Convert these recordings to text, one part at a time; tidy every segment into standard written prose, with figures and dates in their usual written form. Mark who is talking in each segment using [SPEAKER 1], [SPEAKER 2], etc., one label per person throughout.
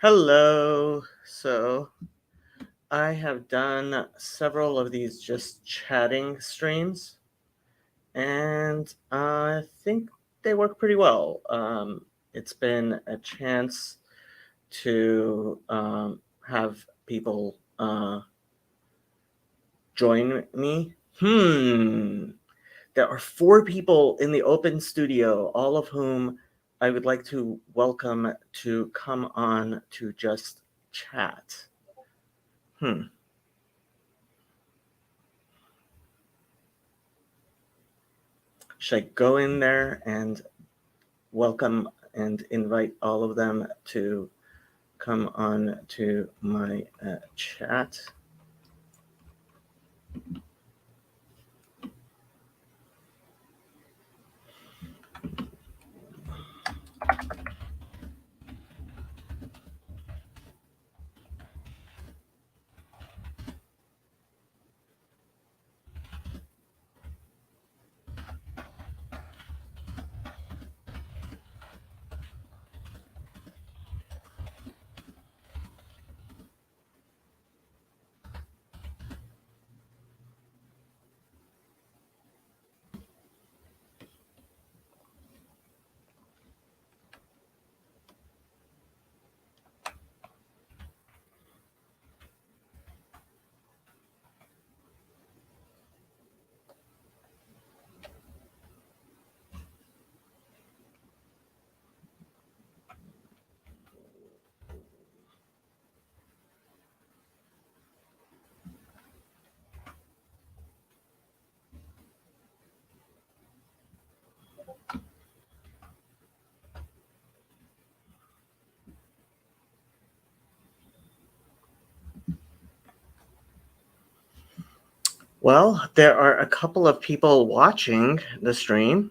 [SPEAKER 1] Hello. So I have done several of these just chatting streams, and I think they work pretty well. It's been a chance to have people join me. There are four people in the open studio, all of whom I would like to welcome to come on to just chat. Should I go in there and welcome and invite all of them to come on to my chat? Well, there are a couple of people watching the stream.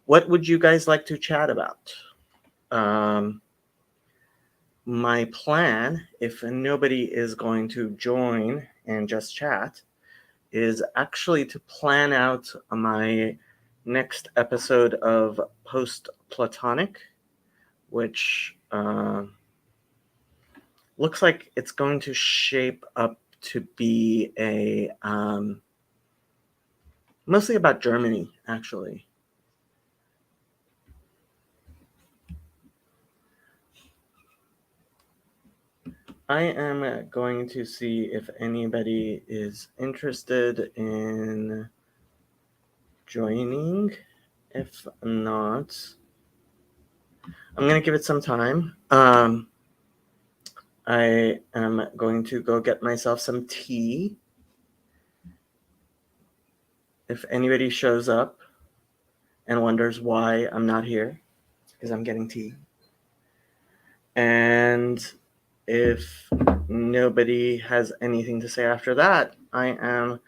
[SPEAKER 1] What would you guys like to chat about? My plan, if nobody is going to join and just chat, is actually to plan out my next episode of Post Platonic, which looks like it's going to shape up to be a mostly about Germany, actually. I am going to see if anybody is interested in joining. If not, I'm going to give it some time. I am going to go get myself some tea. If anybody shows up and wonders why I'm not here, it's because I'm getting tea. And if nobody has anything to say after that, I am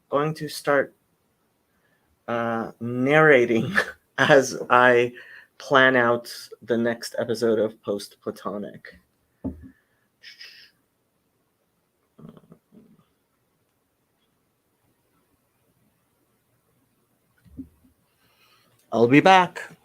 [SPEAKER 1] going to start narrating as I plan out the next episode of Post Platonic. I'll be back.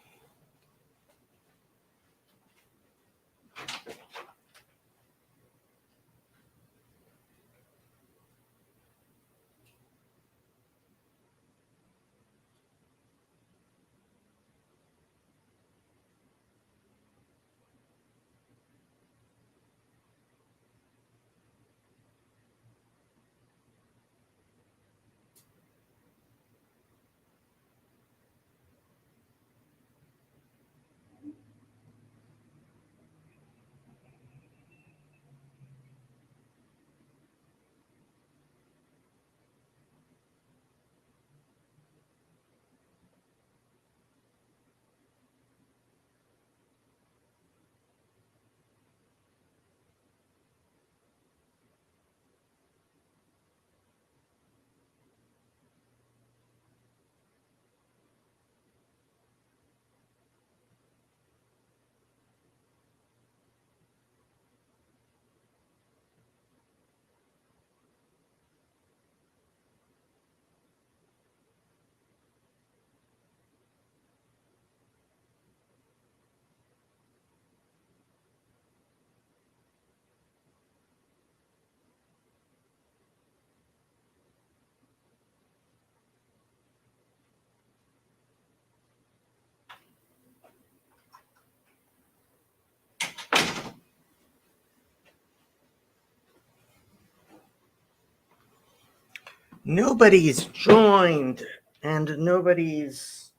[SPEAKER 1] Nobody's joined and nobody's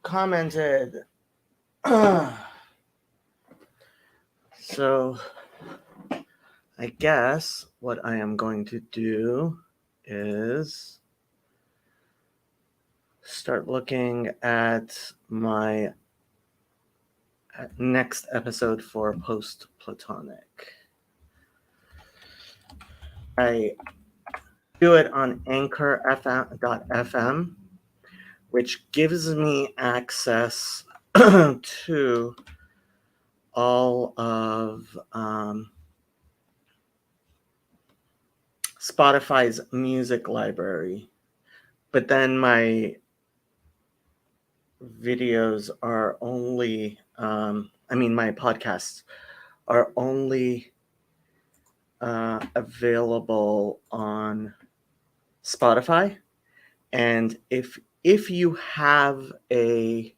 [SPEAKER 1] commented. So I guess what I am going to do is start looking at my next episode for Post Platonic. I do it on anchor.fm, which gives me access to all of Spotify's music library. But then my videos are only, my podcasts are only available on Spotify. And if you have a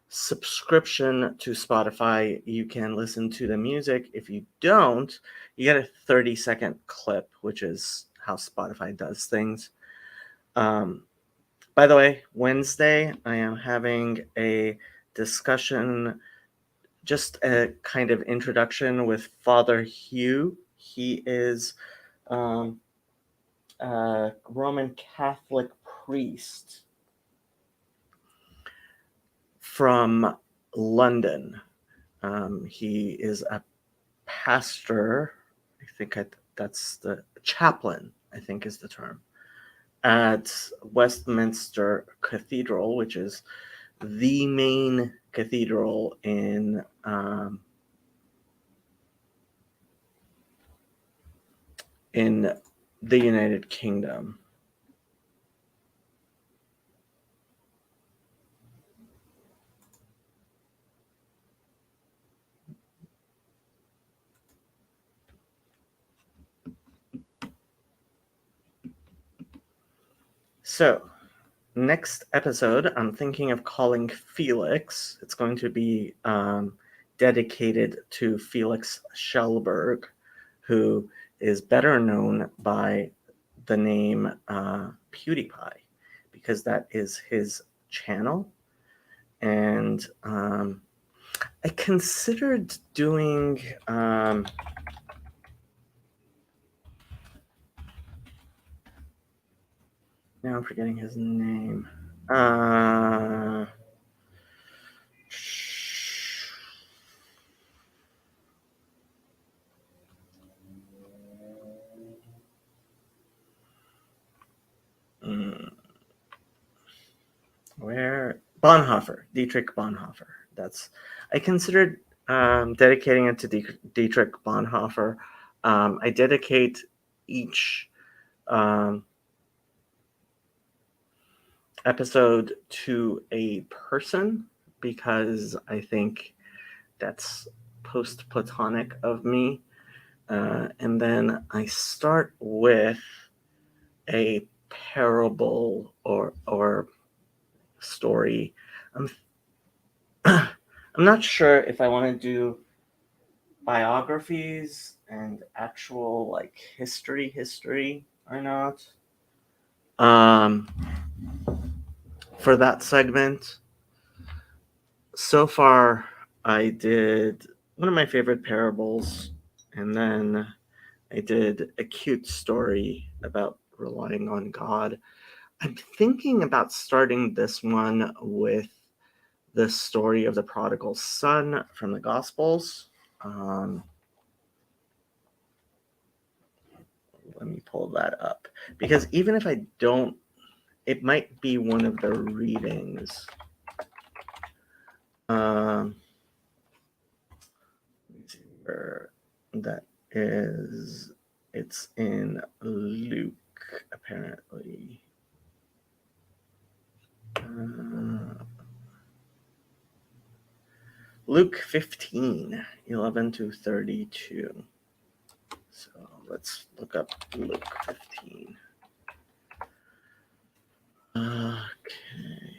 [SPEAKER 1] subscription to Spotify, you can listen to the music. If you don't, you get a 30-second clip, which is how Spotify does things. By the way, Wednesday, I am having a discussion, just a kind of introduction with Father Hugh. He is a Roman Catholic priest from London. He is a pastor. I think that's the chaplain, I think is the term, at Westminster Cathedral, which is the main cathedral in the United Kingdom. So, next episode, I'm thinking of calling Felix. It's going to be dedicated to Felix Schellberg, who is better known by the name PewDiePie, because that is his channel. And I considered doing now I'm forgetting his name. Where Bonhoeffer, Dietrich Bonhoeffer. I considered dedicating it to Dietrich Bonhoeffer. I dedicate each episode to a person because I think that's post-Platonic of me. And then I start with a parable or story. I'm not sure if I want to do biographies and actual like history or not. For that segment, so far I did one of my favorite parables, and then I did a cute story about relying on God. I'm thinking about starting this one with the story of the prodigal son from the Gospels. Let me pull that up, because even if I don't, it might be one of the readings. Let me see where that is. It's in Luke, apparently. Luke 15, 11 to 32. So let's look up Luke 15. Okay.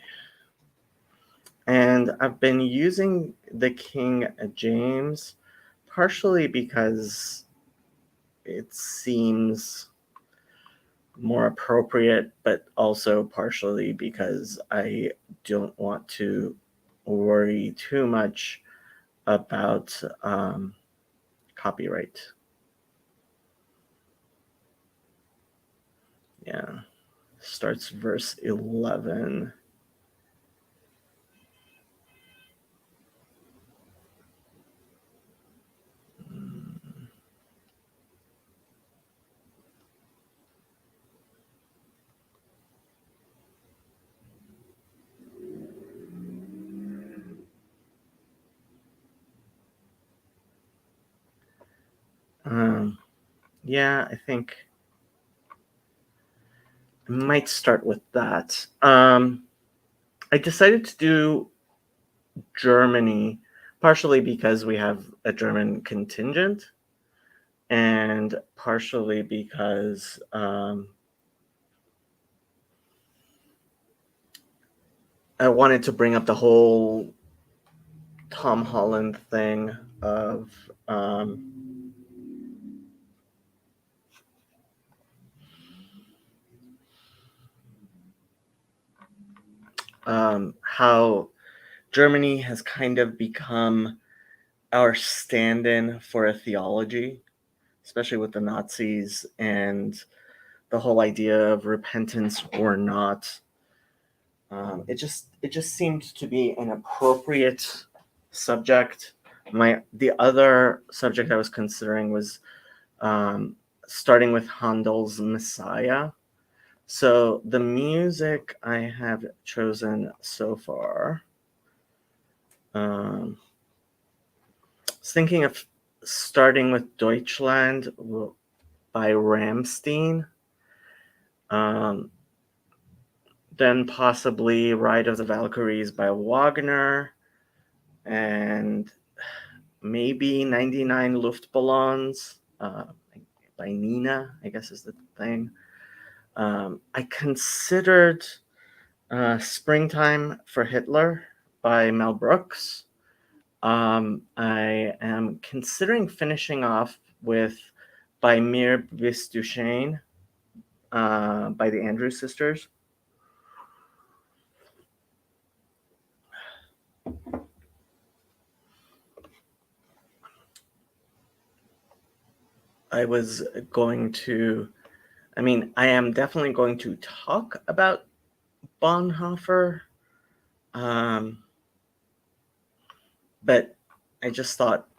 [SPEAKER 1] And I've been using the King James partially because it seems more appropriate, but also partially because I don't want to worry too much about copyright. Yeah. Starts verse 11. Yeah, I think I might start with that. I decided to do Germany partially because we have a German contingent, and partially because I wanted to bring up the whole Tom Holland thing of how Germany has kind of become our stand-in for a theology, especially with the Nazis and the whole idea of repentance or not. It just seemed to be an appropriate subject. The other subject I was considering was starting with Handel's Messiah. So the music I have chosen so far, I was thinking of starting with Deutschland by Rammstein, um, then possibly Ride of the Valkyries by Wagner, and maybe 99 Luftballons by Nina, I guess is the thing. I considered Springtime for Hitler by Mel Brooks. I am considering finishing off with By Mir Bist du Schön by the Andrews Sisters. I am definitely going to talk about Bonhoeffer, but I just thought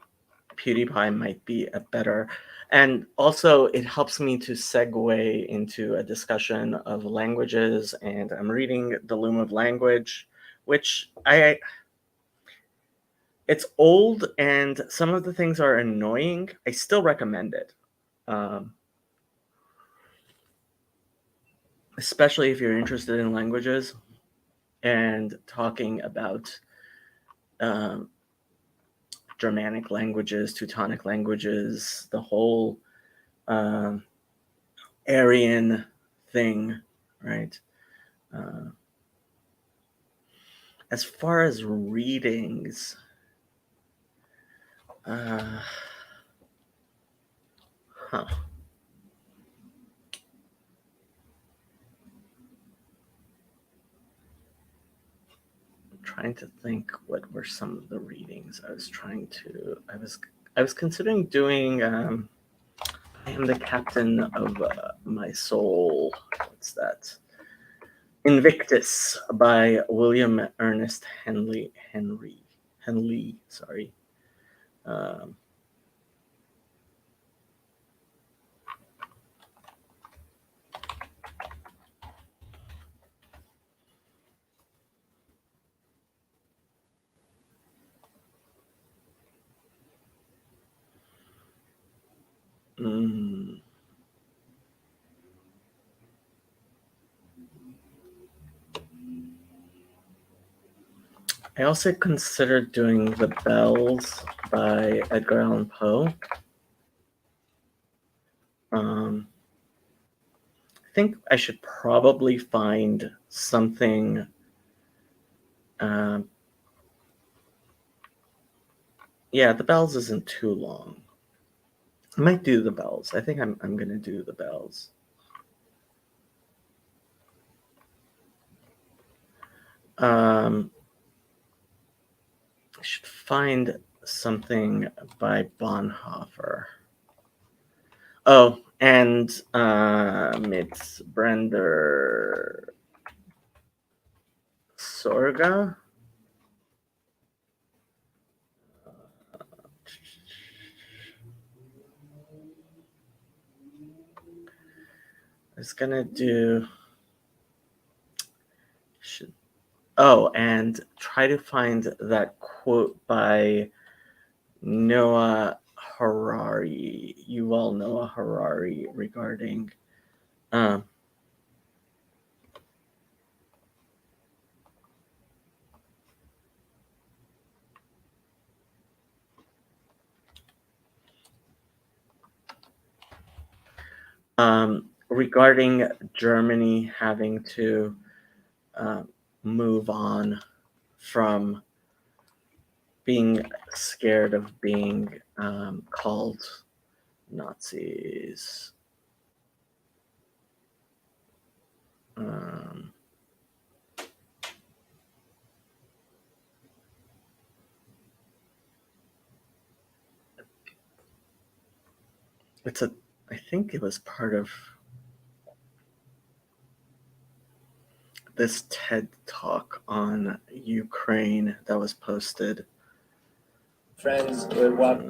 [SPEAKER 1] PewDiePie might be a better, and also it helps me to segue into a discussion of languages, and I'm reading The Loom of Language, which it's old and some of the things are annoying. I still recommend it. Especially if you're interested in languages and talking about Germanic languages, Teutonic languages, the whole Aryan thing, right? As far as readings, huh. Trying to think what were some of the readings I was considering doing I am the captain of my soul. What's that? Invictus by William Ernest Henley. Sorry. Um, mm, I also considered doing The Bells by Edgar Allan Poe. I think I should probably find something. Yeah, The Bells isn't too long. I might do The Bells. I think I'm going to do The Bells. I should find something by Bonhoeffer. Oh, and it's Brender Sorga. I was gonna do. And try to find that quote by Noah Harari, Yuval Noah Harari, regarding regarding Germany having to move on from being scared of being called Nazis. I think it was part of this TED talk on Ukraine that was posted.
[SPEAKER 2] Friends would walk.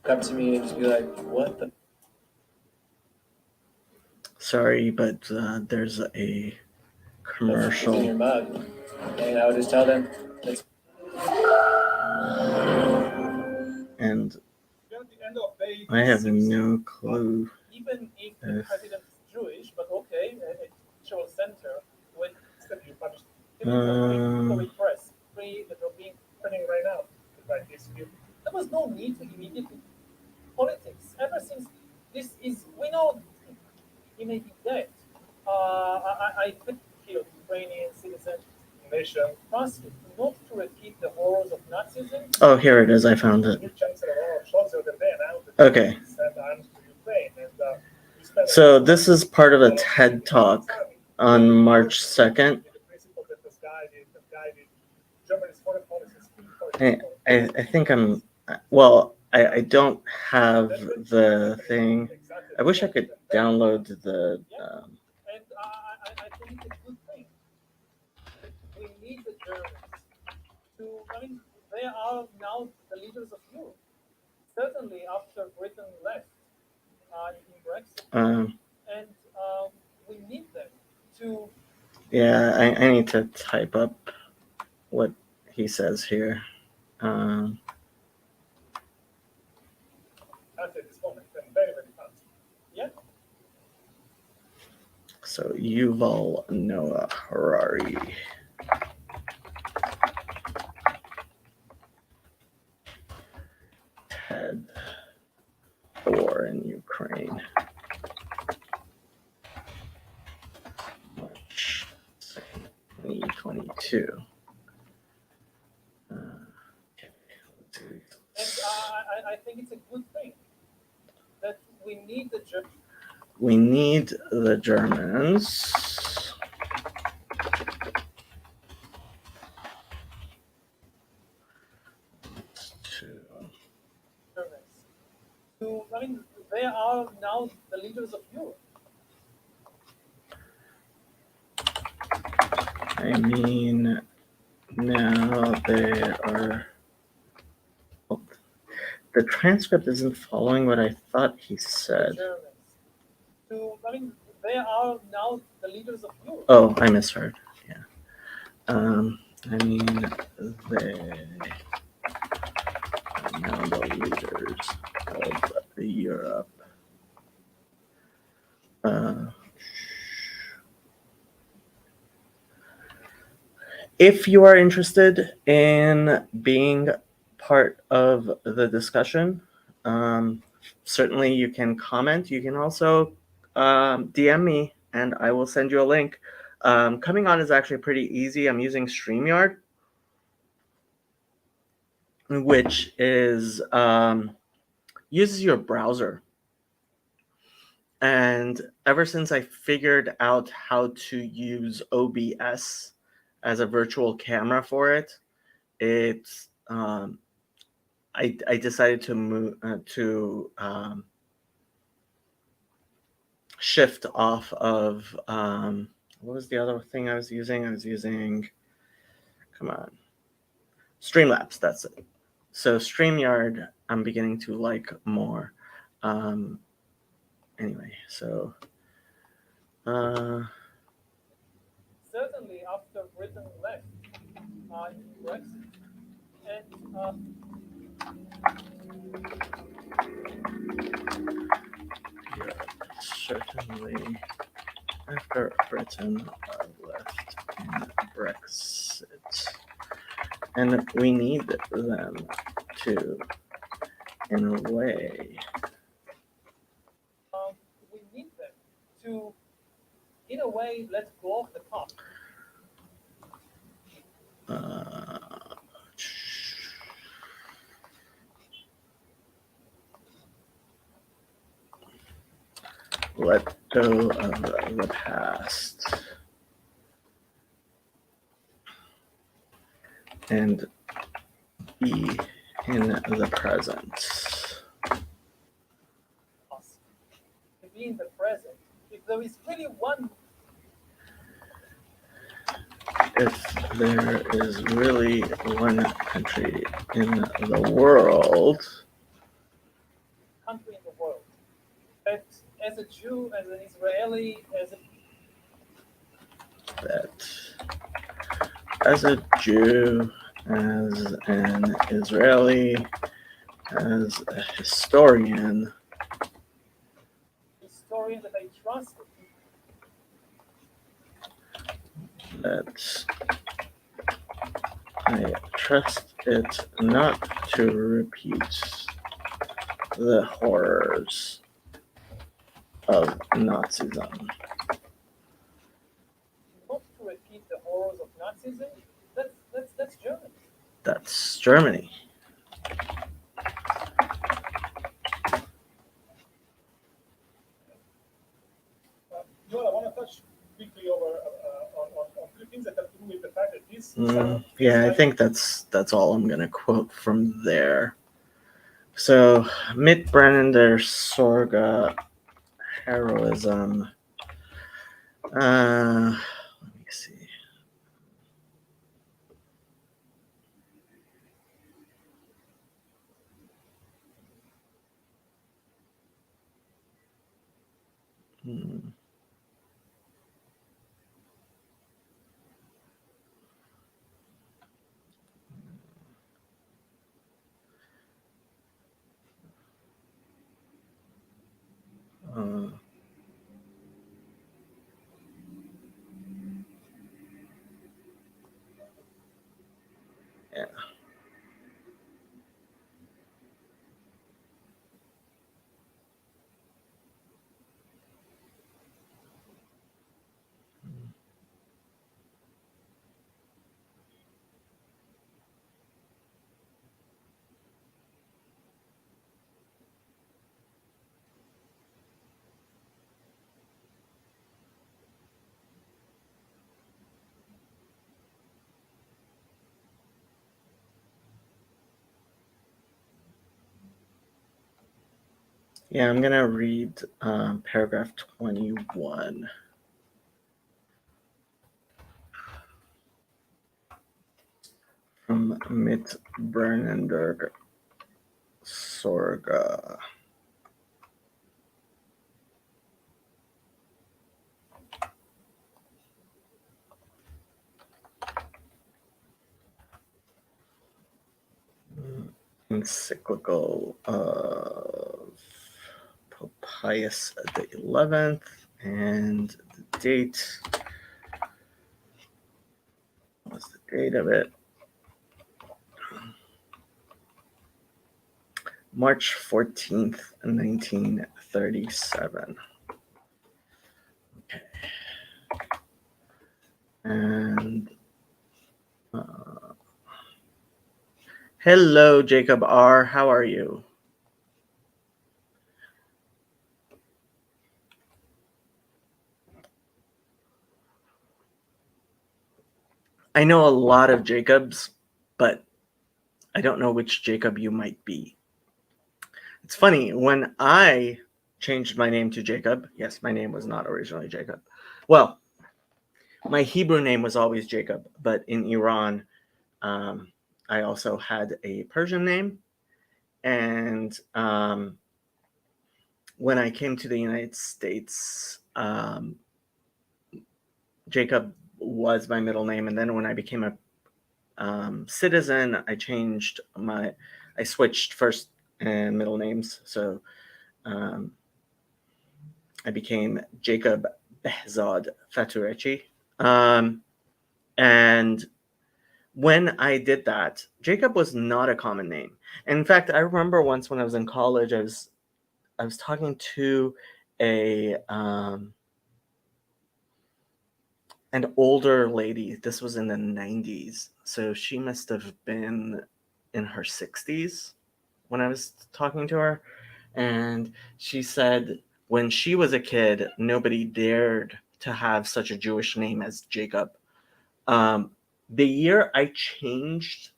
[SPEAKER 2] Come to me and just be like, what the?
[SPEAKER 1] Sorry, but there's a commercial.
[SPEAKER 2] In your mug. And I would just tell them,
[SPEAKER 1] and I have no clue.
[SPEAKER 2] Even if the president is Jewish, but okay, a show center with free press, free that are being printing right now. Like this, there was no need to immediately politics. Ever since this is, we know he may be dead. I could kill Ukrainian citizens, nation, possibly not to repeat the horrors of Nazism.
[SPEAKER 1] Oh, here it is. I found it. Okay. So this is part of a TED Talk on March 2nd. I think I'm, well, I don't have the thing. I wish I could download the.
[SPEAKER 2] And I think it's a good thing. We need the Germans to, they are now the leaders of Europe. Certainly after Britain left in Brexit. And we need them to.
[SPEAKER 1] Yeah, I need to type up what he says here.
[SPEAKER 2] At this moment, and very, very fast. Yeah.
[SPEAKER 1] So Yuval Noah Harari. TED. The war in Ukraine. March 2022.
[SPEAKER 2] I think it's a good thing that we need the Germans.
[SPEAKER 1] We need the Germans
[SPEAKER 2] to, they are now the leaders of Europe.
[SPEAKER 1] I mean, now they are. Oh, the transcript isn't following what I thought he said.
[SPEAKER 2] To, they are now the leaders of Europe.
[SPEAKER 1] Oh, I misheard. Yeah. I mean, they are now the leaders of Europe. If you are interested in being part of the discussion, certainly you can comment. You can also DM me and I will send you a link. Coming on is actually pretty easy. I'm using StreamYard, which is uses your browser. And ever since I figured out how to use OBS as a virtual camera for it, it's I decided to move to shift off of what was the other thing I was using? I was using, come on, Streamlabs. That's it. So StreamYard, I'm beginning to like more. Anyway, so
[SPEAKER 2] Certainly, after Britain left in Brexit, and
[SPEAKER 1] certainly after Britain left in Brexit, and we need them to, in a way,
[SPEAKER 2] we need them to, in a way, let go of the past.
[SPEAKER 1] let go of the past and be in the present.
[SPEAKER 2] Us. To be in the present. If there is really one
[SPEAKER 1] If there is really one country in the world
[SPEAKER 2] country in the world that, as a Jew, as an Israeli,
[SPEAKER 1] that, as a Jew, as an Israeli, as a historian
[SPEAKER 2] that I trusted,
[SPEAKER 1] that I trust it not to repeat the horrors of Nazism.
[SPEAKER 2] not to repeat the horrors of Nazism. That's Germany.
[SPEAKER 1] That's Germany.
[SPEAKER 3] Joel, I want to touch quickly on three things that have to do with the fact that this.
[SPEAKER 1] Yeah, I think that's all I'm gonna quote from there. So, Mitbrennen der Sorge, heroism. Let me see. Hmm. Uh, yeah. Yeah, I'm gonna read paragraph 21. From Mitbrennen der Sorge. Encyclical of Pope Pius XI, and the date. What's the date of it? March 14th, 1937. Okay. And hello, Jacob R. How are you? I know a lot of Jacobs, but I don't know which Jacob you might be. It's funny, when I changed my name to Jacob, yes, my name was not originally Jacob. Well, my Hebrew name was always Jacob, but in Iran, I also had a Persian name. And when I came to the United States, Jacob was my middle name. And then when I became a citizen, I switched first and middle names. So I became Jacob Behzad Faturechi. And when I did that, Jacob was not a common name. And in fact, I remember once when I was in college, I was talking to an older lady. This was in the 90s. So she must have been in her 60s when I was talking to her. And she said when she was a kid, nobody dared to have such a Jewish name as Jacob. The year I changed,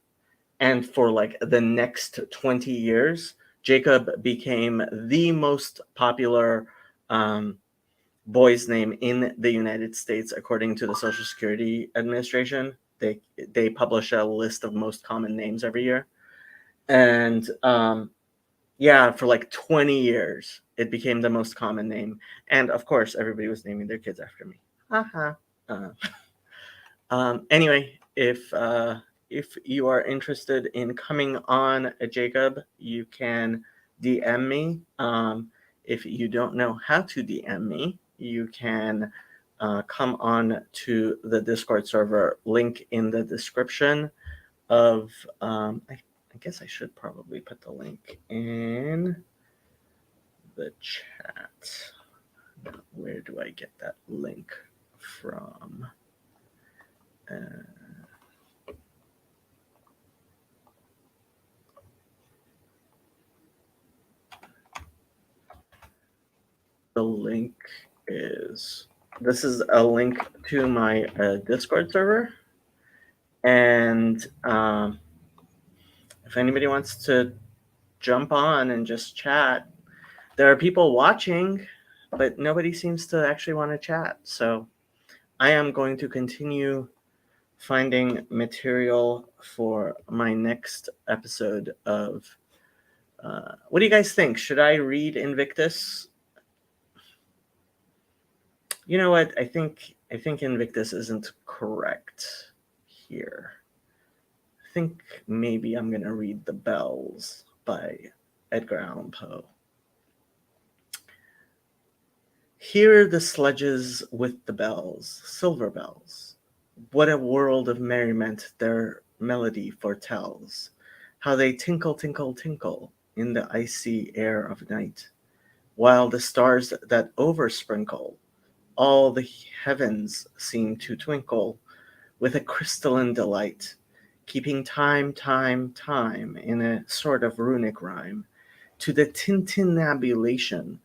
[SPEAKER 1] and for like the next 20 years, Jacob became the most popular boy's name in the United States, according to the Social Security Administration. They publish a list of most common names every year. And yeah, for like 20 years, it became the most common name. And of course, everybody was naming their kids after me. Haha. Anyway, if you are interested in coming on Jacob, you can DM me. If you don't know how to DM me, you can come on to the Discord server. Link in the description of. I guess I should probably put the link in the chat. Where do I get that link from? The link is, this is a link to my Discord server. And if anybody wants to jump on and just chat, there are people watching, but nobody seems to actually want to chat. So I am going to continue finding material for my next episode of what do you guys think? Should I read Invictus? You know what? I think Invictus isn't correct here. I think maybe I'm gonna read The Bells by Edgar Allan Poe. Hear the sledges with the bells, silver bells. What a world of merriment their melody foretells. How they tinkle, tinkle, tinkle in the icy air of night, while the stars that oversprinkle all the heavens seem to twinkle with a crystalline delight, keeping time, time, time in a sort of runic rhyme to the tintinnabulation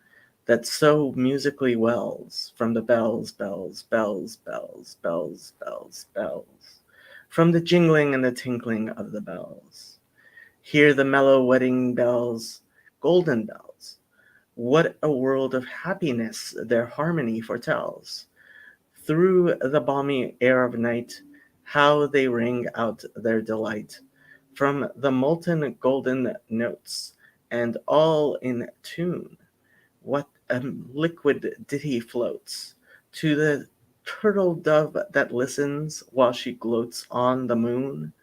[SPEAKER 1] that so musically wells from the bells, bells, bells, bells, bells, bells, bells, from the jingling and the tinkling of the bells. Hear the mellow wedding bells, golden bells. What a world of happiness their harmony foretells. Through the balmy air of night, how they ring out their delight. From the molten golden notes, and all in tune. What a liquid ditty floats to the turtle dove that listens while she gloats on the moon.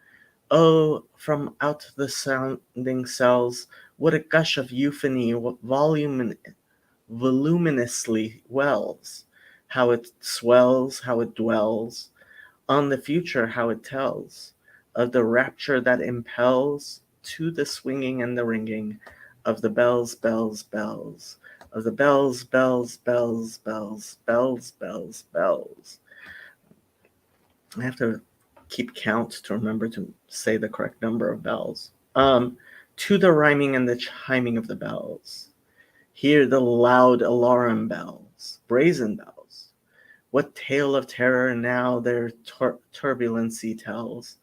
[SPEAKER 1] Oh, from out the sounding cells, what a gush of euphony voluminously wells. How it swells, how it dwells on the future, how it tells of the rapture that impels to the swinging and the ringing of the bells, bells, bells, of the bells, bells, bells, bells, bells, bells, bells. I have to keep count to remember to say the correct number of bells. To the rhyming and the chiming of the bells. Hear the loud alarum bells, brazen bells, What tale of terror now their turbulency tells?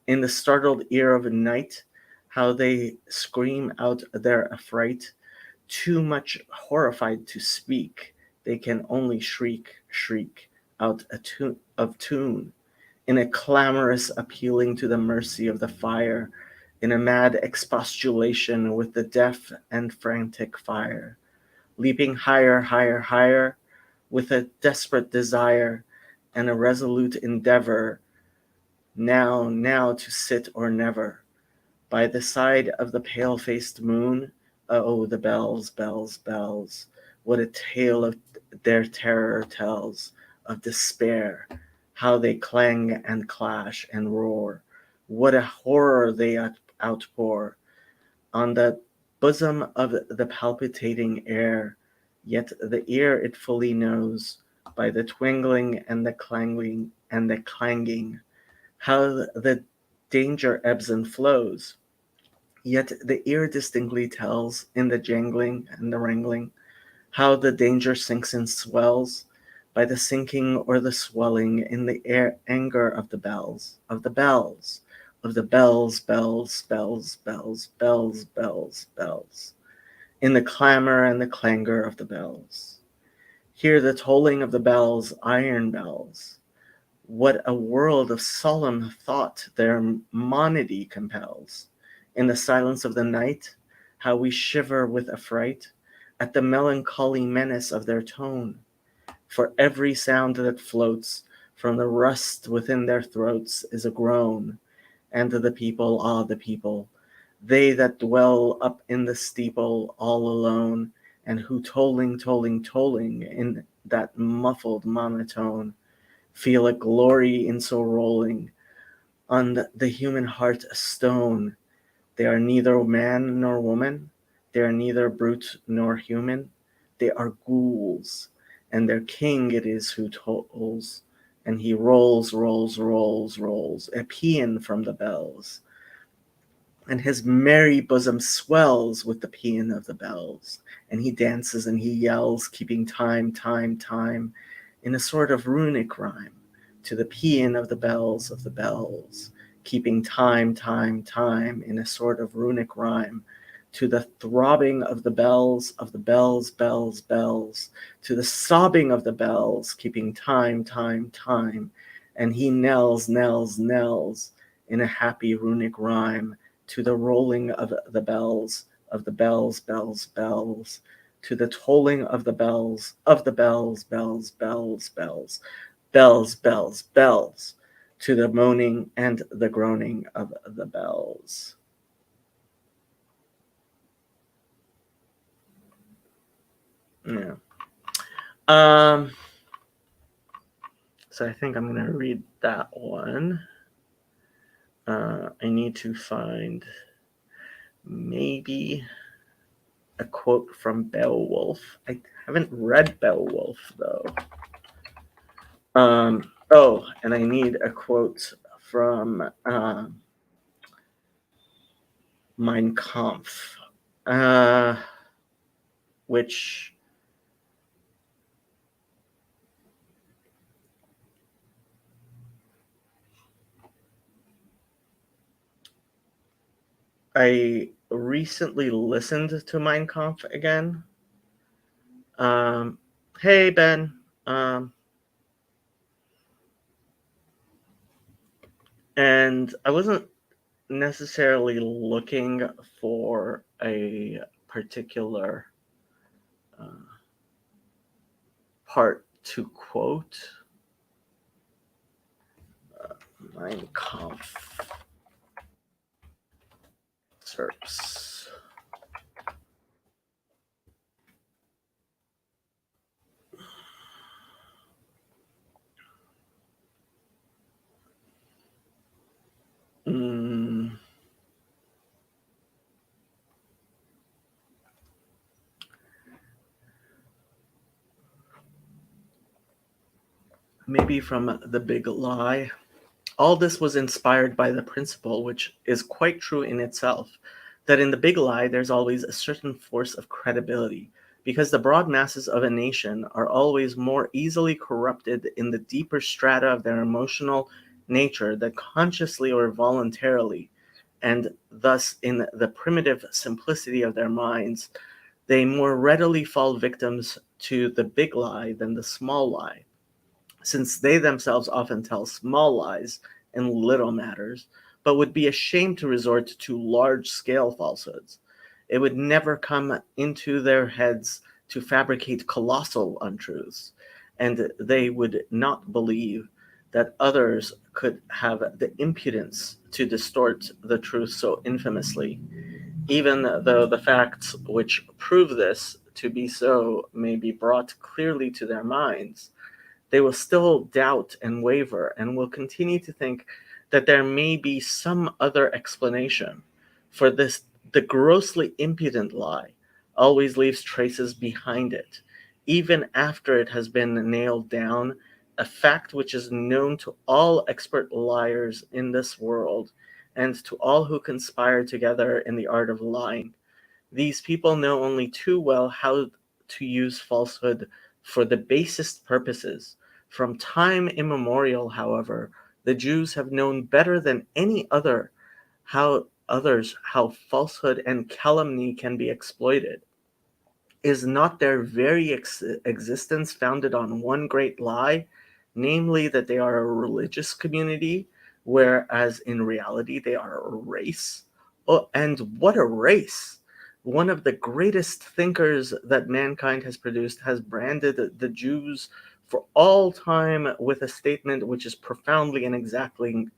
[SPEAKER 1] In the startled ear of night, how they scream out their affright, too much horrified to speak, they can only shriek out of tune, in a clamorous appealing to the mercy of the fire, in a mad expostulation with the deaf and frantic fire, leaping higher, higher, higher, with a desperate desire and a resolute endeavor, now to sit or never, by the side of the pale-faced moon. Oh, the bells, bells, bells, what a tale of their terror tells, of despair, how they clang and clash and roar, what a horror they outpour on the bosom of the palpitating air, yet the ear it fully knows, by the twangling and the clanging, how the danger ebbs and flows. Yet the ear distinctly tells, in the jangling and the wrangling, how the danger sinks and swells, by the sinking or the swelling in the anger of the bells, of the bells, of the bells, bells, bells, bells, bells, bells, bells, in the clamor and the clangor of the bells. Hear the tolling of the bells, iron bells. What a world of solemn thought their monody compels! In the silence of the night, how we shiver with affright at the melancholy menace of their tone. For every sound that floats from the rust within their throats is a groan. And the people, ah, the people, they that dwell up in the steeple all alone, and who tolling, tolling, tolling in that muffled monotone, feel a glory in so rolling on the human heart a stone. They are neither man nor woman, they are neither brute nor human, they are ghouls, and their king it is who tolls, and he rolls, rolls, rolls, rolls, a paean from the bells, and his merry bosom swells with the paean of the bells, and he dances and he yells, keeping time, time, time, in a sort of runic rhyme, to the paean of the bells, keeping time, time, time, in a sort of runic rhyme, to the throbbing of the bells, bells, bells, to the sobbing of the bells, keeping time, time, time, and he knells, knells, knells, in a happy runic rhyme, to the rolling of the bells, bells, bells, to the tolling of the bells, bells, bells, bells, bells, bells, bells, to the moaning and the groaning of the bells. Yeah. So I think I'm going to read that one. I need to find maybe a quote from Beowulf. I haven't read Beowulf though. Oh, and I need a quote from Mein Kampf, which I recently listened to Mein Kampf again. Hey, Ben. And I wasn't necessarily looking for a particular part to quote. Mein Kampf excerpts. Maybe from The Big Lie. All this was inspired by the principle, which is quite true in itself, that in The Big Lie there's always a certain force of credibility, because the broad masses of a nation are always more easily corrupted in the deeper strata of their emotional nature that consciously or voluntarily, and thus in the primitive simplicity of their minds, they more readily fall victims to the big lie than the small lie, since they themselves often tell small lies in little matters, but would be ashamed to resort to large-scale falsehoods. It would never come into their heads to fabricate colossal untruths, and they would not believe that others could have the impudence to distort the truth so infamously, even though the facts which prove this to be so may be brought clearly to their minds. They will still doubt and waver and will continue to think that there may be some other explanation. For this, the grossly impudent lie always leaves traces behind it, even after it has been nailed down, a fact which is known to all expert liars in this world and to all who conspire together in the art of lying. These people know only too well how to use falsehood for the basest purposes. From time immemorial, however, the Jews have known better than any other how falsehood and calumny can be exploited. Is not their very existence founded on one great lie, namely that they are a religious community, whereas in reality they are a race? Oh, and what a race! One of the greatest thinkers that mankind has produced has branded the Jews for all time with a statement which is profoundly and exactly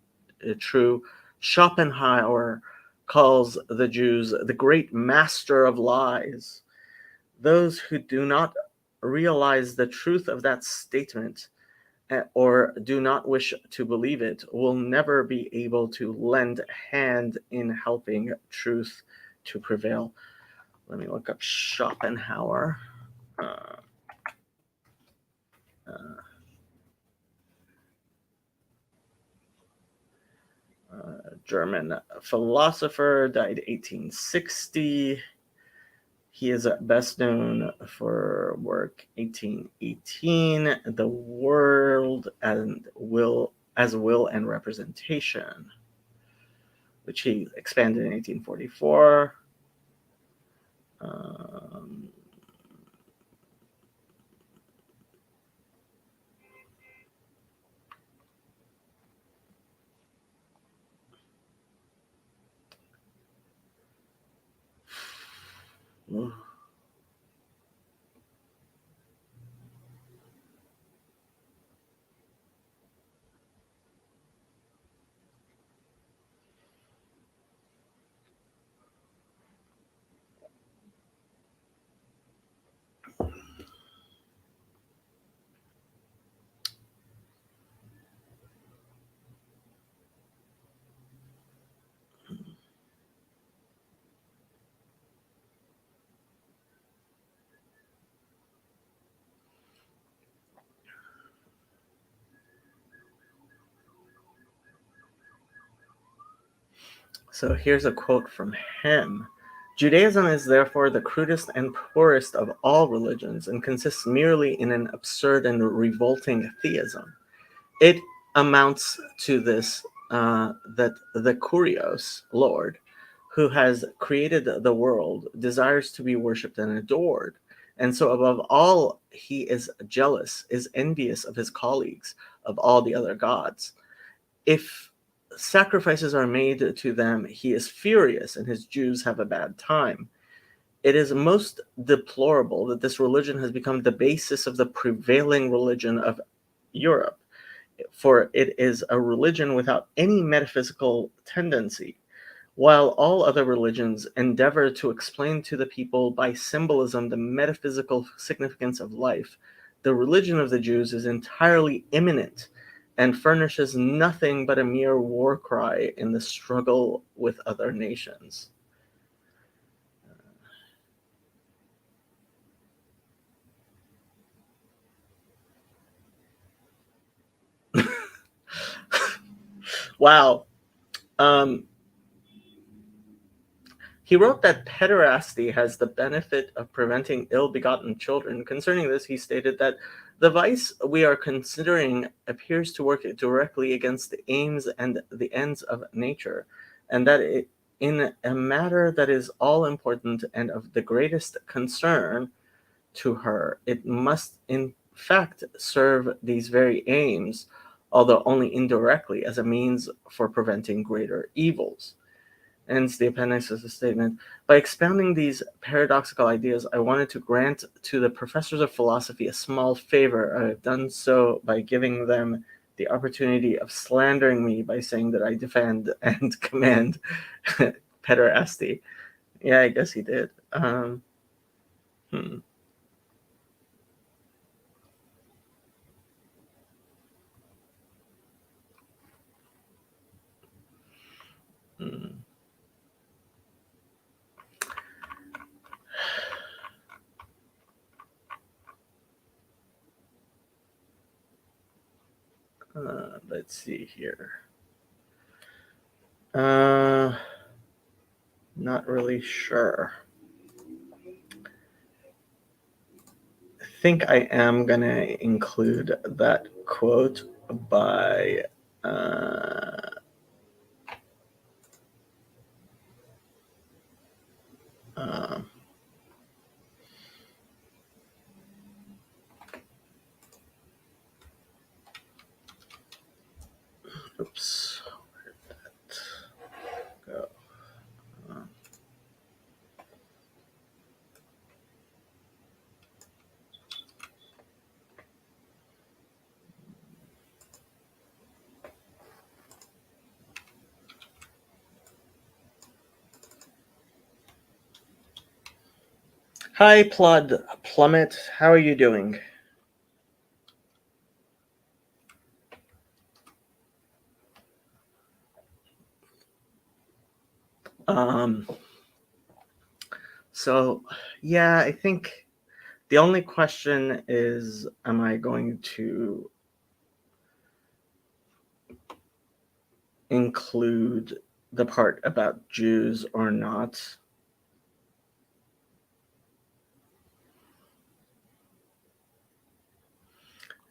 [SPEAKER 1] true. Schopenhauer calls the Jews the great master of lies. Those who do not realize the truth of that statement or do not wish to believe it will never be able to lend a hand in helping truth to prevail. Let me look up Schopenhauer. Uh, German philosopher, died 1860. He is best known for work 1818, The World and Will and Representation, which he expanded in 1844. So here's a quote from him. Judaism is therefore the crudest and poorest of all religions and consists merely in an absurd and revolting theism. It amounts to this that the Kurios, Lord, who has created the world, desires to be worshipped and adored. And so, above all, he is jealous, is envious of his colleagues, of all the other gods. If sacrifices are made to them, he is furious, and his Jews have a bad time. It is most deplorable that this religion has become the basis of the prevailing religion of Europe, for it is a religion without any metaphysical tendency. While all other religions endeavor to explain to the people by symbolism the metaphysical significance of life, the religion of the Jews is entirely immanent and furnishes nothing but a mere war cry in the struggle with other nations. Wow. He wrote that pederasty has the benefit of preventing ill-begotten children. Concerning this, he stated that the vice we are considering appears to work directly against the aims and the ends of nature, and that in a matter that is all important and of the greatest concern to her, it must in fact serve these very aims, although only indirectly, as a means for preventing greater evils. Ends the appendix of the statement. By expounding these paradoxical ideas, I wanted to grant to the professors of philosophy a small favor. I have done so by giving them the opportunity of slandering me by saying that I defend and command pederasty. Yeah, I guess he did. Hmm. Let's see here. Not really sure. I think I am going to include that quote by oops, where did that go? Hi, Plummet. How are you doing? So, yeah, I think the only question is, am I going to include the part about Jews or not?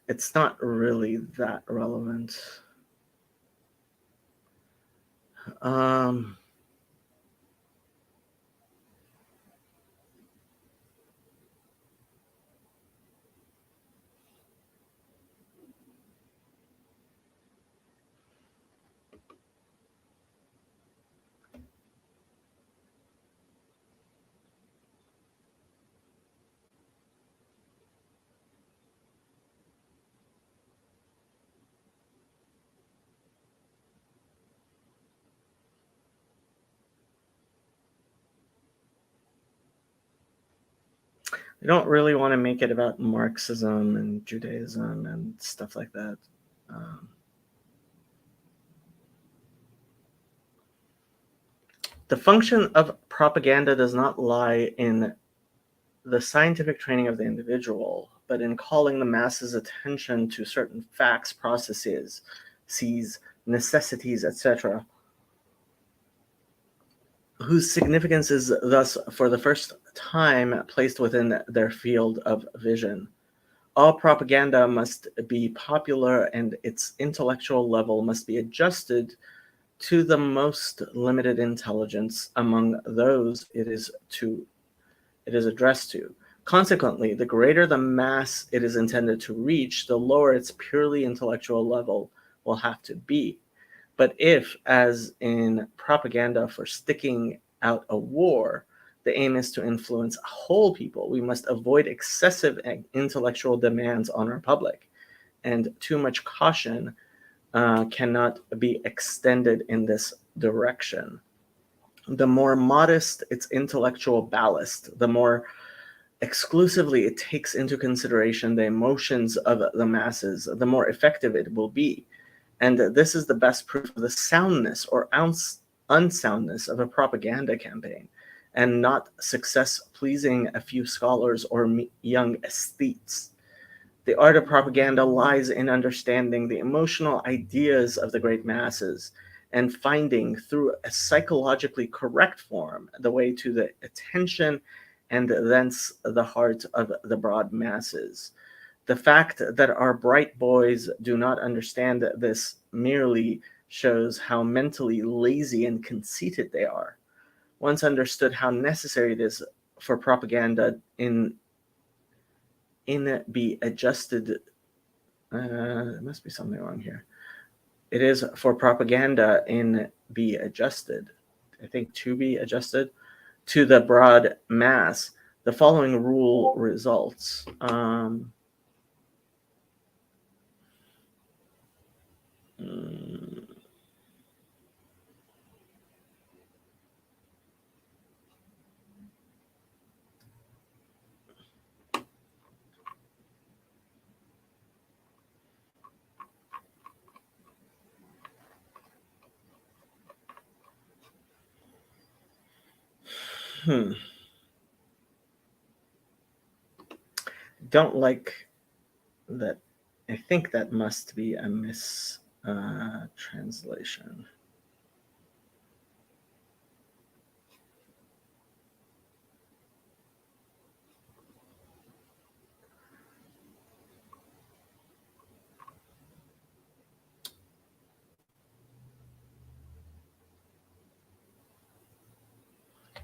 [SPEAKER 1] It's not really that relevant. I don't really want to make it about Marxism and Judaism and stuff like that. The function of propaganda does not lie in the scientific training of the individual, but in calling the masses' attention to certain facts, processes, necessities, etc., whose significance is thus for the first time placed within their field of vision. All propaganda must be popular, and its intellectual level must be adjusted to the most limited intelligence among those it is addressed to. Consequently, the greater the mass it is intended to reach, the lower its purely intellectual level will have to be. But if, as in propaganda for sticking out a war, the aim is to influence a whole people, we must avoid excessive intellectual demands on our public, and too much caution cannot be extended in this direction. The more modest its intellectual ballast, the more exclusively it takes into consideration the emotions of the masses, the more effective it will be. And this is the best proof of the soundness or unsoundness of a propaganda campaign, and not success pleasing a few scholars or young aesthetes. The art of propaganda lies in understanding the emotional ideas of the great masses and finding through a psychologically correct form the way to the attention and thence the heart of the broad masses. The fact that our bright boys do not understand this merely shows how mentally lazy and conceited they are. Once understood how necessary it is for propaganda in be adjusted. There must be something wrong here. It is for propaganda in be adjusted. I think to be adjusted to the broad mass. The following rule results. Don't like that. I think that must be a translation.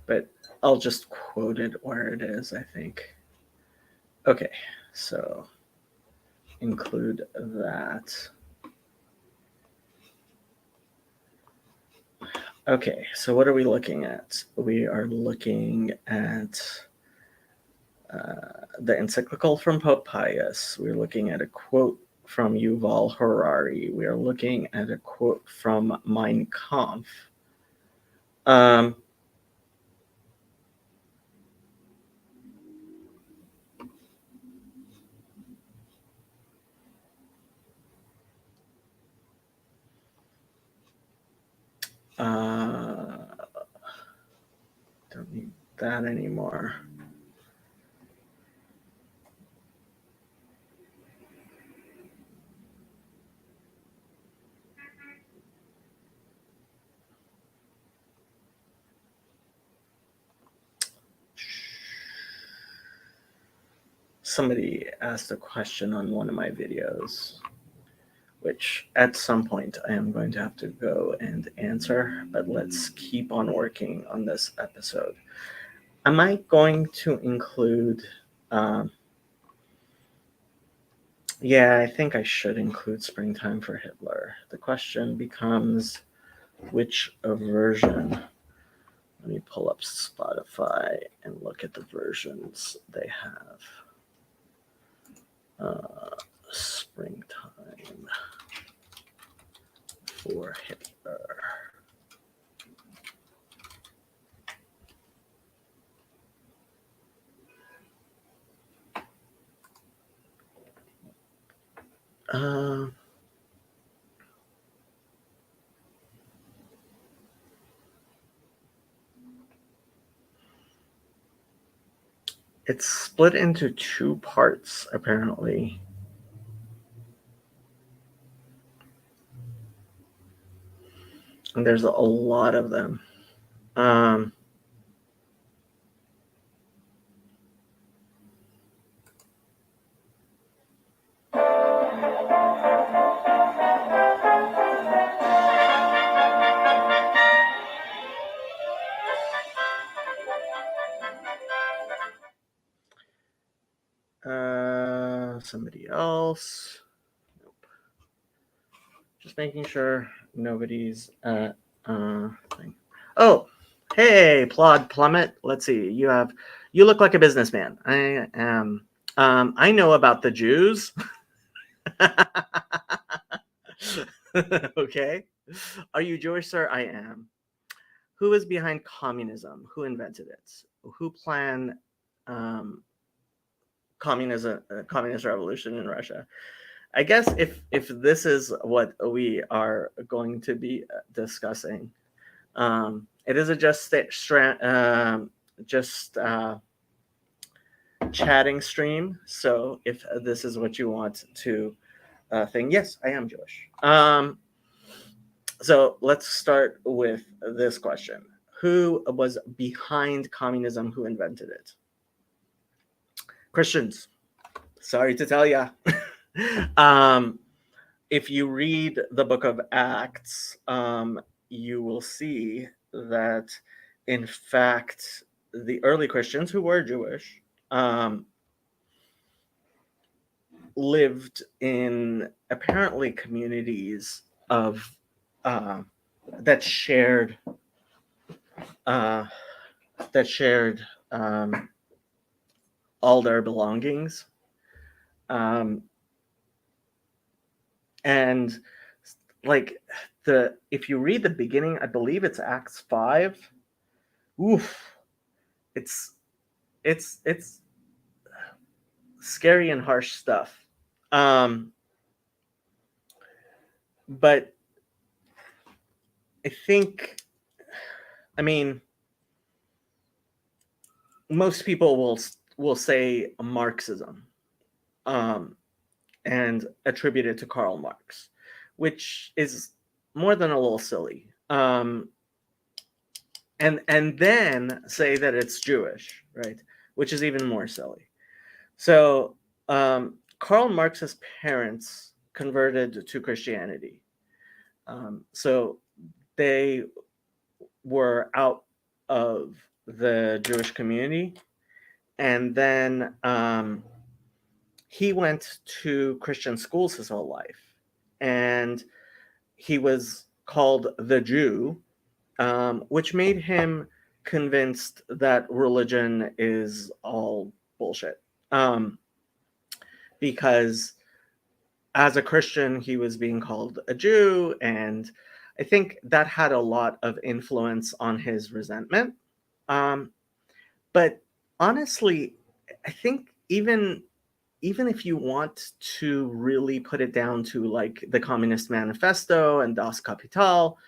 [SPEAKER 1] But I'll just quote it where it is, I think. Okay, so include that. Okay, so what are we looking at? We are looking at the encyclical from Pope Pius. We're looking at a quote from Yuval Harari. We are looking at a quote from Mein Kampf. Don't need that anymore. Somebody asked a question on one of my videos, which at some point I am going to have to go and answer, but let's keep on working on this episode. Am I going to include, yeah, I think I should include Springtime for Hitler. The question becomes, which version? Let me pull up Spotify and look at the versions they have. Springtime for Hitler. It's split into two parts, apparently. And there's a lot of them. Somebody else. Nope. Just making sure nobody's thing. Oh, hey, Plod Plummet. Let's see. You look like a businessman. I am. I know about the Jews. Okay. Are you Jewish, sir? I am. Who is behind communism? Who invented it? Who planned communist revolution in Russia? I guess if this is what we are going to be discussing, it is a just chatting stream. So if this is what you want to think, yes, I am Jewish. So let's start with this question. Who was behind communism? Who invented it? Christians. Sorry to tell ya. If you read the book of Acts, you will see that, in fact, the early Christians who were Jewish lived in apparently communities of that shared uh, all their belongings, and like if you read the beginning, I believe it's Acts 5. Oof, it's scary and harsh stuff. But I think, I mean, most people will say Marxism, and attribute it to Karl Marx, which is more than a little silly. And then say that it's Jewish, right? Which is even more silly. So Karl Marx's parents converted to Christianity. So they were out of the Jewish community, and then he went to Christian schools his whole life, and he was called the Jew, which made him convinced that religion is all bullshit. Because as a Christian, he was being called a Jew, and I think that had a lot of influence on his resentment. But honestly, I think even if you want to really put it down to like the Communist Manifesto and Das Kapital,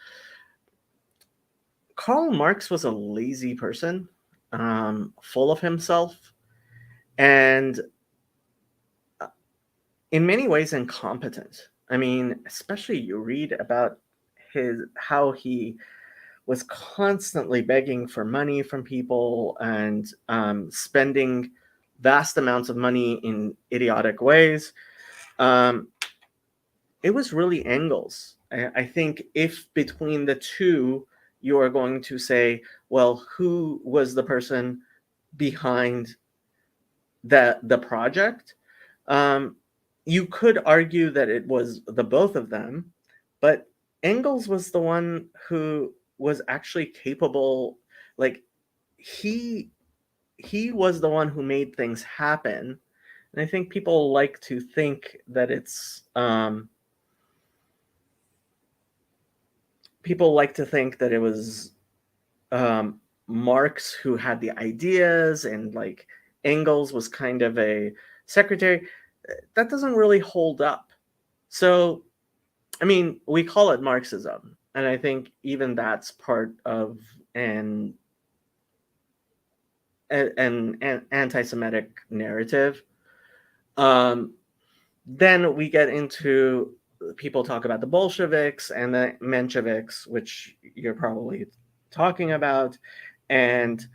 [SPEAKER 1] Karl Marx was a lazy person, full of himself, and in many ways incompetent. I mean, especially you read about how he was constantly begging for money from people and spending vast amounts of money in idiotic ways. It was really Engels. I think if between the two you are going to say, well, who was the person behind the project? You could argue that it was the both of them, but Engels was the one who was actually capable. Like he was the one who made things happen, and I think people like to think that it's people like to think that it was Marx who had the ideas, and like Engels was kind of a secretary. That doesn't really hold up. So, I mean, we call it Marxism, and I think even that's part of an anti-Semitic narrative. Then we get into people talk about the Bolsheviks and the Mensheviks, which you're probably talking about, and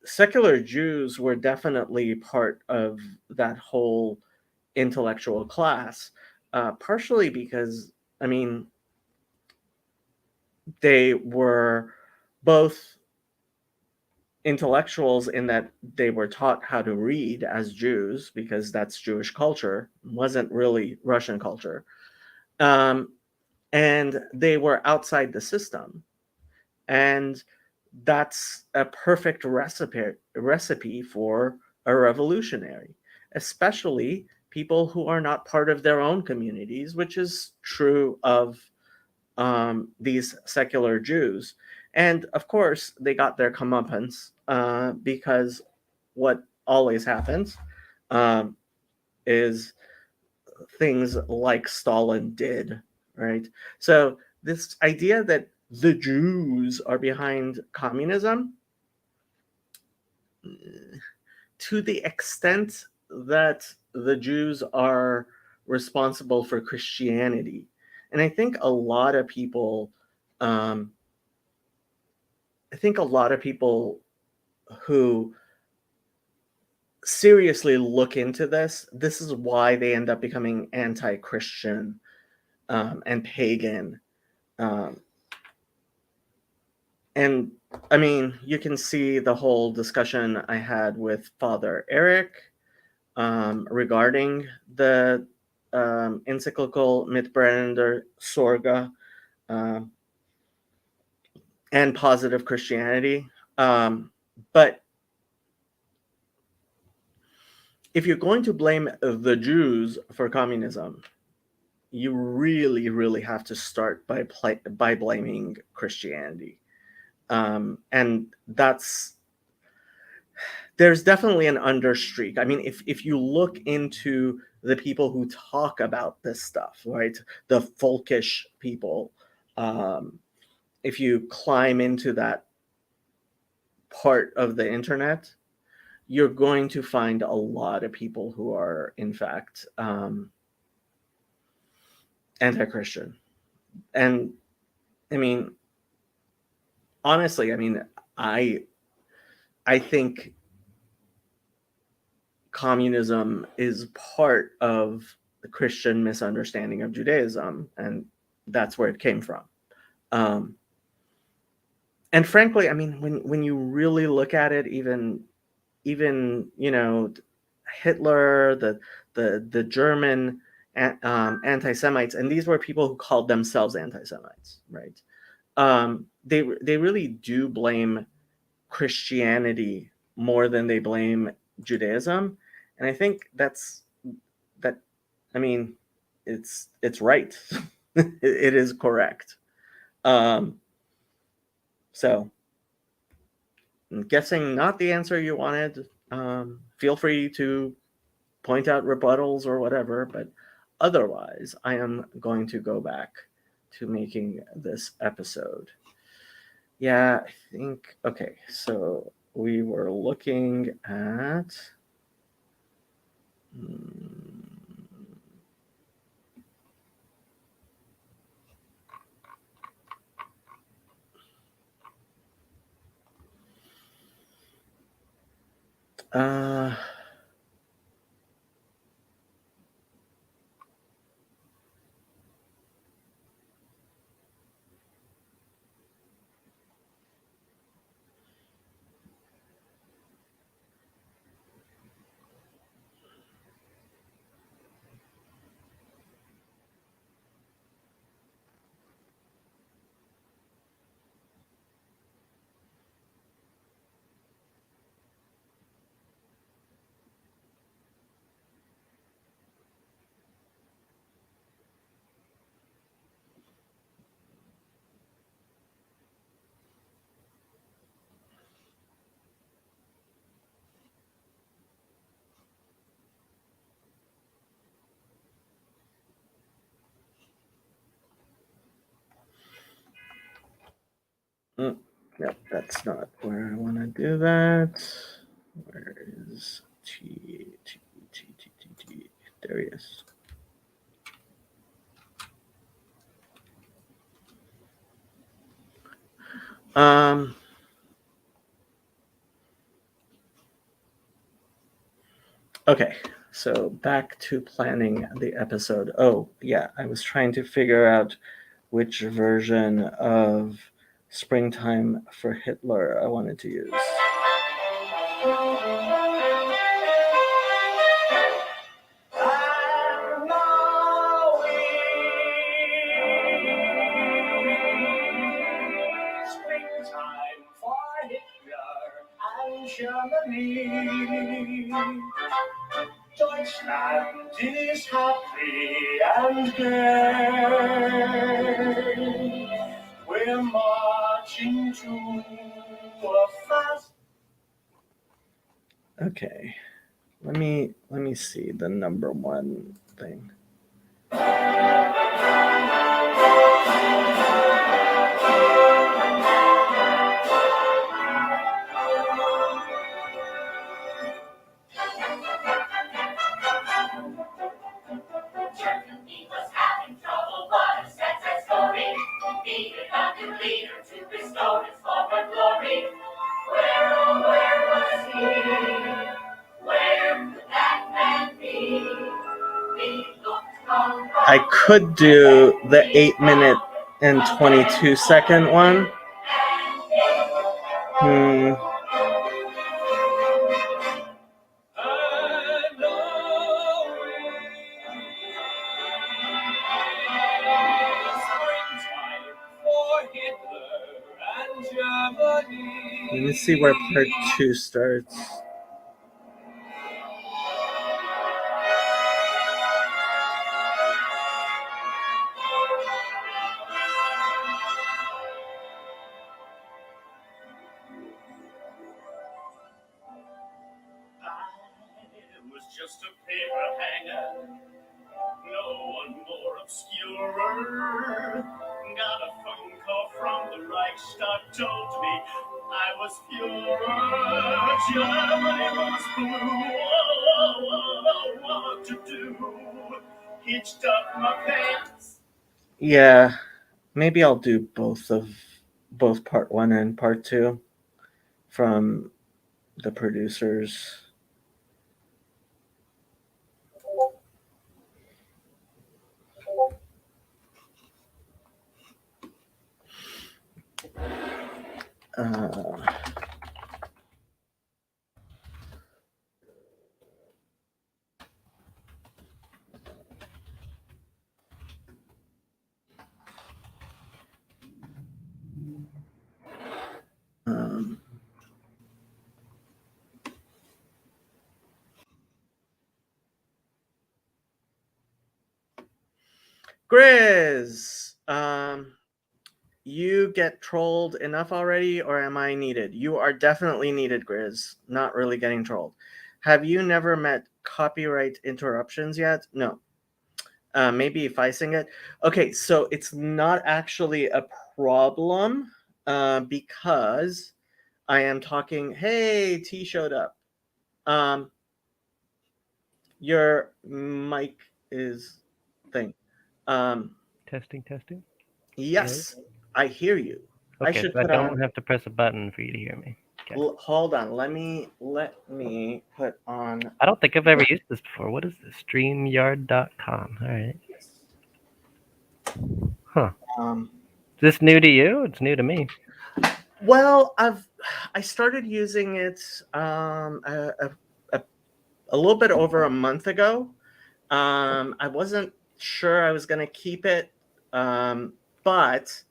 [SPEAKER 1] secular Jews were definitely part of that whole intellectual class, partially because, I mean, they were both intellectuals in that they were taught how to read as Jews, because that's Jewish culture, wasn't really Russian culture. And they were outside the system. And that's a perfect recipe for a revolutionary, especially people who are not part of their own communities, which is true of these secular Jews. And of course, they got their comeuppance because what always happens is things like Stalin did, right? So this idea that the Jews are behind communism, to the extent that the Jews are responsible for Christianity, And I think a lot of people, who seriously look into this is why they end up becoming anti-Christian and pagan. And I mean, you can see the whole discussion I had with Father Eric regarding the encyclical Mitbrennender Sorga and positive Christianity. But if you're going to blame the Jews for communism, you really, really have to start by blaming Christianity. And there's definitely an understreak. I mean, if you look into the people who talk about this stuff, right, the folkish people, if you climb into that part of the internet, you're going to find a lot of people who are, in fact, anti-Christian. And I mean, honestly, I mean, I think communism is part of the Christian misunderstanding of Judaism, and that's where it came from. And frankly, I mean, when you really look at it, even Hitler, the German anti-Semites, and these were people who called themselves anti-Semites, right? They really do blame Christianity more than they blame Judaism, and I think that. I mean, it's right. It is correct. So, I'm guessing not the answer you wanted. Feel free to point out rebuttals or whatever, but otherwise, I am going to go back to making this episode. Yeah, I think, okay, so we were looking at. Yep, that's not where I want to do that. Where is T? There he is. Okay, so back to planning the episode. Oh, yeah, I was trying to figure out which version of Springtime for Hitler I wanted to use.
[SPEAKER 4] Springtime for Hitler and Germany. Deutschland is happy and gay. We're marching to a fast. Okay, let me see the number one thing.
[SPEAKER 5] Germany was having trouble, but
[SPEAKER 1] I could do the 8-minute and 22-second one. Let me see where part 2 starts.
[SPEAKER 5] I was just a paper hanger, no one more obscure. Got a phone call from the Reichstag, told me I was pure. Germany was blue, what to do? Hitched up my pants.
[SPEAKER 1] Yeah, maybe I'll do both part 1 and part 2 from the producers. Um, Grizz, you get trolled enough already, or am I needed? You are definitely needed, Grizz. Not really getting trolled. Have you never met copyright interruptions yet? No. Maybe if I sing it. Okay, so it's not actually a problem because I am talking. Hey, T showed up. Your mic is thing.
[SPEAKER 6] Testing.
[SPEAKER 1] Yes, I hear you. I
[SPEAKER 6] Okay,
[SPEAKER 1] should
[SPEAKER 6] so I
[SPEAKER 1] put
[SPEAKER 6] don't
[SPEAKER 1] on.
[SPEAKER 6] have to press a button for you to hear me. Okay.
[SPEAKER 1] Hold on. Let me put on.
[SPEAKER 6] I don't think I've ever used this before. What is this? StreamYard.com. All right. Huh. Is this new to you? It's new to me.
[SPEAKER 1] Well, I started using it a little bit over a month ago. I wasn't sure I was going to keep it, but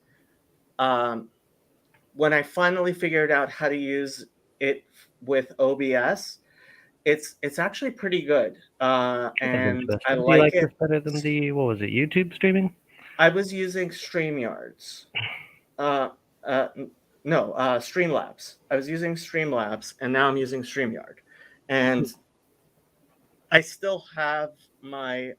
[SPEAKER 1] when I finally figured out how to use it with OBS, it's actually pretty good, and I
[SPEAKER 6] Do you
[SPEAKER 1] like
[SPEAKER 6] like
[SPEAKER 1] it.
[SPEAKER 6] this better than the, what was it, YouTube streaming?
[SPEAKER 1] I was using StreamYards. No, Streamlabs. I was using Streamlabs, and now I'm using StreamYard. And I still have my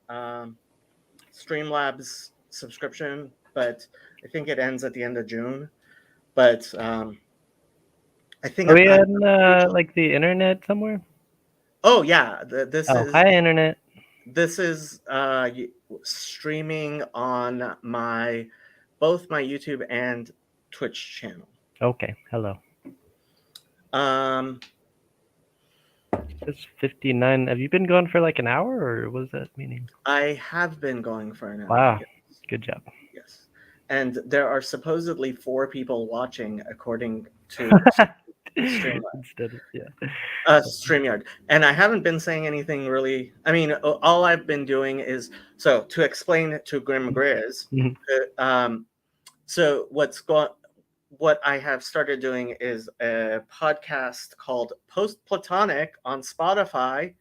[SPEAKER 1] Streamlabs subscription, but I think it ends at the end of June. But I think
[SPEAKER 6] Are we on like the internet somewhere?
[SPEAKER 1] Oh yeah, this
[SPEAKER 6] Oh,
[SPEAKER 1] is
[SPEAKER 6] hi internet.
[SPEAKER 1] this is streaming on both my YouTube and Twitch channel.
[SPEAKER 6] Okay, hello.
[SPEAKER 1] Um,
[SPEAKER 6] It's 59. Have you been going for like an hour, or what does that meaning?
[SPEAKER 1] I have been going for an hour.
[SPEAKER 6] Wow,
[SPEAKER 1] Yes.
[SPEAKER 6] good job.
[SPEAKER 1] Yes, and there are supposedly 4 people watching, according to
[SPEAKER 6] Instead of,
[SPEAKER 1] StreamYard. And I haven't been saying anything really. I mean, all I've been doing is to explain it to Grim Grizz. So what I have started doing is a podcast called Post Platonic on Spotify.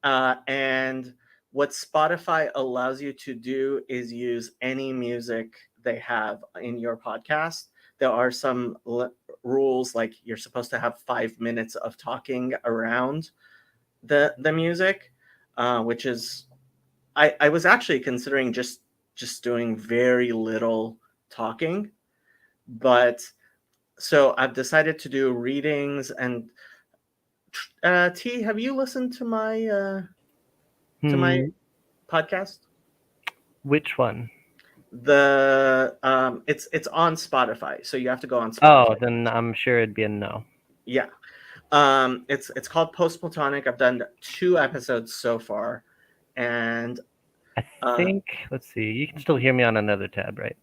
[SPEAKER 1] And what Spotify allows you to do is use any music they have in your podcast. There are some rules, like you're supposed to have 5 minutes of talking around the music, which is I was actually considering just doing very little talking, but so I've decided to do readings. And T, have you listened to my podcast?
[SPEAKER 6] Which one?
[SPEAKER 1] The it's on Spotify, so you have to go on Spotify.
[SPEAKER 6] Oh, then I'm sure it'd be a no.
[SPEAKER 1] Yeah. It's called Post Platonic. I've done 2 episodes so far, and
[SPEAKER 6] I think, let's see, you can still hear me on another tab, right?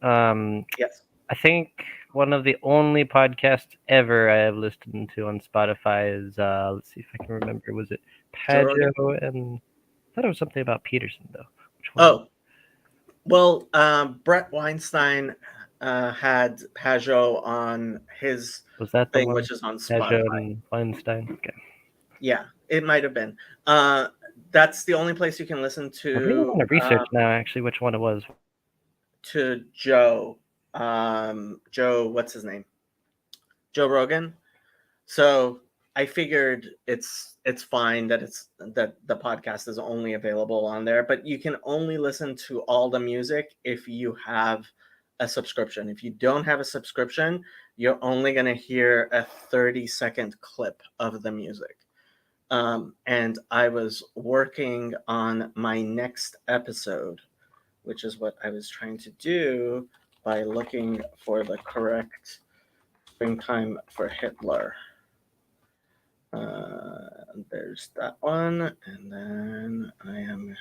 [SPEAKER 1] Yes.
[SPEAKER 6] I think one of the only podcasts ever I have listened to on Spotify is, let's see if I can remember, was it
[SPEAKER 1] Joe Rogan?
[SPEAKER 6] Pajo? And I thought it was something about Peterson, though. Which one?
[SPEAKER 1] Oh, well, Brett Weinstein had Pajot on his
[SPEAKER 6] Was that the
[SPEAKER 1] thing,
[SPEAKER 6] one?
[SPEAKER 1] which is on
[SPEAKER 6] Pajo
[SPEAKER 1] Spotify.
[SPEAKER 6] and Weinstein? Okay.
[SPEAKER 1] Yeah, it might have been. That's the only place you can listen
[SPEAKER 6] I really want to research now, actually, which one it was.
[SPEAKER 1] to Joe. Joe, what's his name? Joe Rogan. So I figured it's fine that the podcast is only available on there, but you can only listen to all the music if you have a subscription. If you don't have a subscription, you're only going to hear a 30-second clip of the music. And I was working on my next episode, which is what I was trying to do by looking for the correct Springtime for Hitler. There's that one, and then I am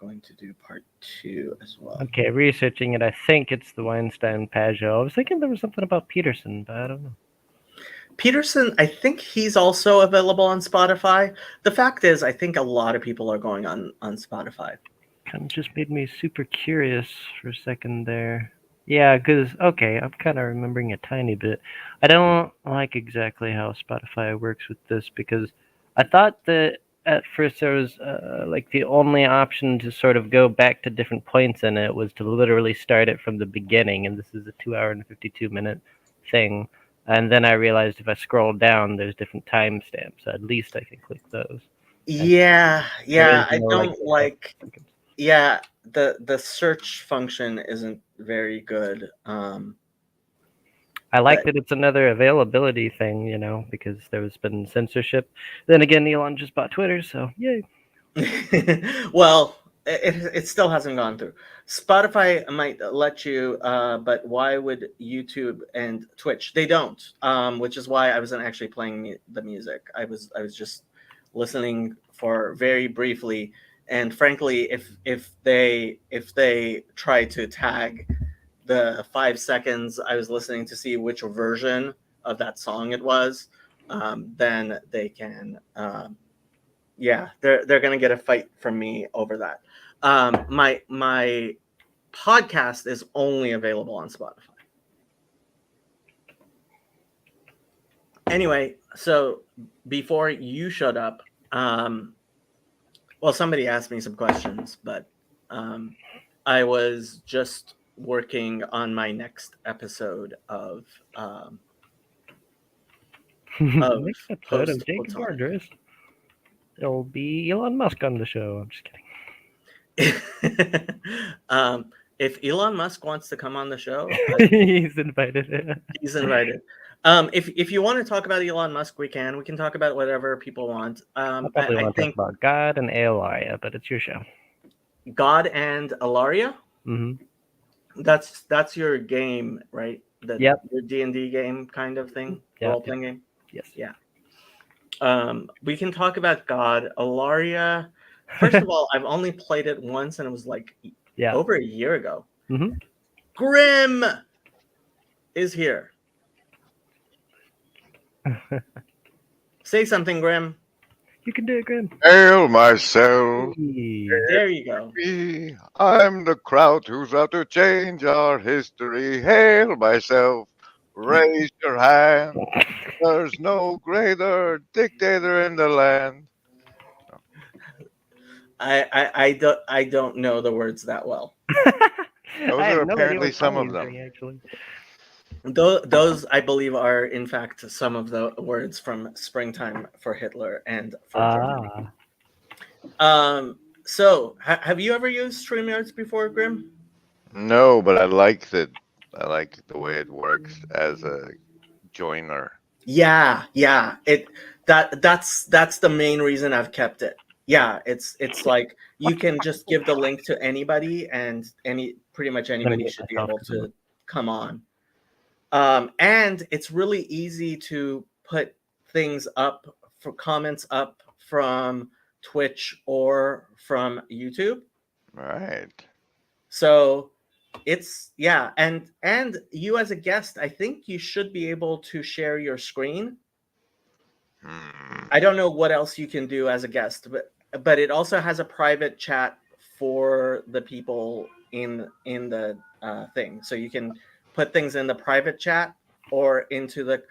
[SPEAKER 1] going to do part 2 as well.
[SPEAKER 6] Okay, researching it, I think it's the Weinstein Pajo. I was thinking there was something about Peterson, but I don't know.
[SPEAKER 1] Peterson, I think he's also available on Spotify. The fact is, I think a lot of people are going on Spotify.
[SPEAKER 6] Kind of just made me super curious for a second there. Yeah, because, okay, I'm kind of remembering a tiny bit. I don't like exactly how Spotify works with this, because I thought that at first there was like the only option to sort of go back to different points in it was to literally start it from the beginning, and this is a 2 hour and 52-minute thing. And then I realized if I scroll down, there's different timestamps. So at least I can click those.
[SPEAKER 1] Yeah,
[SPEAKER 6] There is
[SPEAKER 1] I
[SPEAKER 6] no,
[SPEAKER 1] don't like.
[SPEAKER 6] seconds.
[SPEAKER 1] Yeah, the search function isn't very good.
[SPEAKER 6] I like
[SPEAKER 1] But-
[SPEAKER 6] that it's another availability thing, because there's been censorship. Then again, Elon just bought Twitter, so yay.
[SPEAKER 1] Well, it still hasn't gone through. Spotify might let you, but why would YouTube and Twitch? They don't, which is why I wasn't actually playing the music. I was just listening for very briefly. And frankly, if they try to tag the 5 seconds I was listening to see which version of that song it was, then they can. Yeah, they're gonna get a fight from me over that. My podcast is only available on Spotify. Anyway, so before you showed up, well, somebody asked me some questions, but I was just working on my next episode of
[SPEAKER 6] Next episode of
[SPEAKER 1] Post
[SPEAKER 6] Jacob
[SPEAKER 1] Platonic.
[SPEAKER 6] Borders, there'll be Elon Musk on the show. I'm just kidding.
[SPEAKER 1] If Elon Musk wants to come on the show,
[SPEAKER 6] He's invited.
[SPEAKER 1] he's invited. If you want to talk about Elon Musk, we can talk about whatever people want.
[SPEAKER 6] I probably
[SPEAKER 1] I
[SPEAKER 6] want to talk
[SPEAKER 1] think
[SPEAKER 6] about God and Alaria, but it's your show.
[SPEAKER 1] God and Alaria,
[SPEAKER 6] Hmm.
[SPEAKER 1] that's your game, right?
[SPEAKER 6] Yep.
[SPEAKER 1] Your D&D game kind of thing,
[SPEAKER 6] Yep.
[SPEAKER 1] role-playing game.
[SPEAKER 6] Yes.
[SPEAKER 1] Yeah. We can talk about God. Alaria, first of all, I've only played it once, and it was like over a year ago.
[SPEAKER 6] Mhm.
[SPEAKER 1] Grim is here. Say something, Grim.
[SPEAKER 6] You can do it, Grim.
[SPEAKER 7] Hail myself,
[SPEAKER 6] Hey.
[SPEAKER 1] There you go.
[SPEAKER 7] me. I'm the crowd who's out to change our history. Hail myself, raise your hand. There's no greater dictator in the land.
[SPEAKER 1] I don't know the words that well.
[SPEAKER 7] Those
[SPEAKER 6] I have
[SPEAKER 7] are
[SPEAKER 6] no idea
[SPEAKER 7] apparently
[SPEAKER 6] what
[SPEAKER 7] some
[SPEAKER 6] song
[SPEAKER 7] of
[SPEAKER 6] he's
[SPEAKER 7] them.
[SPEAKER 6] doing, actually.
[SPEAKER 1] Those I believe are in fact some of the words from Springtime for Hitler and for Germany. So have you ever used StreamYards before, Grim?
[SPEAKER 7] No, but I like the way it works as a joiner.
[SPEAKER 1] Yeah. That's the main reason I've kept it. Yeah, it's like you can just give the link to anybody, and pretty much anybody
[SPEAKER 6] get
[SPEAKER 1] should be
[SPEAKER 6] myself
[SPEAKER 1] able
[SPEAKER 6] to
[SPEAKER 1] to come on. And it's really easy to put things up for comments up from Twitch or from YouTube.
[SPEAKER 7] Right.
[SPEAKER 1] So it's yeah, and you as a guest, I think you should be able to share your screen.
[SPEAKER 7] Hmm.
[SPEAKER 1] I don't know what else you can do as a guest, but it also has a private chat for the people in the thing, so you can put things in the private chat or into the.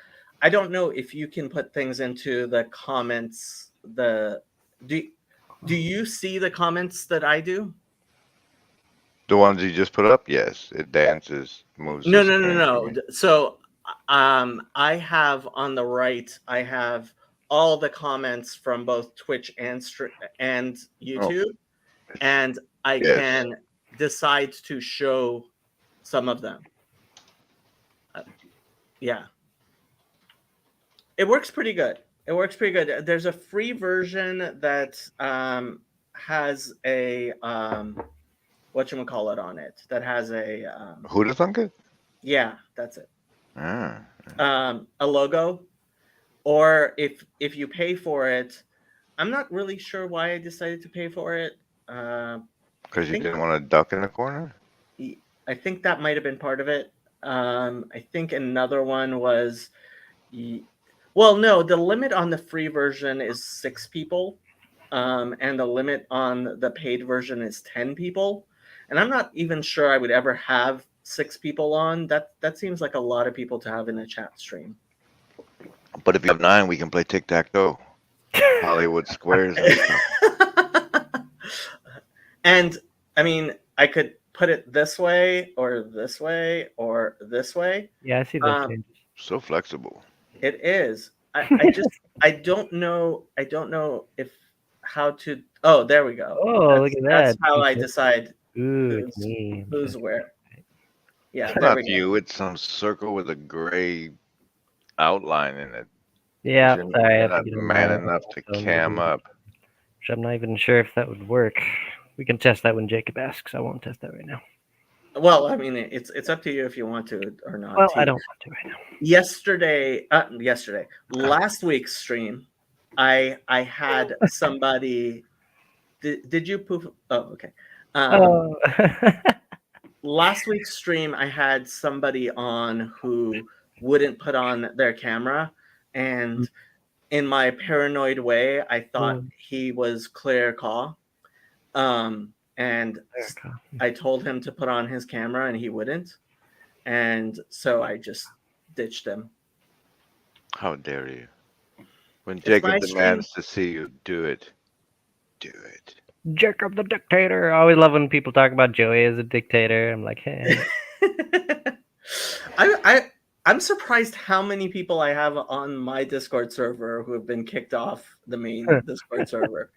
[SPEAKER 1] I don't know if you can put things into the comments. Do you see the comments that I do?
[SPEAKER 7] The ones you just put up, yes. It dances, moves
[SPEAKER 1] No,
[SPEAKER 7] the
[SPEAKER 1] no, no,
[SPEAKER 7] screen for
[SPEAKER 1] no.
[SPEAKER 7] me.
[SPEAKER 1] So, I have on the right, I have all the comments from both Twitch and YouTube, and I
[SPEAKER 7] Yes.
[SPEAKER 1] can decide to show some of them. Yeah, it works pretty good. It works pretty good. There's a free version that has a whatchamacallit on it. That has a
[SPEAKER 7] Who'da thunk it?
[SPEAKER 1] yeah, that's it.
[SPEAKER 7] Ah.
[SPEAKER 1] A logo, or if you pay for it, I'm not really sure why I decided to pay for it.
[SPEAKER 7] Because you
[SPEAKER 1] think-
[SPEAKER 7] didn't want to duck in the corner?
[SPEAKER 1] I think that might have been part of it. I think another one was, well, no, the limit on the free version is 6 people, and the limit on the paid version is 10 people. And I'm not even sure I would ever have 6 people on. That seems like a lot of people to have in a chat stream.
[SPEAKER 7] But if you have 9, we can play tic-tac-toe. Hollywood Squares and stuff.
[SPEAKER 1] And I mean, I could put it this way or this way or this way.
[SPEAKER 6] Yeah, I see those
[SPEAKER 1] Um,
[SPEAKER 6] changes.
[SPEAKER 7] So flexible.
[SPEAKER 1] It is. I just I don't know if how to. Oh, there we go.
[SPEAKER 6] Oh, look at
[SPEAKER 1] That's
[SPEAKER 6] that.
[SPEAKER 1] how I decide
[SPEAKER 6] Ooh,
[SPEAKER 1] who's
[SPEAKER 6] it's me.
[SPEAKER 1] who's where. Yeah,
[SPEAKER 7] It's
[SPEAKER 1] there
[SPEAKER 7] not
[SPEAKER 1] we go.
[SPEAKER 7] you, it's some circle with a gray outline in it.
[SPEAKER 6] Yeah,
[SPEAKER 7] You're
[SPEAKER 6] sorry. I have to
[SPEAKER 7] not
[SPEAKER 6] get in
[SPEAKER 7] man
[SPEAKER 6] my
[SPEAKER 7] enough to
[SPEAKER 6] phone
[SPEAKER 7] cam
[SPEAKER 6] maybe.
[SPEAKER 7] up.
[SPEAKER 6] Which I'm not even sure if that would work. We can test that when Jacob asks. I won't test that right now.
[SPEAKER 1] Well, I mean, it's up to you if you want to or not.
[SPEAKER 6] Well,
[SPEAKER 1] T.
[SPEAKER 6] I don't want to right now.
[SPEAKER 1] Last week's stream, I had somebody. Did you poof? Oh, okay.
[SPEAKER 6] Oh.
[SPEAKER 1] Last week's stream, I had somebody on who wouldn't put on their camera, and in my paranoid way, I thought he was Claire Caw, and I told him to put on his camera, and he wouldn't, and so I just ditched him.
[SPEAKER 7] How dare you? When
[SPEAKER 1] It's
[SPEAKER 7] Jacob
[SPEAKER 1] my stream.
[SPEAKER 7] demands to see you, do it. Do it.
[SPEAKER 6] Jacob the dictator. I always love when people talk about Joey as a dictator. I'm like, hey.
[SPEAKER 1] I'm surprised how many people I have on my Discord server who have been kicked off the main Discord server.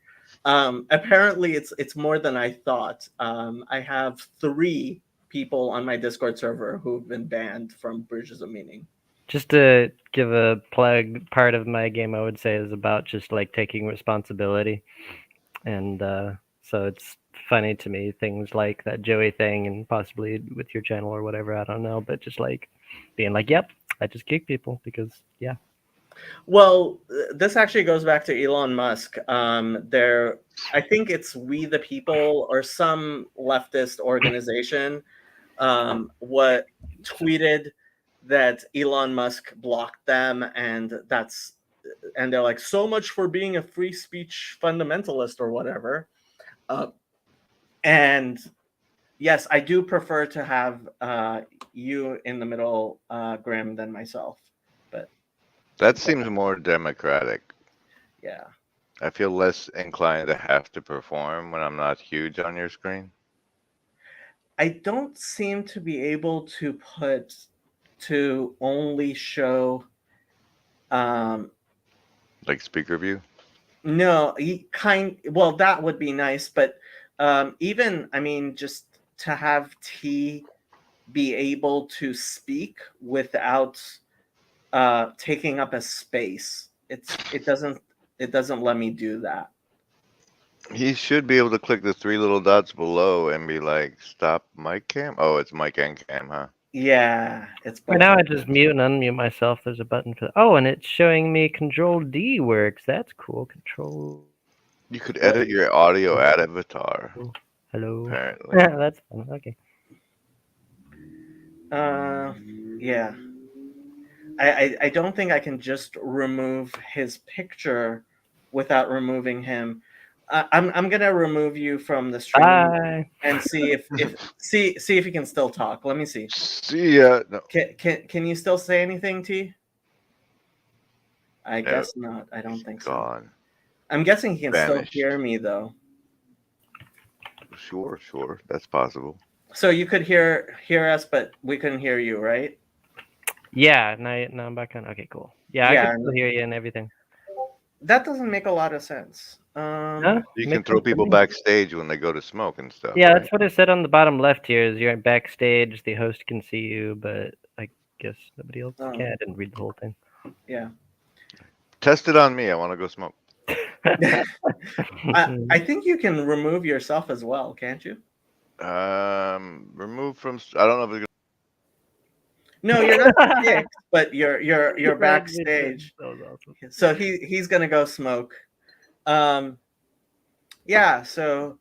[SPEAKER 1] Apparently, it's more than I thought. I have 3 people on my Discord server who've been banned from Bridges of Meaning.
[SPEAKER 6] Just to give a plug, part of my game I would say is about just like taking responsibility. And so it's funny to me, things like that Joey thing and possibly with your channel or whatever, I don't know, but just like being like, yep, I just kick people because, yeah.
[SPEAKER 1] Well, this actually goes back to Elon Musk. I think it's We the People or some leftist organization what tweeted that Elon Musk blocked them, and they're like, so much for being a free speech fundamentalist or whatever. And yes, I do prefer to have you in the middle, Grim, than myself. But
[SPEAKER 7] that seems more democratic.
[SPEAKER 1] Yeah.
[SPEAKER 7] I feel less inclined to have to perform when I'm not huge on your screen.
[SPEAKER 1] I don't seem to be able to only show
[SPEAKER 7] like speaker view.
[SPEAKER 1] No, well, that would be nice, but even, I mean, just to have T be able to speak without taking up a space, it doesn't let me do that.
[SPEAKER 7] He should be able to click the 3 little dots below and be like, stop mic cam. Oh, it's mic and cam, huh?
[SPEAKER 1] Yeah, it's.
[SPEAKER 6] Right now I just mute and unmute myself. There's a button for. Oh, and it's showing me Control D works. That's cool. Control.
[SPEAKER 7] You could edit your audio at Avatar.
[SPEAKER 6] Hello.
[SPEAKER 7] apparently.
[SPEAKER 6] That's fun. Okay.
[SPEAKER 1] Yeah. I don't think I can just remove his picture without removing him. I'm gonna remove you from the stream
[SPEAKER 6] Bye.
[SPEAKER 1] and see if see if you can still talk. Let me see.
[SPEAKER 7] See ya. No,
[SPEAKER 1] Can you still say anything, T? I
[SPEAKER 7] No.
[SPEAKER 1] guess not. I don't
[SPEAKER 7] he's
[SPEAKER 1] think so.
[SPEAKER 7] gone.
[SPEAKER 1] I'm guessing he can
[SPEAKER 7] Vanished.
[SPEAKER 1] still hear me though.
[SPEAKER 7] Sure. That's possible.
[SPEAKER 1] So you could hear us, but we couldn't hear you, right?
[SPEAKER 6] Yeah. Now I'm back on. Okay. Cool. Yeah. I
[SPEAKER 1] Yeah,
[SPEAKER 6] can still hear you and everything.
[SPEAKER 1] That doesn't make a lot of sense.
[SPEAKER 6] Huh?
[SPEAKER 7] You can
[SPEAKER 6] Makes
[SPEAKER 7] throw
[SPEAKER 6] sense to
[SPEAKER 7] people
[SPEAKER 6] me.
[SPEAKER 7] backstage when they go to smoke and stuff.
[SPEAKER 6] Yeah,
[SPEAKER 7] right?
[SPEAKER 6] that's what it said on the bottom left here. Is you're backstage, the host can see you, but I guess nobody else
[SPEAKER 1] Oh.
[SPEAKER 6] can. I didn't read the whole thing.
[SPEAKER 1] Yeah.
[SPEAKER 7] Test it on me. I want to go smoke.
[SPEAKER 1] I think you can remove yourself as well, can't you?
[SPEAKER 7] Remove from. I don't know if it's
[SPEAKER 1] No, you're not kicked, but you're backstage.
[SPEAKER 6] That was awesome.
[SPEAKER 1] So he's gonna go smoke. Yeah. So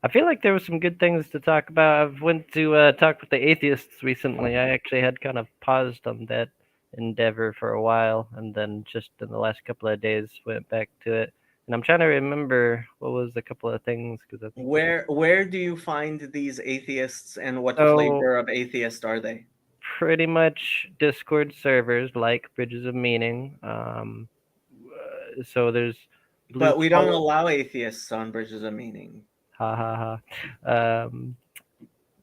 [SPEAKER 6] I feel like there were some good things to talk about. I've went to talk with the atheists recently. I actually had kind of paused on that endeavor for a while, and then just in the last couple of days went back to it. And I'm trying to remember what was a couple of things because I think
[SPEAKER 1] where do you find these atheists, and what
[SPEAKER 6] So-
[SPEAKER 1] flavor of atheist are they?
[SPEAKER 6] pretty much Discord servers like Bridges of Meaning. So there's
[SPEAKER 1] But we don't
[SPEAKER 6] Pol-
[SPEAKER 1] allow atheists on Bridges of Meaning.
[SPEAKER 6] ha ha ha.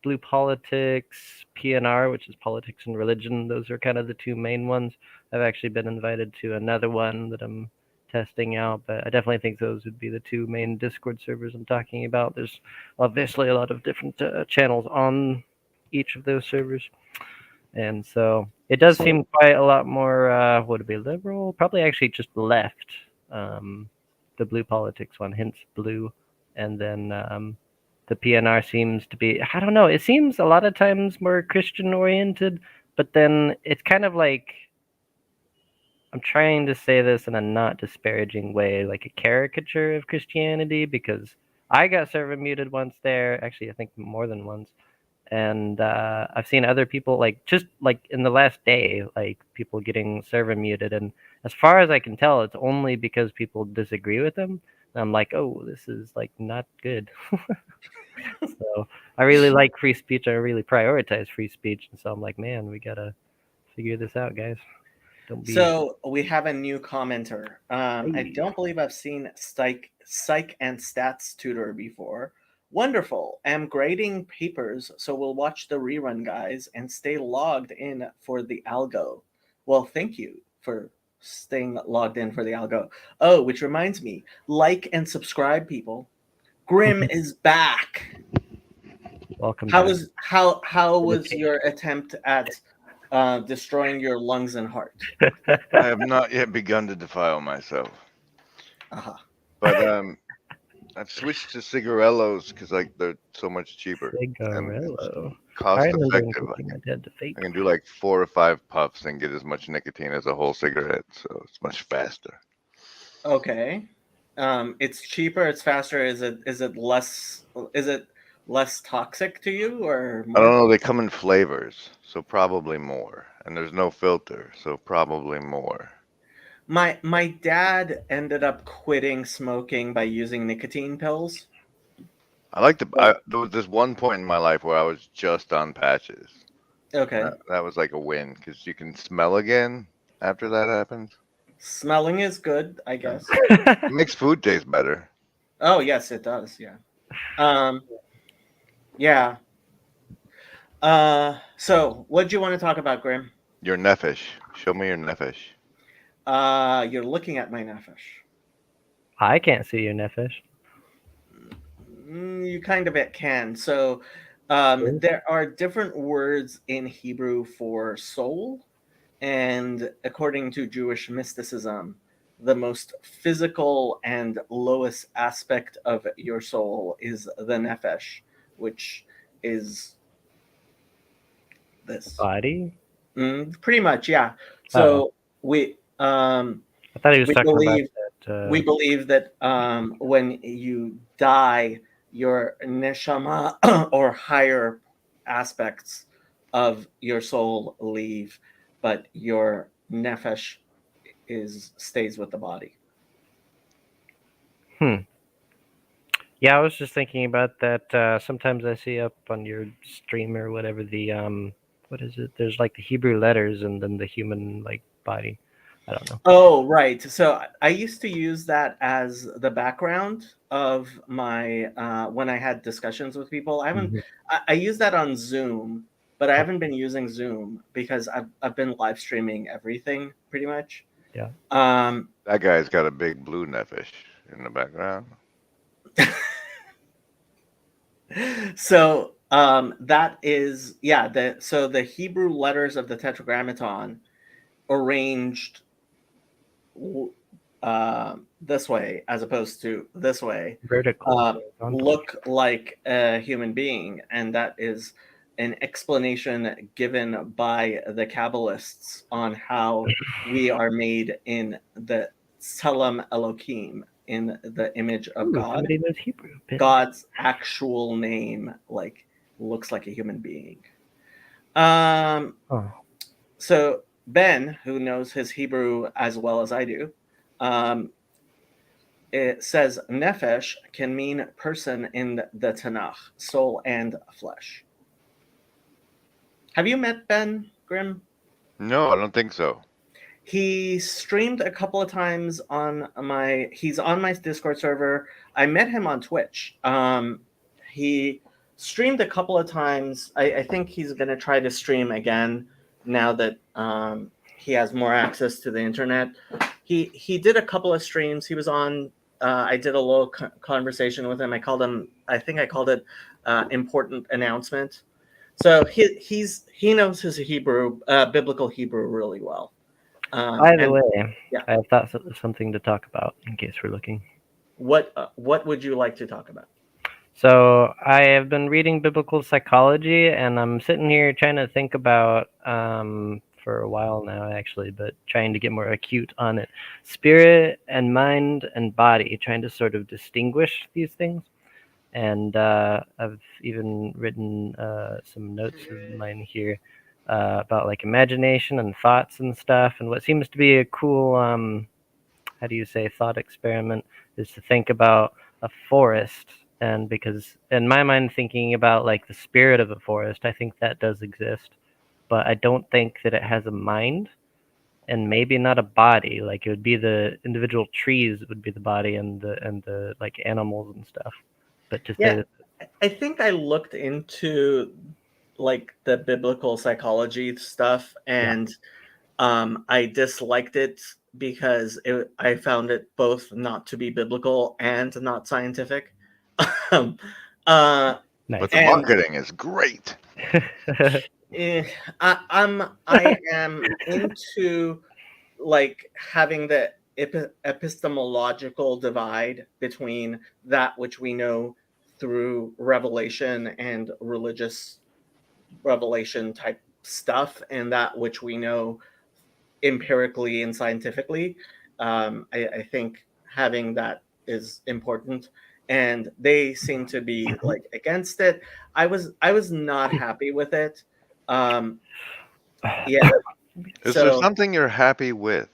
[SPEAKER 6] Blue Politics, PNR, which is Politics and Religion. Those are kind of the two main ones. I've actually been invited to another one that I'm testing out, but I definitely think those would be the two main Discord servers I'm talking about. There's obviously a lot of different channels on each of those servers, and so it does seem quite a lot more, would it be liberal? Probably actually just left. The Blue Politics one, hence blue, and then the PNR seems to be, I don't know, it seems a lot of times more Christian oriented, but then it's kind of like, I'm trying to say this in a not disparaging way, like a caricature of Christianity, because I got server muted once there, actually I think more than once, and I've seen other people, like just like in the last day, like people getting server muted, and as far as I can tell, it's only because people disagree with them. And I'm like, oh, this is like not good. So I really like free speech. I really prioritize free speech, and so I'm like, man, we gotta figure this out, guys. Don't be.
[SPEAKER 1] So we have a new commenter. I
[SPEAKER 6] Hey.
[SPEAKER 1] don't believe I've seen Psych and Stats Tutor before. Wonderful. Am grading papers, so we'll watch the rerun, guys, and stay logged in for the algo. Well, thank you for staying logged in for the algo. Oh, which reminds me, like and subscribe, people. Grim is back.
[SPEAKER 6] Welcome.
[SPEAKER 1] How
[SPEAKER 6] back.
[SPEAKER 1] was your attempt at destroying your lungs and heart?
[SPEAKER 7] I have not yet begun to defile myself,
[SPEAKER 1] Uh-huh.
[SPEAKER 7] but I've switched to cigarellos because like they're so much cheaper,
[SPEAKER 6] Cigarello.
[SPEAKER 7] cost
[SPEAKER 6] I remember
[SPEAKER 7] effective.
[SPEAKER 6] cooking my dad to fake.
[SPEAKER 7] I can do like 4 or 5 puffs and get as much nicotine as a whole cigarette, so it's much faster.
[SPEAKER 1] Okay. It's cheaper, it's faster. Is it less toxic to you or
[SPEAKER 7] I don't
[SPEAKER 1] more?
[SPEAKER 7] know. They come in flavors, so probably more. And there's no filter, so probably more.
[SPEAKER 1] My dad ended up quitting smoking by using nicotine pills.
[SPEAKER 7] There was this one point in my life where I was just on patches.
[SPEAKER 1] Okay.
[SPEAKER 7] That was like a win because you can smell again after that happens.
[SPEAKER 1] Smelling is good, I guess.
[SPEAKER 7] It makes food taste better.
[SPEAKER 1] Oh, yes, it does. Yeah. Yeah. So what do you want to talk about, Grim?
[SPEAKER 7] Your nefesh. Show me your nefesh.
[SPEAKER 1] You're looking at my nefesh.
[SPEAKER 6] I can't see your nefesh.
[SPEAKER 1] You kind of can. So
[SPEAKER 6] Sure.
[SPEAKER 1] there are different words in Hebrew for soul, and according to Jewish mysticism, the most physical and lowest aspect of your soul is the nefesh, which is this.
[SPEAKER 6] Body?
[SPEAKER 1] Pretty much, yeah. So we
[SPEAKER 6] I thought he was
[SPEAKER 1] We
[SPEAKER 6] talking
[SPEAKER 1] believe-
[SPEAKER 6] about that.
[SPEAKER 1] we believe that when you die, your neshama or higher aspects of your soul leave, but your nefesh stays with the body.
[SPEAKER 6] Yeah, I was just thinking about that. Sometimes I see up on your stream or whatever the what is it? There's like the Hebrew letters and then the human like body. I don't know.
[SPEAKER 1] Oh, right. So I used to use that as the background of my when I had discussions with people. I haven't.
[SPEAKER 6] Mhm.
[SPEAKER 1] I use that on Zoom, but I haven't been using Zoom because I've been live streaming everything pretty much.
[SPEAKER 6] Yeah.
[SPEAKER 7] That guy's got a big blue nefesh in the background.
[SPEAKER 1] So that is so the Hebrew letters of the Tetragrammaton arranged this way as opposed to this way
[SPEAKER 6] Vertical. horizontal.
[SPEAKER 1] look like a human being, and that is an explanation given by the Kabbalists on how we are made in the Tselem Elohim, in the image of
[SPEAKER 6] Ooh,
[SPEAKER 1] God.
[SPEAKER 6] somebody knows Hebrew.
[SPEAKER 1] God's actual name like looks like a human being. Um,
[SPEAKER 6] Oh.
[SPEAKER 1] so Ben, who knows his Hebrew as well as I do, it says nefesh can mean person in the Tanakh, soul and flesh. Have you met Ben Grimm?
[SPEAKER 7] No, I don't think so.
[SPEAKER 1] He streamed a couple of times he's on my Discord server. I met him on Twitch. He streamed a couple of times. I think he's going to try to stream again now that he has more access to the internet. He did a couple of streams. He was on. I did a little conversation with him. I think I called it important announcement. So he knows his Hebrew, biblical Hebrew, really well.
[SPEAKER 6] By the way,
[SPEAKER 1] yeah.
[SPEAKER 6] I have thought of something to talk about in case we're looking.
[SPEAKER 1] What would you like to talk about?
[SPEAKER 6] So I have been reading biblical psychology, and I'm sitting here trying to think about for a while now, actually, but trying to get more acute on it. Spirit and mind and body, trying to sort of distinguish these things. And I've even written some notes of mine here about like imagination and thoughts and stuff. And what seems to be a cool, how do you say, thought experiment is to think about a forest. And because in my mind, thinking about like the spirit of a forest, I think that does exist, but I don't think that it has a mind, and maybe not a body. Like it would be the individual trees would be the body, and the like animals and stuff. But to say that,
[SPEAKER 1] I think I looked into like the biblical psychology stuff, and I disliked it because I found it both not to be biblical and not scientific.
[SPEAKER 6] nice.
[SPEAKER 7] But the marketing is great.
[SPEAKER 1] I am into like having the epistemological divide between that which we know through revelation and religious revelation type stuff, and that which we know empirically and scientifically. I think having that is important, and they seem to be like against it. I was not happy with it. Yeah.
[SPEAKER 7] Is there something you're happy with?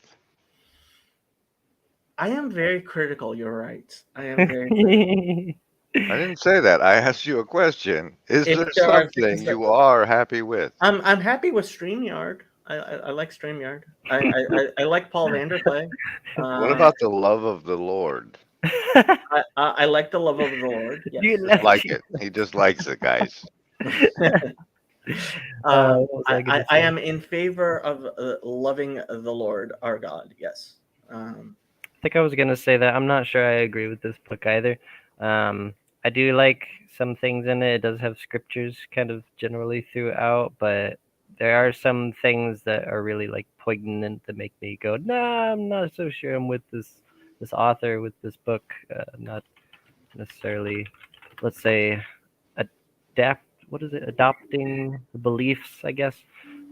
[SPEAKER 1] I am very critical. You're right. I am very critical.
[SPEAKER 7] I didn't say that. I asked you a question. Is
[SPEAKER 1] If
[SPEAKER 7] there
[SPEAKER 1] there are
[SPEAKER 7] something
[SPEAKER 1] things that-
[SPEAKER 7] you are happy with?
[SPEAKER 1] I'm happy with StreamYard. I like StreamYard. I like Paul Vanderplay.
[SPEAKER 7] What about the love of the Lord?
[SPEAKER 1] I like the love of the Lord. Yes.
[SPEAKER 6] You
[SPEAKER 7] Just like it. He just likes it, guys.
[SPEAKER 1] I am in favor of loving the Lord our God. Yes.
[SPEAKER 6] I think I was gonna say that I'm not sure I agree with this book either. I do like some things in it. It does have scriptures kind of generally throughout, but there are some things that are really like poignant that make me go, nah, I'm not so sure I'm with this author, with this book. Not necessarily, let's say, adopting the beliefs, I guess,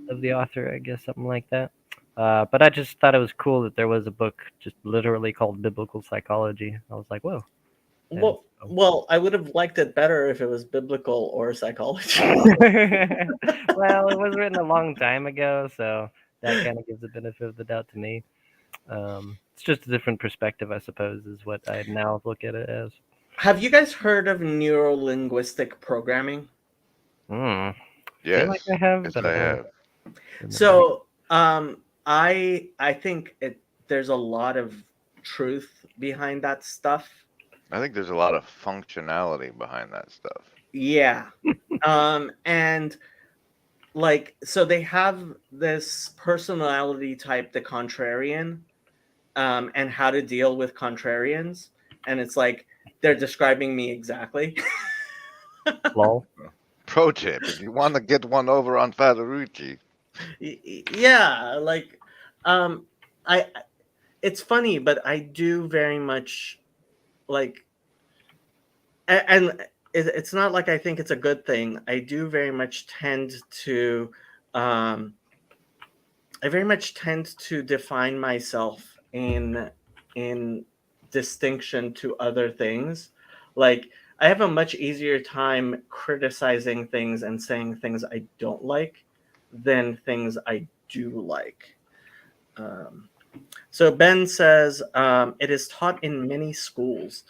[SPEAKER 6] of the author, I guess, something like that. But I just thought it was cool that there was a book just literally called Biblical Psychology. I was like, whoa,
[SPEAKER 1] Well, I would have liked it better if it was biblical or psychology.
[SPEAKER 6] Well, it was written a long time ago, so that kind of gives the benefit of the doubt to me. It's just a different perspective, I suppose, is what I now look at it as.
[SPEAKER 1] Have you guys heard of neuro-linguistic programming?
[SPEAKER 6] I
[SPEAKER 7] Yes,
[SPEAKER 6] feel like I have,
[SPEAKER 7] yes,
[SPEAKER 6] but
[SPEAKER 7] I
[SPEAKER 6] I don't
[SPEAKER 7] have.
[SPEAKER 6] remember.
[SPEAKER 1] So, I think there's a lot of truth behind that stuff.
[SPEAKER 7] I think there's a lot of functionality behind that stuff.
[SPEAKER 1] Yeah. And like, so they have this personality type, the contrarian, and how to deal with contrarians. And it's like, they're describing me exactly.
[SPEAKER 6] Lol.
[SPEAKER 7] Pro tip: if you want to get one over on Federucci,
[SPEAKER 1] Yeah, like, I it's funny, but I do very much like, and it's not like I think it's a good thing. I do very much tend to, I very much tend to define myself in distinction to other things. Like, I have a much easier time criticizing things and saying things I don't like than things I do like. So Ben says it is taught in many schools.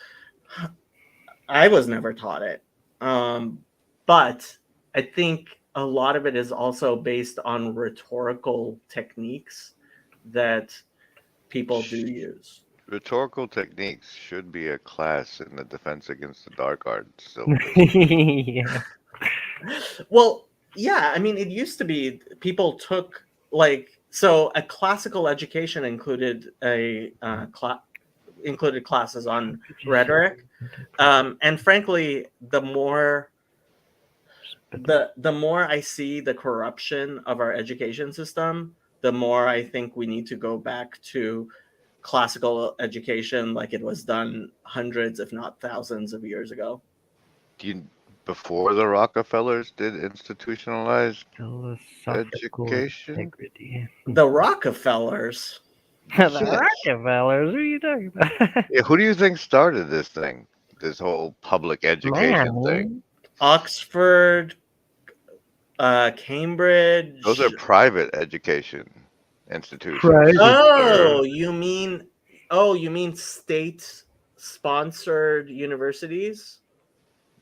[SPEAKER 1] I was never taught it, but I think a lot of it is also based on rhetorical techniques that people do use.
[SPEAKER 7] rhetorical techniques should be a class in the Defense Against the Dark Arts syllabus.
[SPEAKER 6] Yeah.
[SPEAKER 1] Well, yeah, I mean, it used to be people took, like, so a classical education included included classes on rhetoric, and frankly, the more I see the corruption of our education system, the more I think we need to go back to classical education like it was done hundreds, if not thousands, of years ago.
[SPEAKER 7] Before the Rockefellers did institutionalized
[SPEAKER 6] Philosophical
[SPEAKER 7] education?
[SPEAKER 6] integrity.
[SPEAKER 1] The Rockefellers.
[SPEAKER 6] The
[SPEAKER 7] Yes.
[SPEAKER 6] Rockefellers? What are you talking about?
[SPEAKER 7] Yeah, who do you think started this thing? This whole public education thing?
[SPEAKER 1] Oxford, Cambridge.
[SPEAKER 7] Those are private education institutions.
[SPEAKER 6] Private.
[SPEAKER 1] Oh, you mean state-sponsored universities?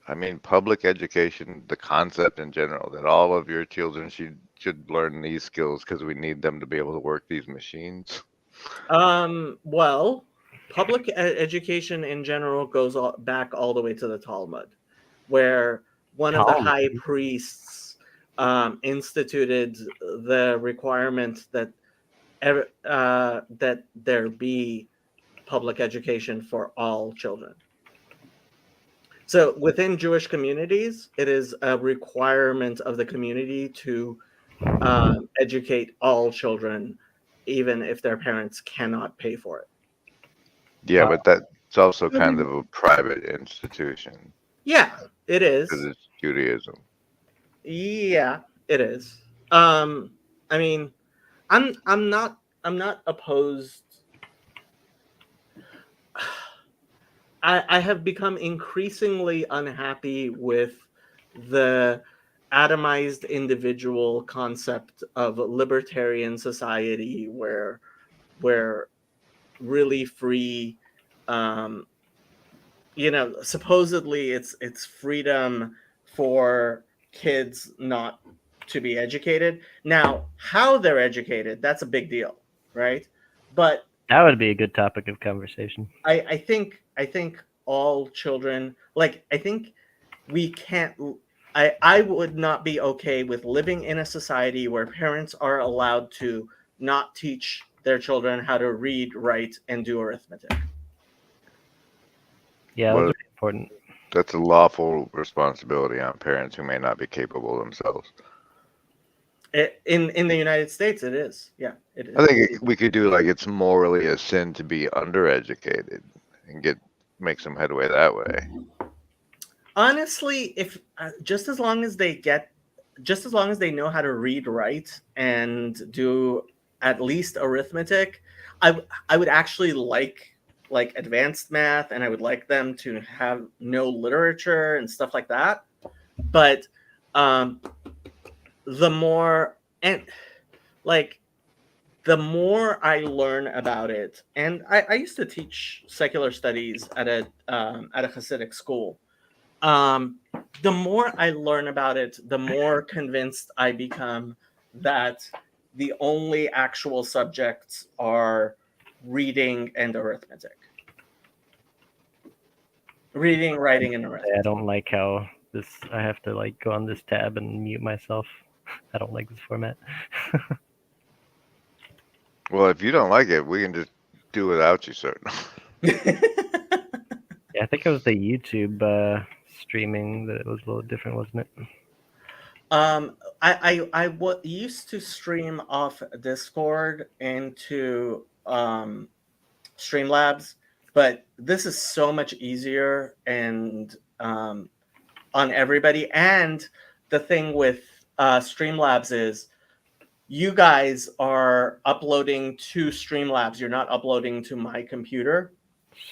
[SPEAKER 7] I mean, public education, the concept in general, that all of your children should learn these skills because we need them to be able to work these machines.
[SPEAKER 1] Well, public education in general goes back all the way to the Talmud, where one of the high priests instituted the requirement that that there be public education for all children. So within Jewish communities, it is a requirement of the community to educate all children, even if their parents cannot pay for it.
[SPEAKER 7] Yeah, but that's also kind of a private institution
[SPEAKER 1] Yeah, it is.
[SPEAKER 7] because it's Judaism.
[SPEAKER 1] Yeah, it is. I mean, I'm not opposed. I have become increasingly unhappy with the atomized individual concept of libertarian society where really free, supposedly it's freedom for kids not to be educated. Now, how they're educated, that's a big deal, right? But
[SPEAKER 6] That would be a good topic of conversation.
[SPEAKER 1] I think all children, like, I think we can't. I would not be okay with living in a society where parents are allowed to not teach their children how to read, write, and do arithmetic.
[SPEAKER 6] Yeah,
[SPEAKER 7] Well,
[SPEAKER 6] that's really important.
[SPEAKER 7] That's a lawful responsibility on parents who may not be capable themselves.
[SPEAKER 1] In the United States, it is. Yeah, it is.
[SPEAKER 7] I think we could do like it's morally a sin to be undereducated and make some headway that way.
[SPEAKER 1] Honestly, if just as long as they know how to read, write, and do at least arithmetic, I would actually like like advanced math, and I would like them to have know literature and stuff like that. But the more and like the more I learn about it, and I used to teach secular studies at a Hasidic school. The more I learn about it, the more convinced I become that the only actual subjects are reading and arithmetic. Reading, writing, and
[SPEAKER 6] I
[SPEAKER 1] arithmetic.
[SPEAKER 6] don't like how this. I have to like go on this tab and mute myself. I don't like this format.
[SPEAKER 7] Well, if you don't like it, we can just do without you, sir.
[SPEAKER 6] Yeah, I think it was the YouTube streaming that was a little different, wasn't it?
[SPEAKER 1] I used to stream off Discord into Streamlabs, but this is so much easier and on everybody. And the thing with Streamlabs is you guys are uploading to Streamlabs. You're not uploading to my computer.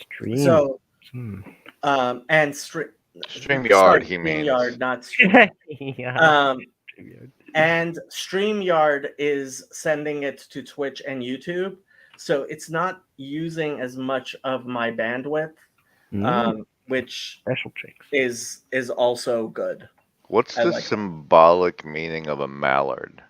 [SPEAKER 6] Stream.
[SPEAKER 1] So
[SPEAKER 6] Hmm.
[SPEAKER 1] and
[SPEAKER 7] StreamYard, he means.
[SPEAKER 1] StreamYard, not Stream.
[SPEAKER 6] Yeah. StreamYard.
[SPEAKER 1] And StreamYard is sending it to Twitch and YouTube, so it's not using as much of my bandwidth, which
[SPEAKER 6] Special tricks.
[SPEAKER 1] is also good.
[SPEAKER 7] What's
[SPEAKER 1] I
[SPEAKER 7] the
[SPEAKER 1] like it.
[SPEAKER 7] symbolic meaning of a mallard?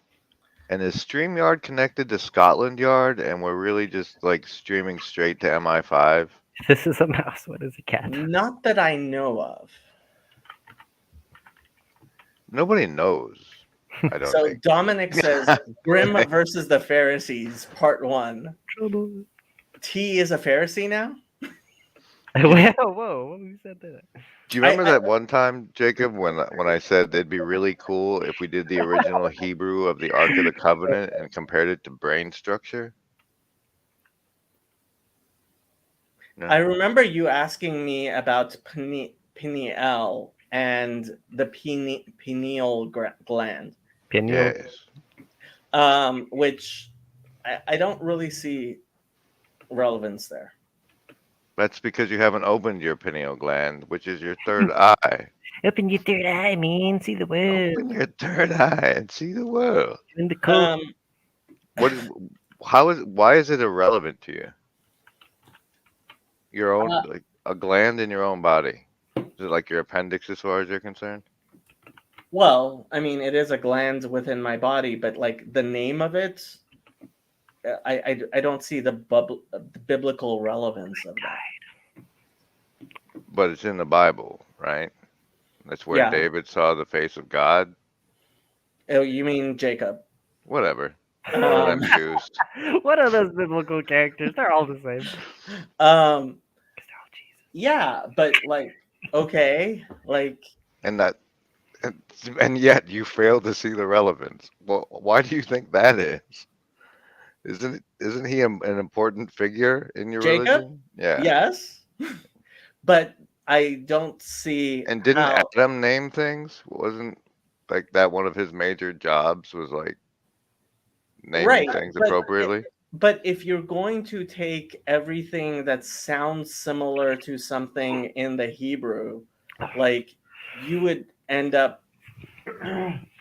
[SPEAKER 7] And is StreamYard connected to Scotland Yard, and we're really just like streaming straight to MI5?
[SPEAKER 6] This is a mouse. What is a cat?
[SPEAKER 1] Not that I know of.
[SPEAKER 7] Nobody knows. I don't
[SPEAKER 1] So
[SPEAKER 7] think.
[SPEAKER 1] Dominic says Grimm versus the Pharisees, Part 1.
[SPEAKER 6] Trouble.
[SPEAKER 1] T is a Pharisee now?
[SPEAKER 6] Whoa! Who said that?
[SPEAKER 7] Do you remember that one time, Jacob, when I said it'd be really cool if we did the original Hebrew of the Ark of the Covenant and compared it to brain structure? No?
[SPEAKER 1] I remember you asking me about Peniel and the pineal gland,
[SPEAKER 6] Pineal.
[SPEAKER 7] Yes.
[SPEAKER 1] which I don't really see relevance there.
[SPEAKER 7] That's because you haven't opened your pineal gland, which is your third eye.
[SPEAKER 6] Open your third eye, man. See the world.
[SPEAKER 7] Open your third eye and see the world.
[SPEAKER 6] In the cold.
[SPEAKER 7] Why is it irrelevant to you? Your own, like a gland in your own body. Is it like your appendix as far as you're concerned?
[SPEAKER 1] Well, I mean, it is a gland within my body, but like the name of it, I don't see the biblical relevance of that.
[SPEAKER 7] But it's in the Bible, right? That's where
[SPEAKER 1] Yeah.
[SPEAKER 7] David saw the face of God.
[SPEAKER 1] Oh, you mean Jacob?
[SPEAKER 7] Whatever. One of them shoes.
[SPEAKER 6] What are those biblical characters? They're all the same. 'Cause
[SPEAKER 1] Um,
[SPEAKER 6] they're all Jesus.
[SPEAKER 1] yeah, but like, okay, like,
[SPEAKER 7] And and yet you fail to see the relevance. Well, why do you think that is? Isn't he an important figure in your
[SPEAKER 1] Jacob?
[SPEAKER 7] religion? Yeah.
[SPEAKER 1] yes, but I don't see.
[SPEAKER 7] And didn't
[SPEAKER 1] how-
[SPEAKER 7] Adam name things? Wasn't like that one of his major jobs was like naming
[SPEAKER 1] Right,
[SPEAKER 7] things
[SPEAKER 1] but-
[SPEAKER 7] appropriately?
[SPEAKER 1] But if you're going to take everything that sounds similar to something in the Hebrew, like you would end up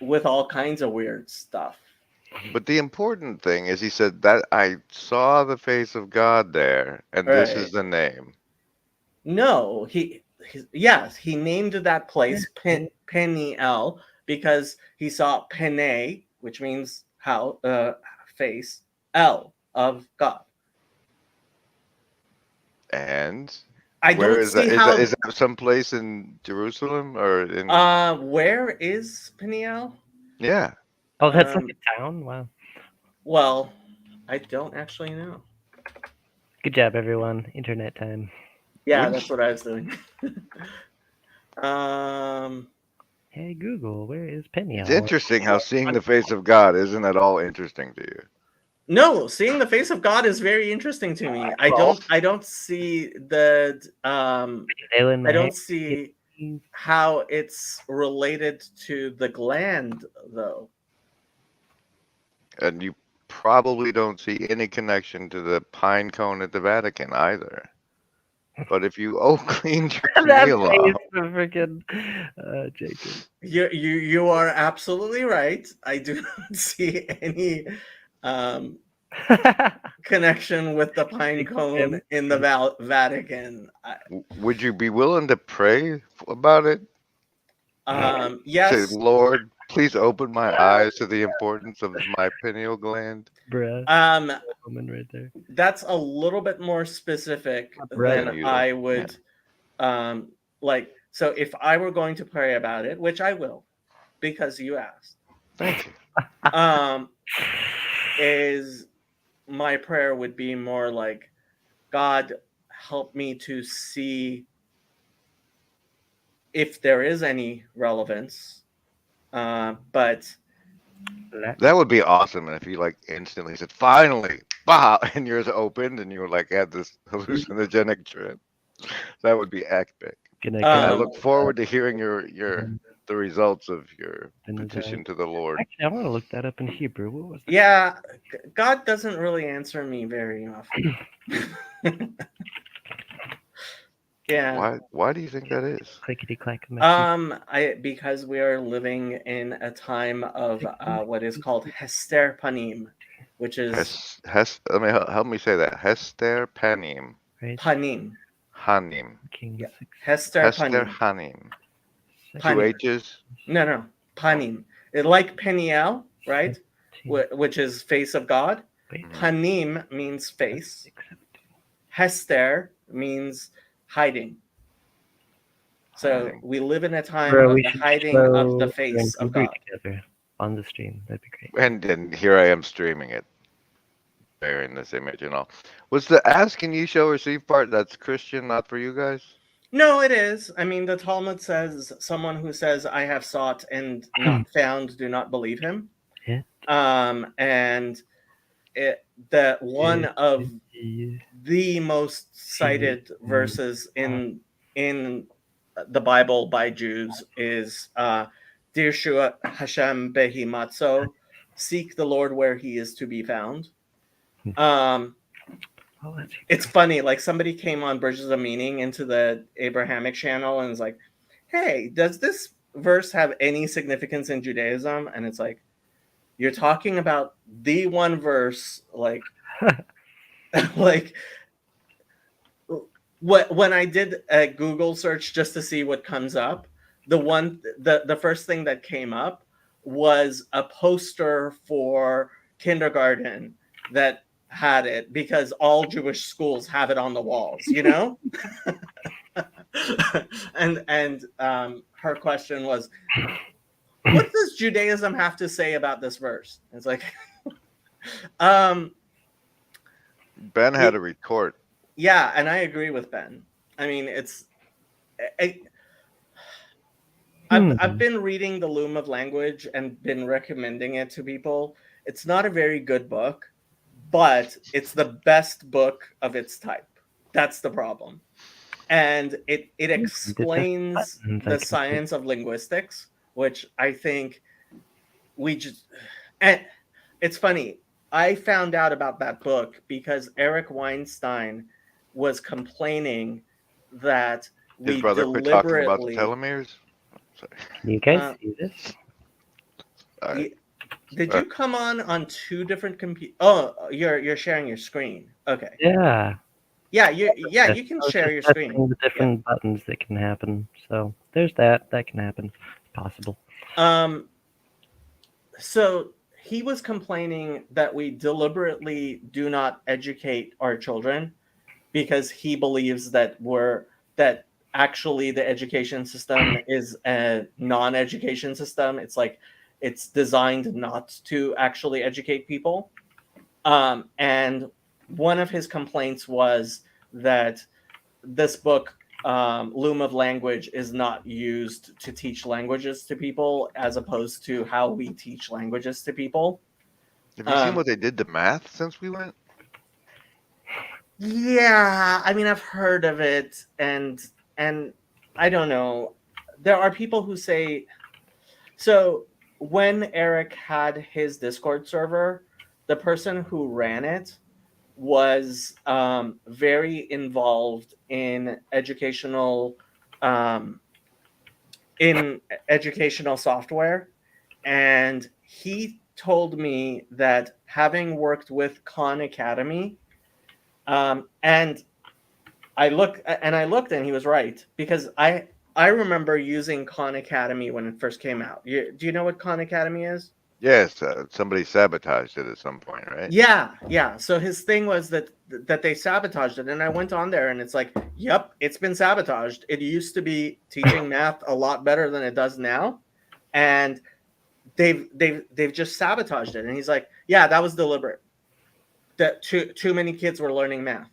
[SPEAKER 1] with all kinds of weird stuff.
[SPEAKER 7] But the important thing is he said that I saw the face of God there, and this
[SPEAKER 1] Right.
[SPEAKER 7] is the name.
[SPEAKER 1] No, he named that place Peniel because he saw Pene, which means face, El of God.
[SPEAKER 7] And
[SPEAKER 1] I
[SPEAKER 7] where
[SPEAKER 1] don't
[SPEAKER 7] is
[SPEAKER 1] see
[SPEAKER 7] that?
[SPEAKER 1] how.
[SPEAKER 7] Is that someplace in Jerusalem or in?
[SPEAKER 1] Where is Peniel?
[SPEAKER 7] Yeah.
[SPEAKER 6] Oh, that's
[SPEAKER 1] Um,
[SPEAKER 6] like a town? Wow.
[SPEAKER 1] Well, I don't actually know.
[SPEAKER 6] Good job, everyone. Internet time.
[SPEAKER 1] Yeah,
[SPEAKER 7] Wouldn't
[SPEAKER 1] that's what I was doing.
[SPEAKER 6] Hey, Google, where is Peniel?
[SPEAKER 7] It's interesting how seeing the face of God isn't at all interesting to you.
[SPEAKER 1] No, seeing the face of God is very interesting to me. I don't see the
[SPEAKER 6] Nail in my
[SPEAKER 1] I don't
[SPEAKER 6] head.
[SPEAKER 1] see how it's related to the gland though.
[SPEAKER 7] And you probably don't see any connection to the pine cone at the Vatican either. But if you cleaned your
[SPEAKER 6] That
[SPEAKER 7] Camille
[SPEAKER 6] face
[SPEAKER 7] off,
[SPEAKER 6] of freaking Jacob.
[SPEAKER 1] You are absolutely right. I do not see any um, connection with the pine cone in the Vatican.
[SPEAKER 7] would you be willing to pray about it? Say,
[SPEAKER 1] Yes.
[SPEAKER 7] Lord, please open my eyes to the importance of my pineal gland.
[SPEAKER 6] Bruh,
[SPEAKER 1] Um,
[SPEAKER 6] woman right there.
[SPEAKER 1] that's a little bit more specific
[SPEAKER 6] Right.
[SPEAKER 1] than
[SPEAKER 7] You.
[SPEAKER 1] I would like. So if I were going to pray about it, which I will, because you asked,
[SPEAKER 7] Thank you.
[SPEAKER 1] is my prayer would be more like, God, help me to see if there is any relevance. But
[SPEAKER 7] That would be awesome. And if you like instantly said, finally, bah, and yours opened and you were like had this hallucinogenic trip, that would be epic.
[SPEAKER 6] Gonna
[SPEAKER 7] And I
[SPEAKER 1] Um,
[SPEAKER 7] look forward to hearing the results of your
[SPEAKER 6] Gonna
[SPEAKER 7] petition to the Lord.
[SPEAKER 6] Actually, I want to look that up in Hebrew. What was that?
[SPEAKER 1] yeah, God doesn't really answer me very often. Yeah.
[SPEAKER 7] Why do you think that is?
[SPEAKER 6] Clickety clack.
[SPEAKER 1] Because we are living in a time of what is called Hester Panim, which is
[SPEAKER 7] Let me help me say that. Hester Panim.
[SPEAKER 6] Right.
[SPEAKER 1] Panim.
[SPEAKER 7] Hanim.
[SPEAKER 6] King
[SPEAKER 1] Yeah.
[SPEAKER 6] 6.
[SPEAKER 1] Hester
[SPEAKER 7] Hester
[SPEAKER 1] Panim.
[SPEAKER 7] Hanim.
[SPEAKER 1] Panim.
[SPEAKER 7] 2 H's.
[SPEAKER 1] No, Panim. Like Peniel, right? Which is face of God.
[SPEAKER 6] Wait.
[SPEAKER 1] Panim means face. Hester means hiding. So
[SPEAKER 7] Hiding.
[SPEAKER 1] we live in a time
[SPEAKER 6] Bro,
[SPEAKER 1] of
[SPEAKER 6] we
[SPEAKER 1] the
[SPEAKER 6] should
[SPEAKER 1] hiding of
[SPEAKER 6] throw
[SPEAKER 1] the face of
[SPEAKER 6] Hebrew
[SPEAKER 1] God.
[SPEAKER 6] together on the stream. That'd be great.
[SPEAKER 7] And then here I am streaming it, bearing this image and all. Was the ask and ye shall receive part that's Christian, not for you guys?
[SPEAKER 1] No, it is. I mean, the Talmud says someone who says, I have sought and not found, do not believe him.
[SPEAKER 6] Yeah.
[SPEAKER 1] And the one of the most cited verses in the Bible by Jews is Dirshu Hashem Behi Matzo, seek the Lord where he is to be found. It's funny, like somebody came on Bridges of Meaning into the Abrahamic channel and was like, hey, does this verse have any significance in Judaism? And it's like, you're talking about the one verse, like like when I did a Google search just to see what comes up, the first thing that came up was a poster for kindergarten that had it because all Jewish schools have it on the walls, you know? and her question was, what does Judaism have to say about this verse? It's like
[SPEAKER 7] Ben had a retort.
[SPEAKER 1] yeah, and I agree with Ben. I mean, I've been reading The Loom of Language and been recommending it to people. It's not a very good book, but it's the best book of its type. That's the problem. And it explains the science of linguistics, which I think and it's funny. I found out about that book because Eric Weinstein was complaining that
[SPEAKER 7] His
[SPEAKER 1] we
[SPEAKER 7] brother quit talking about the
[SPEAKER 1] deliberately
[SPEAKER 7] telomeres. Sorry.
[SPEAKER 6] You guys see this?
[SPEAKER 7] All right.
[SPEAKER 1] Did you come on two different computers? Oh, you're sharing your screen. Okay.
[SPEAKER 6] Yeah.
[SPEAKER 1] Yeah, you can
[SPEAKER 6] I was
[SPEAKER 1] share
[SPEAKER 6] just
[SPEAKER 1] your
[SPEAKER 6] testing
[SPEAKER 1] screen.
[SPEAKER 6] The different buttons that can happen. So there's that. That can happen. It's possible.
[SPEAKER 1] So he was complaining that we deliberately do not educate our children because he believes that actually the education system is a non-education system. It's like it's designed not to actually educate people. And one of his complaints was that this book, Loom of Language, is not used to teach languages to people as opposed to how we teach languages to people.
[SPEAKER 7] Have you seen what they did to math since we went?
[SPEAKER 1] Yeah, I mean, I've heard of it, and I don't know. There are people who say, so when Eric had his Discord server, the person who ran it was very involved in educational software, and he told me that having worked with Khan Academy, and I looked and he was right, because I remember using Khan Academy when it first came out. Do you know what Khan Academy is?
[SPEAKER 7] Yes, somebody sabotaged it at some point, right?
[SPEAKER 1] Yeah. So his thing was that they sabotaged it, and I went on there, and it's like, yep, it's been sabotaged. It used to be teaching math a lot better than it does now, and they've just sabotaged it. And he's like, yeah, that was deliberate. That too many kids were learning math,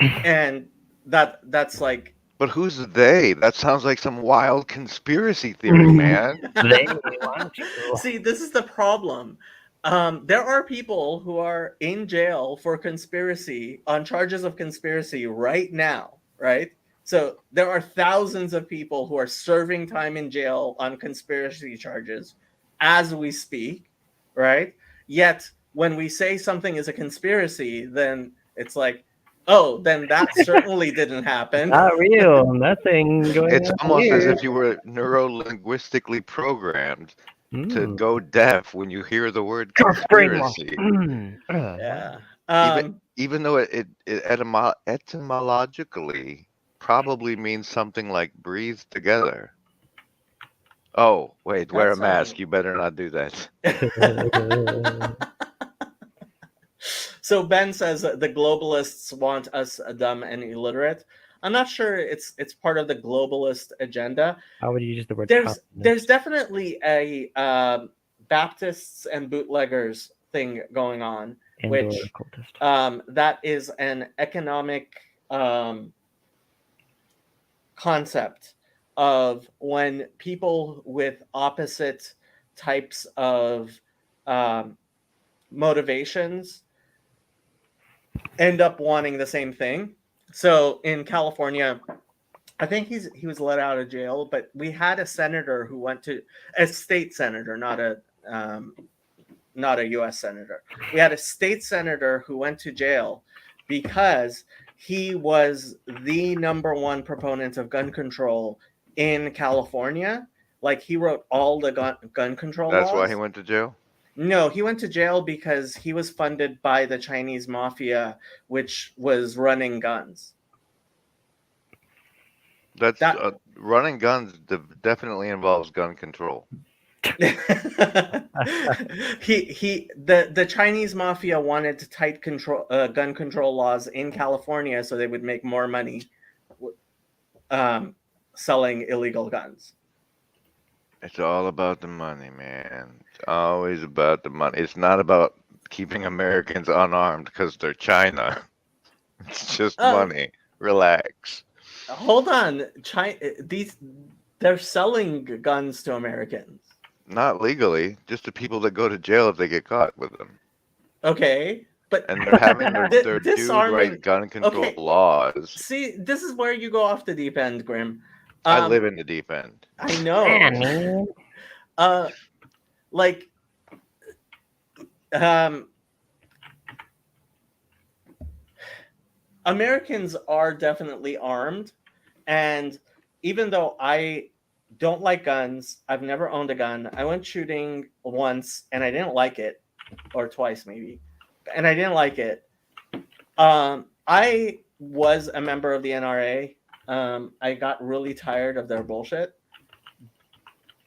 [SPEAKER 1] and that's like.
[SPEAKER 7] But who's they? That sounds like some wild conspiracy theory, man.
[SPEAKER 6] They want to.
[SPEAKER 1] See, this is the problem. There are people who are in jail for conspiracy, on charges of conspiracy right now, right? So there are thousands of people who are serving time in jail on conspiracy charges as we speak, right? Yet when we say something is a conspiracy, then it's like, oh, then that certainly didn't happen.
[SPEAKER 6] Not real. Nothing going
[SPEAKER 7] It's
[SPEAKER 6] on
[SPEAKER 7] almost as
[SPEAKER 6] here.
[SPEAKER 7] if you were neuro-linguistically programmed to
[SPEAKER 6] Mm.
[SPEAKER 7] go deaf when you hear the word
[SPEAKER 6] Brainwash.
[SPEAKER 7] conspiracy.
[SPEAKER 1] Yeah.
[SPEAKER 7] Even though it etymologically probably means something like breathe together. Oh, wait, wear a
[SPEAKER 1] That's
[SPEAKER 7] mask. You better not do that.
[SPEAKER 1] So Ben says that the globalists want us dumb and illiterate. I'm not sure it's part of the globalist agenda.
[SPEAKER 6] How would you use the word?
[SPEAKER 1] There's definitely a Baptists and bootleggers thing going on, which that is an economic concept of when people with opposite types of motivations end up wanting the same thing. So in California, I think he was let out of jail, but we had a senator who went to a state senator, not a U.S. senator. We had a state senator who went to jail because he was the number one proponent of gun control in California. Like, he wrote all the gun control
[SPEAKER 7] That's
[SPEAKER 1] laws.
[SPEAKER 7] why he went to jail?
[SPEAKER 1] No, he went to jail because he was funded by the Chinese mafia, which was running guns.
[SPEAKER 7] That's running guns definitely involves gun control.
[SPEAKER 1] The Chinese mafia wanted to tight gun control laws in California so they would make more money selling illegal guns.
[SPEAKER 7] It's all about the money, man. It's always about the money. It's not about keeping Americans unarmed because they're China. It's just money. Relax.
[SPEAKER 1] Hold on. They're selling guns to Americans.
[SPEAKER 7] Not legally, just to people that go to jail if they get caught with them.
[SPEAKER 1] Okay, but
[SPEAKER 7] and they're having their do-right gun control laws.
[SPEAKER 1] See, this is where you go off the deep end, Grim.
[SPEAKER 7] I live in the deep end.
[SPEAKER 1] I know. Americans are definitely armed, and even though I don't like guns, I've never owned a gun. I went shooting once and I didn't like it, or twice maybe, and I didn't like it. I was a member of the NRA. I got really tired of their bullshit.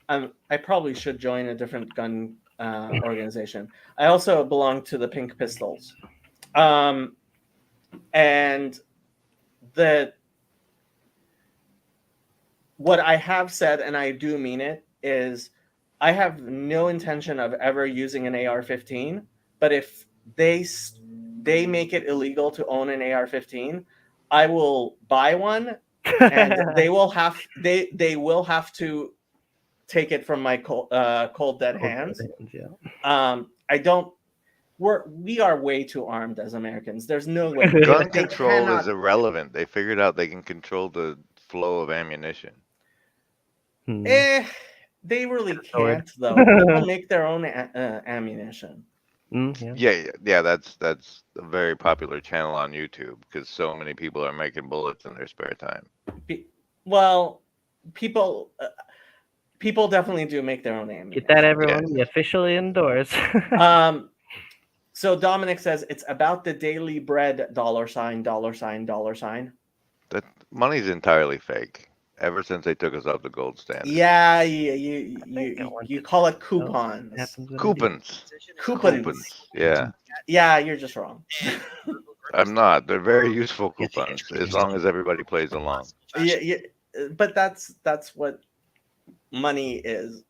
[SPEAKER 1] I probably should join a different gun organization. I also belong to the Pink Pistols. And what I have said, and I do mean it, is I have no intention of ever using an AR-15. But if they make it illegal to own an AR-15, I will buy one, and they will have to take it from my cold dead hands. We are way too armed as Americans. There's no way.
[SPEAKER 7] Gun control is irrelevant. They figured out they can control the flow of ammunition.
[SPEAKER 1] They really can't, though. People make their own ammunition.
[SPEAKER 6] Yeah.
[SPEAKER 7] Yeah. That's a very popular channel on YouTube because so many people are making bullets in their spare time.
[SPEAKER 1] Well, people definitely do make their own
[SPEAKER 6] Get
[SPEAKER 1] ammunition.
[SPEAKER 6] that, everyone. We officially endorse.
[SPEAKER 1] So Dominic says it's about the daily bread $sign.
[SPEAKER 7] That money's entirely fake. Ever since they took us off the gold standard.
[SPEAKER 1] Yeah,
[SPEAKER 6] think I want
[SPEAKER 1] you
[SPEAKER 6] to
[SPEAKER 1] call it
[SPEAKER 6] know
[SPEAKER 1] coupons.
[SPEAKER 6] what happens when I do
[SPEAKER 7] Coupons.
[SPEAKER 1] Coupons.
[SPEAKER 7] Yeah.
[SPEAKER 1] Yeah, you're just wrong.
[SPEAKER 7] I'm not. They're very useful
[SPEAKER 6] Yes, yes,
[SPEAKER 7] coupons
[SPEAKER 6] yes.
[SPEAKER 7] as long as everybody plays along.
[SPEAKER 1] Yeah, but that's what money is.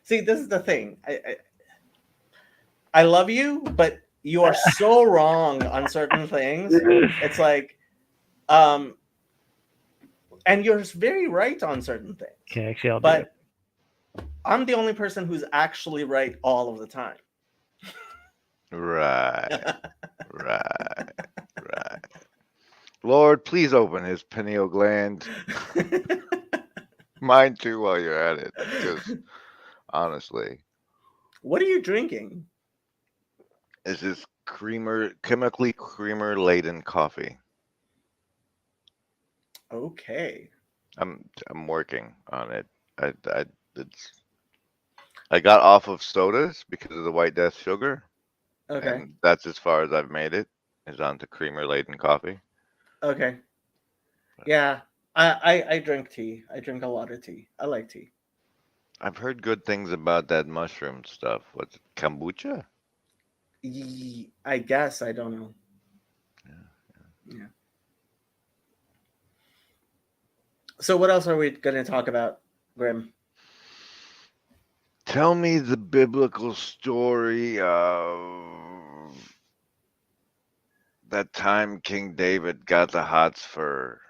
[SPEAKER 1] See, this is the thing. I love you, but you are so wrong on certain things. It's like, and you're very right on certain things.
[SPEAKER 6] Okay, actually, I'll do it.
[SPEAKER 1] But I'm the only person who's actually right all of the time.
[SPEAKER 7] Right. Right. Right. Lord, please open his pineal gland. Mine too while you're at it. Because honestly,
[SPEAKER 1] What are you drinking?
[SPEAKER 7] it's just chemically creamer laden coffee.
[SPEAKER 1] Okay.
[SPEAKER 7] I'm working on it. I got off of sodas because of the White Death sugar.
[SPEAKER 1] Okay.
[SPEAKER 7] And that's as far as I've made it. Is onto creamer laden coffee.
[SPEAKER 1] Okay. Yeah. I drink tea. I drink a lot of tea. I like tea.
[SPEAKER 7] I've heard good things about that mushroom stuff. What's it, kombucha?
[SPEAKER 1] I guess. I don't know. Yeah. So what else are we going to talk about, Grim?
[SPEAKER 7] Tell me the biblical story of that time King David got the hots for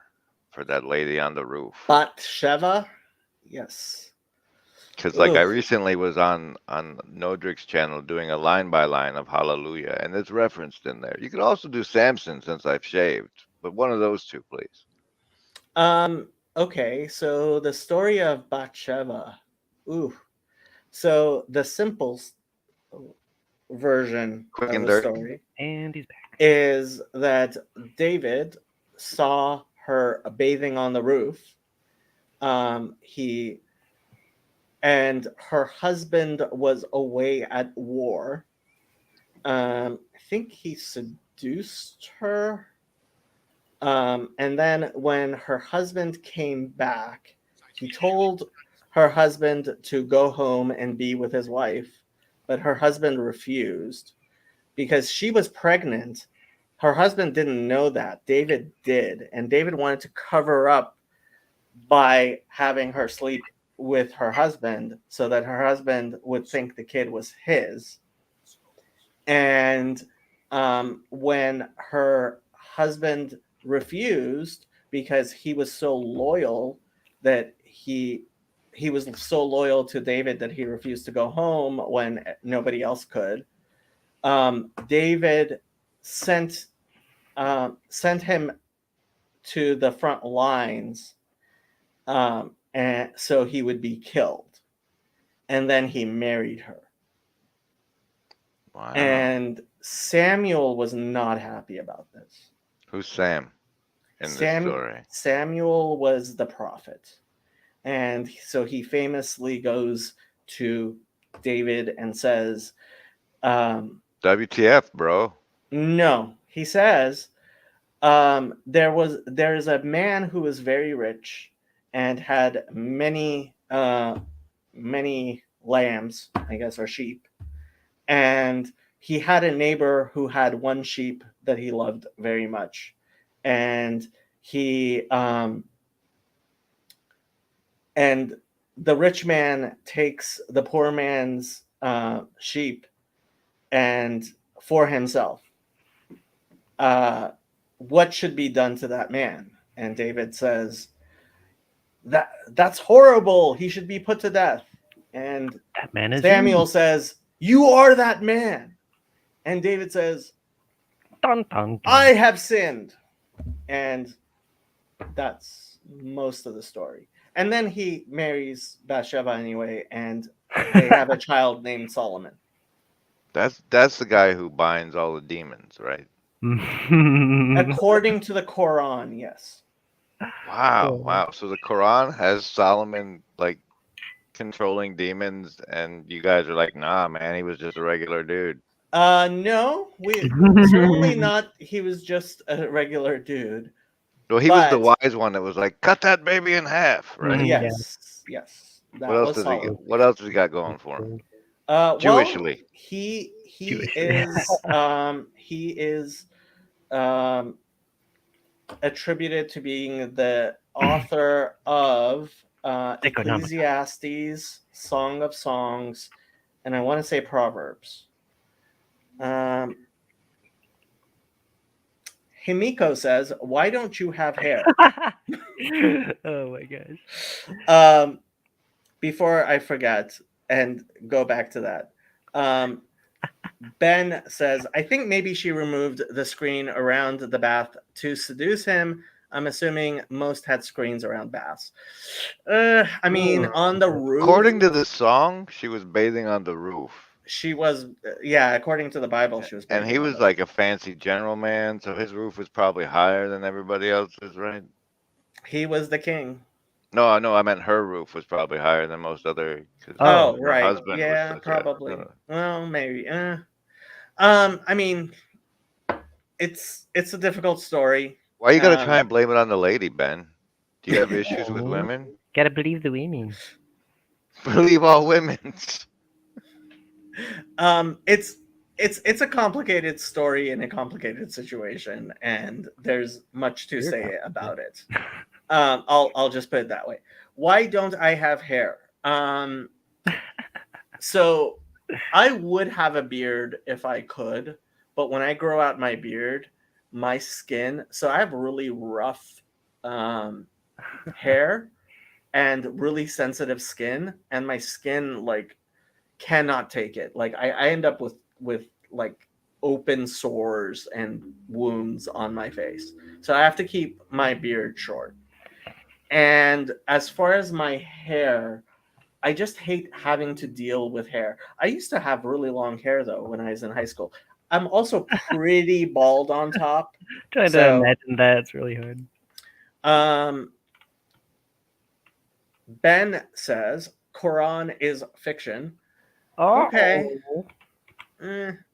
[SPEAKER 7] that lady on the roof.
[SPEAKER 1] Bathsheba? Yes.
[SPEAKER 7] Because like I
[SPEAKER 1] Oof.
[SPEAKER 7] recently was on Nodrick's channel doing a line by line of Hallelujah, and it's referenced in there. You could also do Samson since I've shaved, but one of those two, please.
[SPEAKER 1] Okay, so the story of Bathsheba. Ooh. So the simple version
[SPEAKER 7] Quick
[SPEAKER 1] of
[SPEAKER 7] and
[SPEAKER 1] the
[SPEAKER 7] dirty.
[SPEAKER 1] story
[SPEAKER 6] And he's back.
[SPEAKER 1] is that David saw her bathing on the roof. And her husband was away at war. I think he seduced her. And then when her husband came back, he told her husband to go home and be with his wife, but her husband refused because she was pregnant. Her husband didn't know that. David did. And David wanted to cover up by having her sleep with her husband so that her husband would think the kid was his. And when her husband refused because he was so loyal that he was so loyal to David that he refused to go home when nobody else could, David sent him to the front lines, and so he would be killed. And then he married her.
[SPEAKER 7] Wow.
[SPEAKER 1] And Samuel was not happy about this.
[SPEAKER 7] Who's Sam in this story?
[SPEAKER 1] Samuel was the prophet. And so he famously goes to David and says,
[SPEAKER 7] WTF, bro?
[SPEAKER 1] no, he says, there's a man who was very rich and had many lambs, I guess, or sheep. And he had a neighbor who had one sheep that he loved very much. And and the rich man takes the poor man's sheep and for himself. What should be done to that man? And David says, that's horrible. He should be put to death. And
[SPEAKER 6] That man is
[SPEAKER 1] Samuel says, you are that man. And David says,
[SPEAKER 6] Dun, dun, dun.
[SPEAKER 1] I have sinned. And that's most of the story. And then he marries Bathsheba anyway, and they have a child named Solomon.
[SPEAKER 7] That's the guy who binds all the demons, right?
[SPEAKER 1] According to the Quran, yes.
[SPEAKER 7] Wow, wow. So the Quran has Solomon like controlling demons, and you guys are like, nah, man, he was just a regular dude.
[SPEAKER 1] No, we certainly not. He was just a regular dude.
[SPEAKER 7] Well, he was the
[SPEAKER 1] But
[SPEAKER 7] wise one that was like, cut that baby in half, right?
[SPEAKER 6] Mhm. Yeah.
[SPEAKER 1] yes,
[SPEAKER 7] What
[SPEAKER 1] that
[SPEAKER 7] else
[SPEAKER 1] was
[SPEAKER 7] does he?
[SPEAKER 1] solid.
[SPEAKER 7] What else does he got going for him?
[SPEAKER 1] Well,
[SPEAKER 7] Jewishly.
[SPEAKER 1] he
[SPEAKER 6] Jewishly.
[SPEAKER 1] is um, attributed to being the author of
[SPEAKER 6] Economica.
[SPEAKER 1] Ecclesiastes, Song of Songs, and I want to say Proverbs. Himiko says, "Why don't you have hair?"
[SPEAKER 6] Oh my gosh.
[SPEAKER 1] Before I forget and go back to that, Ben says, "I think maybe she removed the screen around the bath to seduce him. I'm assuming most had screens around baths. I mean, on the roof,
[SPEAKER 7] According to the song, she was bathing on the roof.
[SPEAKER 1] she was, yeah, according to the Bible, she was.
[SPEAKER 7] And he was like a fancy general man, so his roof was probably higher than everybody else's, right?
[SPEAKER 1] He was the king.
[SPEAKER 7] No, I meant her roof was probably higher than most other. 'Cause
[SPEAKER 1] Oh,
[SPEAKER 7] her
[SPEAKER 1] right.
[SPEAKER 7] husband was
[SPEAKER 1] Yeah,
[SPEAKER 7] such a-
[SPEAKER 1] probably. Well, maybe. I mean, it's a difficult story.
[SPEAKER 7] Why you gotta try and blame it on the lady, Ben? Do you have issues with
[SPEAKER 6] Oh.
[SPEAKER 7] women?
[SPEAKER 6] Gotta believe the women.
[SPEAKER 7] Believe all women.
[SPEAKER 1] It's a complicated story in a complicated situation, and there's much to
[SPEAKER 6] You're
[SPEAKER 1] say about it. I'll just put it that way. Why don't I have hair? So I would have a beard if I could, but when I grow out my beard, my skin, so I have really rough hair and really sensitive skin, and my skin like cannot take it. Like I end up with like open sores and wounds on my face. So I have to keep my beard short. And as far as my hair, I just hate having to deal with hair. I used to have really long hair though when I was in high school. I'm also pretty bald on top.
[SPEAKER 6] Trying to imagine that, it's really hard.
[SPEAKER 1] Ben says Quran is fiction.
[SPEAKER 6] Oh,
[SPEAKER 1] Okay.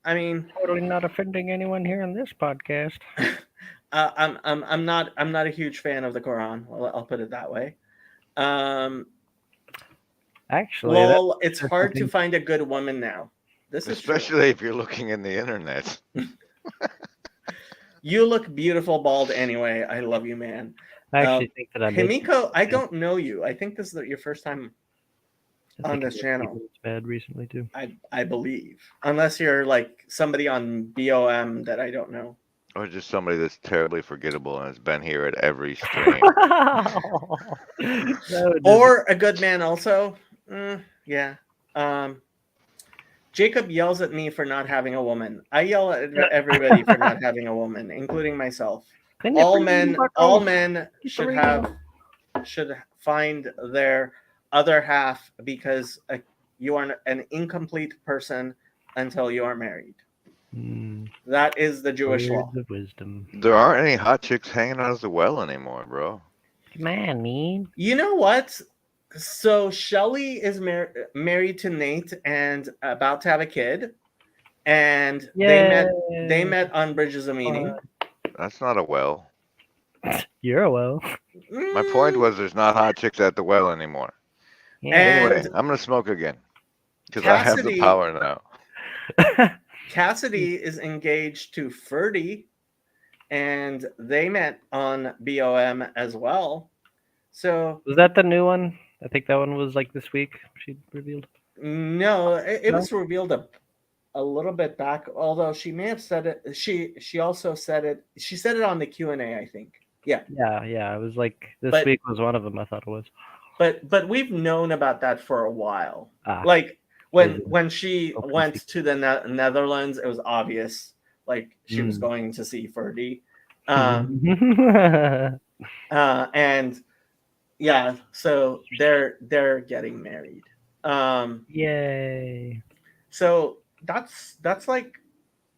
[SPEAKER 1] I mean,
[SPEAKER 6] totally not offending anyone here on this podcast.
[SPEAKER 1] I'm not a huge fan of the Quran. I'll put it that way.
[SPEAKER 6] Actually,
[SPEAKER 1] well, it's hard to
[SPEAKER 6] something-
[SPEAKER 1] find a good woman now. This is true.
[SPEAKER 7] Especially if you're looking in the internet.
[SPEAKER 1] You look beautiful bald anyway. I love you, man.
[SPEAKER 6] I actually think that I'm
[SPEAKER 1] Himiko, I don't know you. I think this is your first time on this channel.
[SPEAKER 6] It's bad recently too.
[SPEAKER 1] I believe, unless you're like somebody on BOM that I don't know,
[SPEAKER 7] Or just somebody that's terribly forgettable and has been here at every stream.
[SPEAKER 1] or a good man also. Yeah. Jacob yells at me for not having a woman. I yell at everybody for not having a woman, including myself. All men should find their other half because you are an incomplete person until you are married. That is the Jewish law.
[SPEAKER 6] Words of wisdom.
[SPEAKER 7] There aren't any hot chicks hanging out at the well anymore, bro.
[SPEAKER 6] Come on, man.
[SPEAKER 1] You know what? So Shelly is married to Nate and about to have a kid, and they met on Bridges of Meaning.
[SPEAKER 7] That's not a well.
[SPEAKER 6] You're a well.
[SPEAKER 7] My point was there's not hot chicks at the well anymore.
[SPEAKER 6] Yeah.
[SPEAKER 7] Anyway, I'm gonna smoke again because I have the
[SPEAKER 1] Cassidy-
[SPEAKER 7] power now.
[SPEAKER 1] Cassidy is engaged to Ferdy, and they met on BOM as well. So
[SPEAKER 6] Was that the new one? I think that one was like this week. She revealed.
[SPEAKER 1] no, it was revealed a little bit back. Although she may have said it. She also said it. She said it on the Q&A, I think. Yeah.
[SPEAKER 6] Yeah. It was like this
[SPEAKER 1] But-
[SPEAKER 6] week was one of them. I thought it was.
[SPEAKER 1] But we've known about that for a while.
[SPEAKER 6] Ah.
[SPEAKER 1] Like
[SPEAKER 6] Mhm.
[SPEAKER 1] when she
[SPEAKER 6] Open
[SPEAKER 1] went to the Netherlands, it was obvious. Like she was
[SPEAKER 6] Mm.
[SPEAKER 1] going to see Ferdy. And yeah, so they're getting married.
[SPEAKER 6] Yay!
[SPEAKER 1] So that's like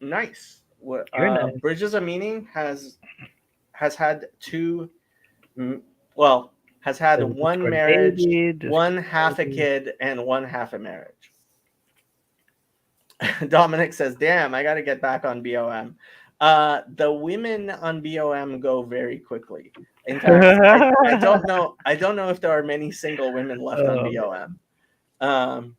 [SPEAKER 1] nice.
[SPEAKER 6] You're nice.
[SPEAKER 1] Bridges of Meaning has had two, well, has had
[SPEAKER 6] There's a
[SPEAKER 1] one
[SPEAKER 6] Discord
[SPEAKER 1] marriage,
[SPEAKER 6] baby, Discord
[SPEAKER 1] one half a
[SPEAKER 6] baby.
[SPEAKER 1] kid, and one half a marriage. Dominic says, "Damn, I got to get back on BOM." The women on BOM go very quickly. In fact, I don't know. I don't know if there are many single women left on BOM.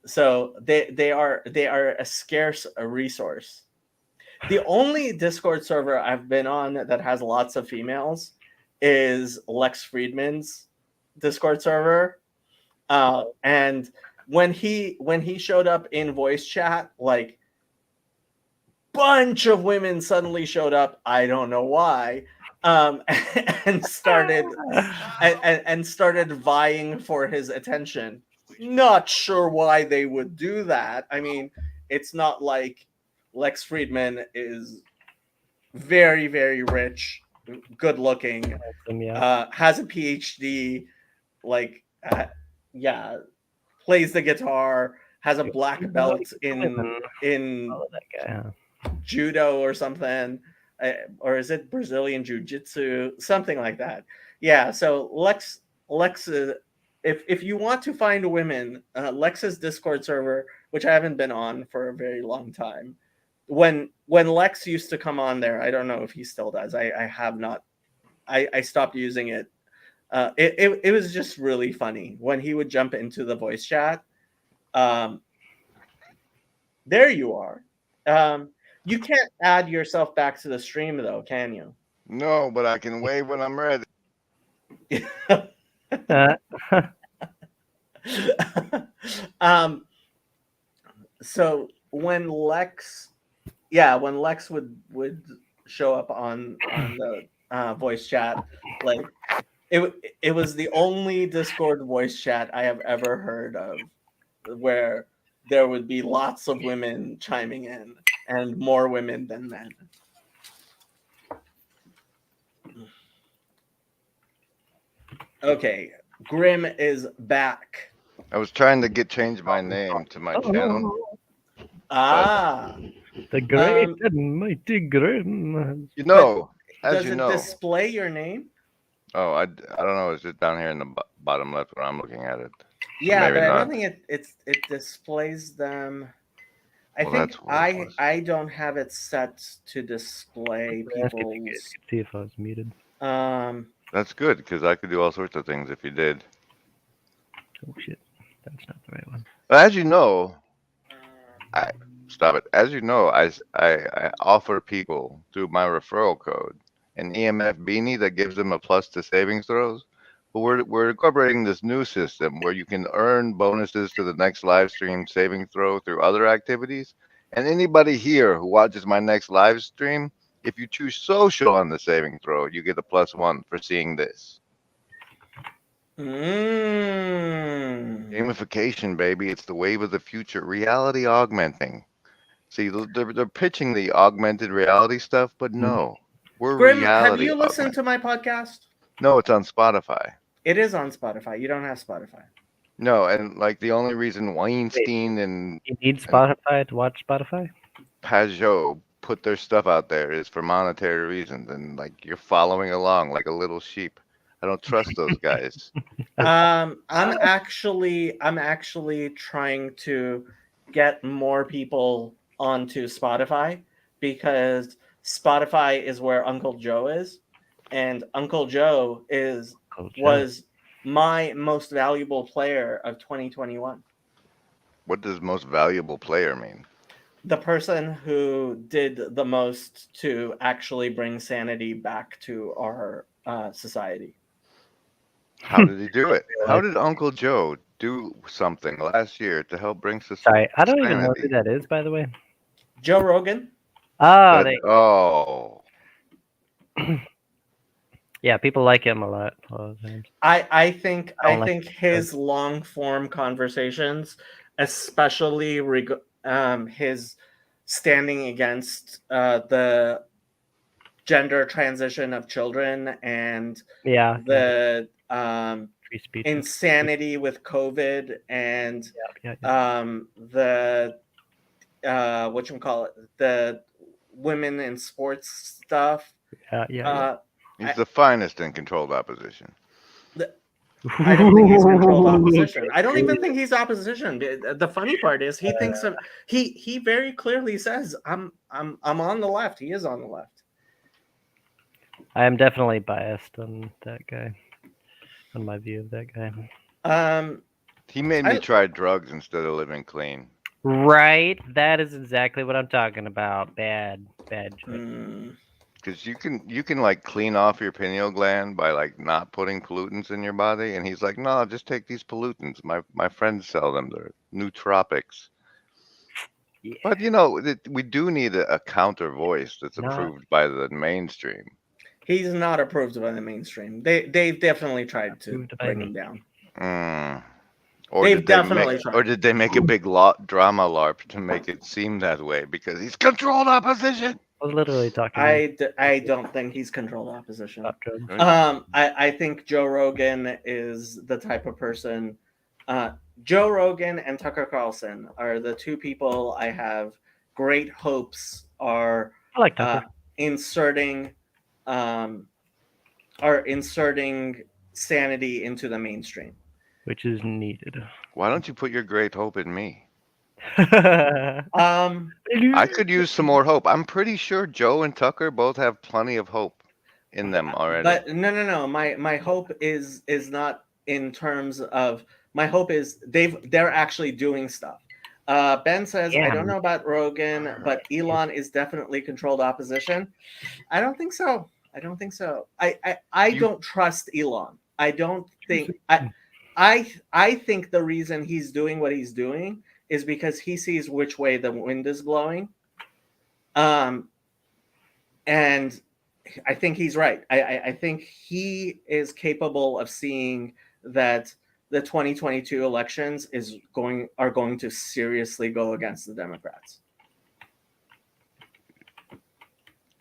[SPEAKER 1] So they are a scarce resource. The only Discord server I've been on that has lots of females is Lex Friedman's Discord server, and when he showed up in voice chat, like bunch of women suddenly showed up. I don't know why, and started and started vying for his attention. Not sure why they would do that. I mean, it's not like Lex Friedman is very, very rich, good looking,
[SPEAKER 6] Yeah.
[SPEAKER 1] has a PhD, like, yeah, plays the guitar, has a black belt in
[SPEAKER 6] Follow that guy, huh?
[SPEAKER 1] judo or something, or is it Brazilian jiu-jitsu, something like that. Yeah, so Lex, if you want to find women, Lex's Discord server, which I haven't been on for a very long time. When Lex used to come on there, I don't know if he still does. I have not. I stopped using it. It was just really funny when he would jump into the voice chat. There you are. You can't add yourself back to the stream though, can you?
[SPEAKER 7] No, but I can wave when I'm ready.
[SPEAKER 1] So when Lex would show up on the voice chat, like it was the only Discord voice chat I have ever heard of where there would be lots of women chiming in and more women than men. Okay, Grim is back.
[SPEAKER 7] I was trying to change my name to my channel.
[SPEAKER 1] Ah,
[SPEAKER 6] the great and mighty Grim.
[SPEAKER 7] You know, as
[SPEAKER 1] does
[SPEAKER 7] you
[SPEAKER 1] it
[SPEAKER 7] know.
[SPEAKER 1] display your name?
[SPEAKER 7] Oh, I don't know. It's just down here in the bottom left where I'm looking at it.
[SPEAKER 1] Yeah,
[SPEAKER 7] Maybe
[SPEAKER 1] but I
[SPEAKER 7] not.
[SPEAKER 1] don't think it displays them. I
[SPEAKER 7] Well,
[SPEAKER 1] think
[SPEAKER 7] that's what it was.
[SPEAKER 1] I don't have it set to display
[SPEAKER 6] Ask if you guys
[SPEAKER 1] people's.
[SPEAKER 6] could see if I was muted.
[SPEAKER 7] That's good because I could do all sorts of things if you did.
[SPEAKER 6] Oh shit, that's not the right one.
[SPEAKER 7] But as you know, stop it. As you know, I offer people through my referral code an EMF beanie that gives them a plus to savings throws. But we're incorporating this new system where you can earn bonuses to the next live stream saving throw through other activities. And anybody here who watches my next live stream, if you choose social on the saving throw, you get a +1 for seeing this. Gamification, baby. It's the wave of the future. Reality augmenting. See, they're pitching the augmented reality stuff, but no. We're
[SPEAKER 1] Grim,
[SPEAKER 7] reality
[SPEAKER 1] have you listened to my podcast?
[SPEAKER 7] No, it's on Spotify.
[SPEAKER 1] It is on Spotify. You don't have Spotify.
[SPEAKER 7] No, and like the only reason Weinstein and
[SPEAKER 6] You need Spotify to watch Spotify?
[SPEAKER 7] Pajot put their stuff out there is for monetary reasons, and like you're following along like a little sheep. I don't trust those guys.
[SPEAKER 1] I'm actually trying to get more people onto Spotify because Spotify is where Uncle Joe is, and Uncle Joe was my most valuable player of 2021.
[SPEAKER 7] What does most valuable player mean?
[SPEAKER 1] The person who did the most to actually bring sanity back to our society.
[SPEAKER 7] How did he do it? How did Uncle Joe do something last year to help bring society?
[SPEAKER 6] Sorry, I don't even know who that is, by the way.
[SPEAKER 1] Joe Rogan.
[SPEAKER 6] Oh, yeah, people like him a lot.
[SPEAKER 1] I think his long form conversations, especially his standing against the gender transition of children and the insanity with COVID and the whatchamacallit, the women in sports stuff.
[SPEAKER 6] Yeah.
[SPEAKER 1] Uh,
[SPEAKER 7] He's the finest in controlled opposition.
[SPEAKER 1] I don't think he's controlled opposition. I don't even think he's opposition. The funny part is he thinks of he very clearly says I'm on the left. He is on the left.
[SPEAKER 6] I am definitely biased on that guy, on my view of that guy.
[SPEAKER 7] He made me try drugs instead of living clean.
[SPEAKER 6] Right, that is exactly what I'm talking about. Bad choice.
[SPEAKER 7] Because you can like clean off your pineal gland by like not putting pollutants in your body, and he's like, no, just take these pollutants. My friends sell them. They're nootropics.
[SPEAKER 6] Yeah.
[SPEAKER 7] But you know, we do need a counter voice that's
[SPEAKER 6] Not-
[SPEAKER 7] approved by the mainstream.
[SPEAKER 1] He's not approved by the mainstream. They've definitely tried to
[SPEAKER 6] Approved by
[SPEAKER 1] bring
[SPEAKER 6] me.
[SPEAKER 1] him down.
[SPEAKER 7] Or
[SPEAKER 1] They've
[SPEAKER 7] did they
[SPEAKER 1] definitely
[SPEAKER 7] make,
[SPEAKER 1] tried.
[SPEAKER 7] or did they make a big drama LARP to make it seem that way because he's controlled opposition?
[SPEAKER 6] I was literally talking
[SPEAKER 1] I don't think he's controlled opposition.
[SPEAKER 6] about drugs.
[SPEAKER 1] I think Joe Rogan is the type of person. Joe Rogan and Tucker Carlson are the two people I have great hopes are
[SPEAKER 6] I like Tucker.
[SPEAKER 1] inserting sanity into the mainstream.
[SPEAKER 6] Which is needed.
[SPEAKER 7] Why don't you put your great hope in me?
[SPEAKER 6] I
[SPEAKER 7] I could use some more hope. I'm pretty sure Joe and Tucker both have plenty of hope in them already.
[SPEAKER 1] But no. My hope is not in terms of my hope is they're actually doing stuff. Ben says, I don't know about Rogan, but Elon is definitely controlled opposition. I don't think so. I don't trust Elon. I don't think I think the reason he's doing what he's doing is because he sees which way the wind is blowing. And I think he's right. I think he is capable of seeing that the 2022 elections are going to seriously go against the Democrats.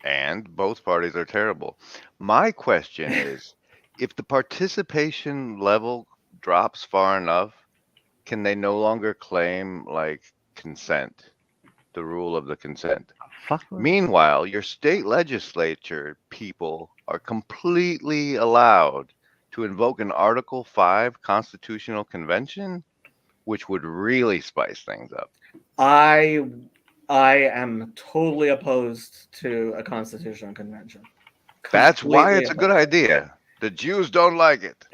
[SPEAKER 7] And both parties are terrible. My question is, if the participation level drops far enough, can they no longer claim like consent, the rule of the consent? Meanwhile, your state legislature people are completely allowed to invoke an Article 5 constitutional convention, which would really spice things up.
[SPEAKER 1] I am totally opposed to a constitutional convention.
[SPEAKER 7] That's why
[SPEAKER 1] Completely
[SPEAKER 7] it's a good idea. The Jews don't like it.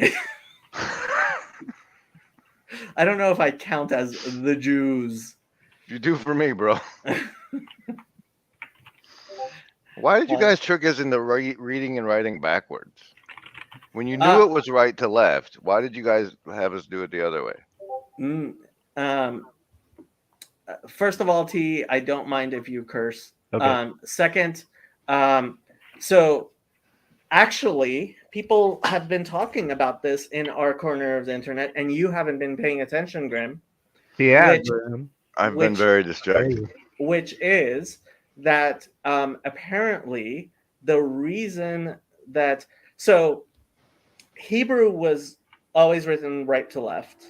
[SPEAKER 1] I don't know if I count as the Jews.
[SPEAKER 7] You do for me, bro. Why did you guys trick us into reading and writing backwards? When you knew it was right to left, why did you guys have us do it the other way?
[SPEAKER 1] First of all, T, I don't mind if you curse.
[SPEAKER 6] Okay.
[SPEAKER 1] Second, so actually, people have been talking about this in our corner of the internet, and you haven't been paying attention, Grim.
[SPEAKER 6] Yeah.
[SPEAKER 7] I've been very distracted.
[SPEAKER 1] Which is that apparently the reason that Hebrew was always written right to left.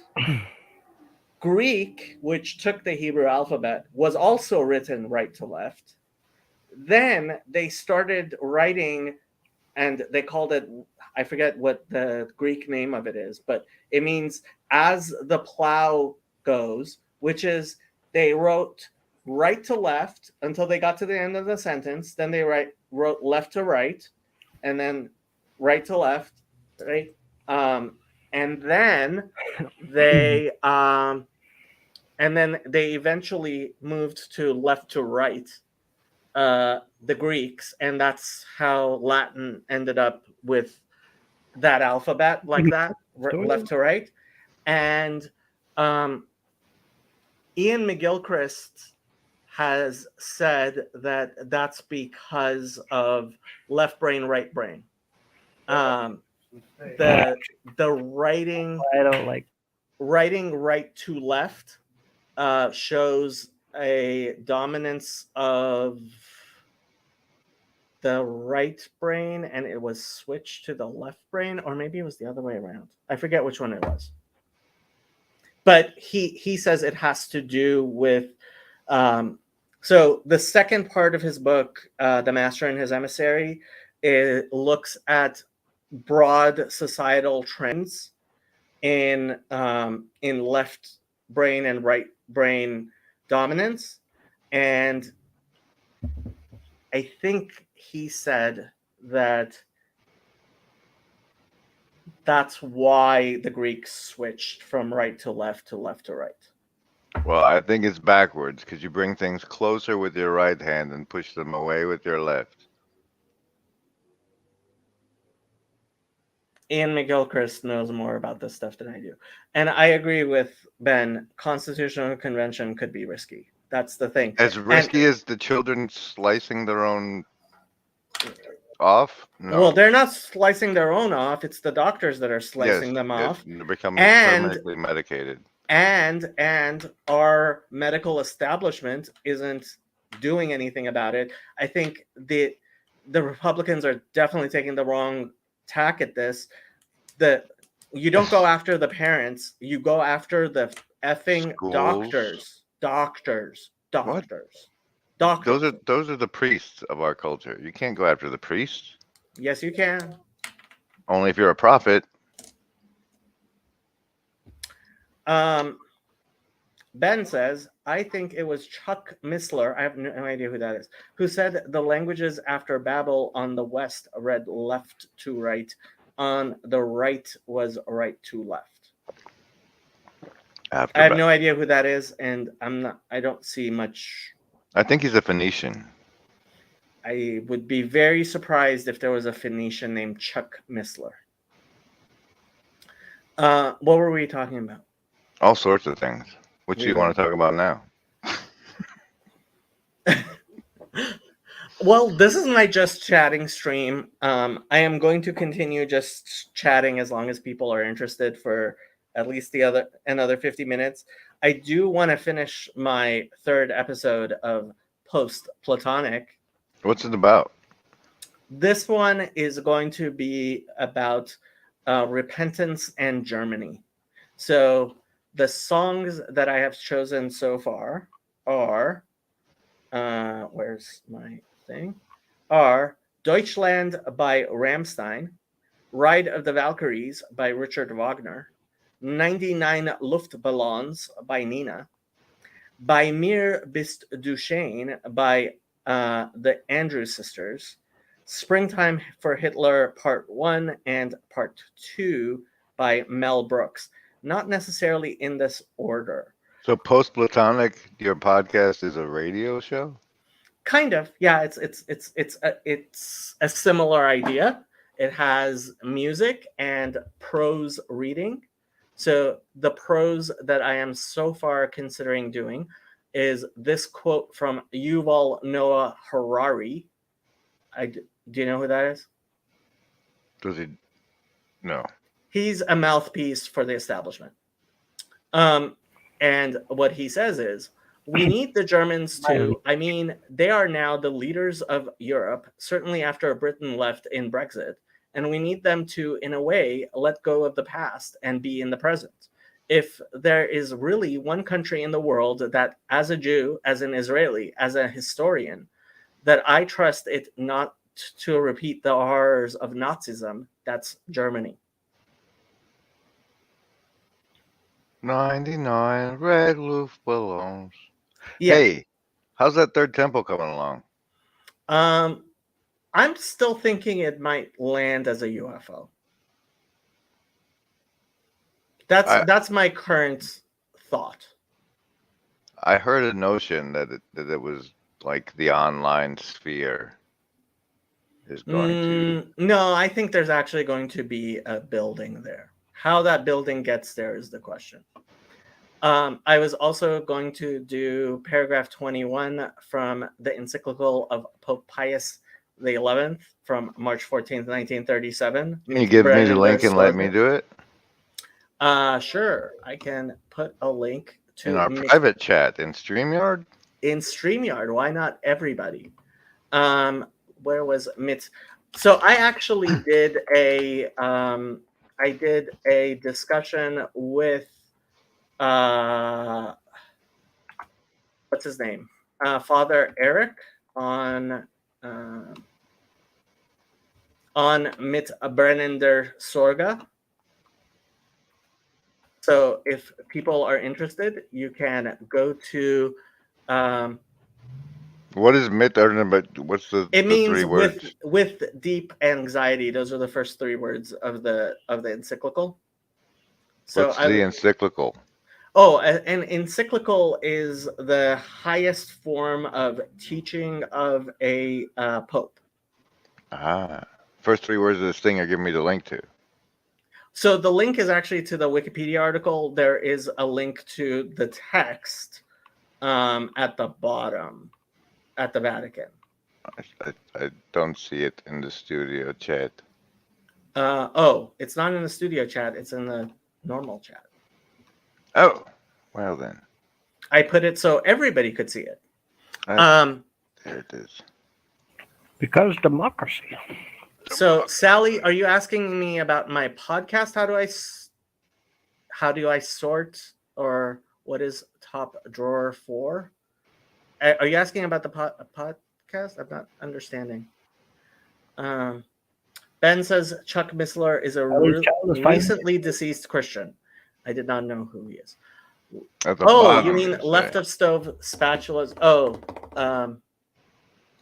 [SPEAKER 1] Greek, which took the Hebrew alphabet, was also written right to left. Then they started writing, and they called it, I forget what the Greek name of it is, but it means as the plow goes, which is they wrote right to left until they got to the end of the sentence. Then they wrote left to right, and then right to left, right? And then they eventually moved to left to right, the Greeks, and that's how Latin ended up with that alphabet like that, left to right. And Ian McGilchrist has said that that's because of left brain, right brain. The writing
[SPEAKER 6] I don't like
[SPEAKER 1] writing right to left shows a dominance of the right brain, and it was switched to the left brain, or maybe it was the other way around. I forget which one it was. But he says it has to do with So the second part of his book, The Master and His Emissary, it looks at broad societal trends in left brain and right brain dominance, and I think he said that that's why the Greeks switched from right to left to right.
[SPEAKER 7] Well, I think it's backwards because you bring things closer with your right hand and push them away with your left.
[SPEAKER 1] Ian McGilchrist knows more about this stuff than I do. And I agree with Ben. Constitutional convention could be risky. That's the thing.
[SPEAKER 7] As risky as the children slicing their own off? No.
[SPEAKER 1] Well, they're not slicing their own off. It's the doctors that are slicing
[SPEAKER 7] Yes,
[SPEAKER 1] them
[SPEAKER 7] yes,
[SPEAKER 1] off.
[SPEAKER 7] they're becoming
[SPEAKER 1] And-
[SPEAKER 7] permanently medicated.
[SPEAKER 1] And our medical establishment isn't doing anything about it. I think the Republicans are definitely taking the wrong tack at this. You don't go after the parents, you go after the effing
[SPEAKER 7] Schools.
[SPEAKER 1] doctors.
[SPEAKER 7] What?
[SPEAKER 1] Doctors.
[SPEAKER 7] Those are the priests of our culture. You can't go after the priests.
[SPEAKER 1] Yes, you can.
[SPEAKER 7] Only if you're a prophet.
[SPEAKER 1] Ben says, I think it was Chuck Missler, I have no idea who that is, who said the languages after Babel on the west read left to right, on the right was right to left.
[SPEAKER 7] After
[SPEAKER 1] I have no idea who that is, and I don't see much.
[SPEAKER 7] I think he's a Phoenician.
[SPEAKER 1] I would be very surprised if there was a Phoenician named Chuck Missler. What were we talking about?
[SPEAKER 7] All sorts of things. What you want to talk about now?
[SPEAKER 1] Well, this is my just chatting stream. I am going to continue just chatting as long as people are interested for at least another 50 minutes. I do want to finish my third episode of Post Platonic.
[SPEAKER 7] What's it about?
[SPEAKER 1] This one is going to be about repentance and Germany. So the songs that I have chosen so far are, where's my thing? Are Deutschland by Rammstein, Ride of the Valkyries by Richard Wagner, 99 Luftballons by Nina, Bei mir bist du schön by the Andrews Sisters, Springtime for Hitler Part 1 and Part 2 by Mel Brooks. Not necessarily in this order.
[SPEAKER 7] So Post Platonic, your podcast is a radio show?
[SPEAKER 1] Kind of, yeah. It's a similar idea. It has music and prose reading. So the prose that I am so far considering doing is this quote from Yuval Noah Harari. Do you know who that is?
[SPEAKER 7] Does he? No.
[SPEAKER 1] He's a mouthpiece for the establishment. And what he says is, we need the Germans to, I mean, they are now the leaders of Europe, certainly after Britain left in Brexit, and we need them to, in a way, let go of the past and be in the present. If there is really one country in the world that, as a Jew, as an Israeli, as a historian, that I trust it not to repeat the horrors of Nazism, that's Germany.
[SPEAKER 7] 99 red Luftballons.
[SPEAKER 1] Yeah.
[SPEAKER 7] Hey, how's that third tempo coming along?
[SPEAKER 1] I'm still thinking it might land as a UFO. That's my current thought.
[SPEAKER 7] I heard a notion that it was like the online sphere is going to.
[SPEAKER 1] No, I think there's actually going to be a building there. How that building gets there is the question. I was also going to do paragraph 21 from the encyclical of Pope Pius XI from March 14th, 1937.
[SPEAKER 7] Can you give me the link and let me do it?
[SPEAKER 1] Sure. I can put a link to
[SPEAKER 7] in our private chat in StreamYard.
[SPEAKER 1] In StreamYard, why not everybody? Where was Mitz? So I actually did a discussion with what's his name? Father Eric on Mit Brennender Sorga. So if people are interested, you can go to.
[SPEAKER 7] What is but what's the
[SPEAKER 1] It means
[SPEAKER 7] three words?
[SPEAKER 1] with deep anxiety. Those are the first three words of the encyclical. So
[SPEAKER 7] What's the encyclical?
[SPEAKER 1] an encyclical is the highest form of teaching of a pope.
[SPEAKER 7] Ah, first three words of this thing are giving me the link to.
[SPEAKER 1] So the link is actually to the Wikipedia article. There is a link to the text at the bottom at the Vatican.
[SPEAKER 7] I don't see it in the studio chat.
[SPEAKER 1] It's not in the studio chat. It's in the normal chat.
[SPEAKER 7] Oh, well then.
[SPEAKER 1] I put it so everybody could see it.
[SPEAKER 7] There it is.
[SPEAKER 6] Because democracy.
[SPEAKER 1] So Sally, are you asking me about my podcast? How do I sort, or what is top drawer for? Are you asking about the podcast? I'm not understanding. Ben says Chuck Missler is a recently deceased Christian. I did not know who he is. Oh, you mean left of stove spatulas?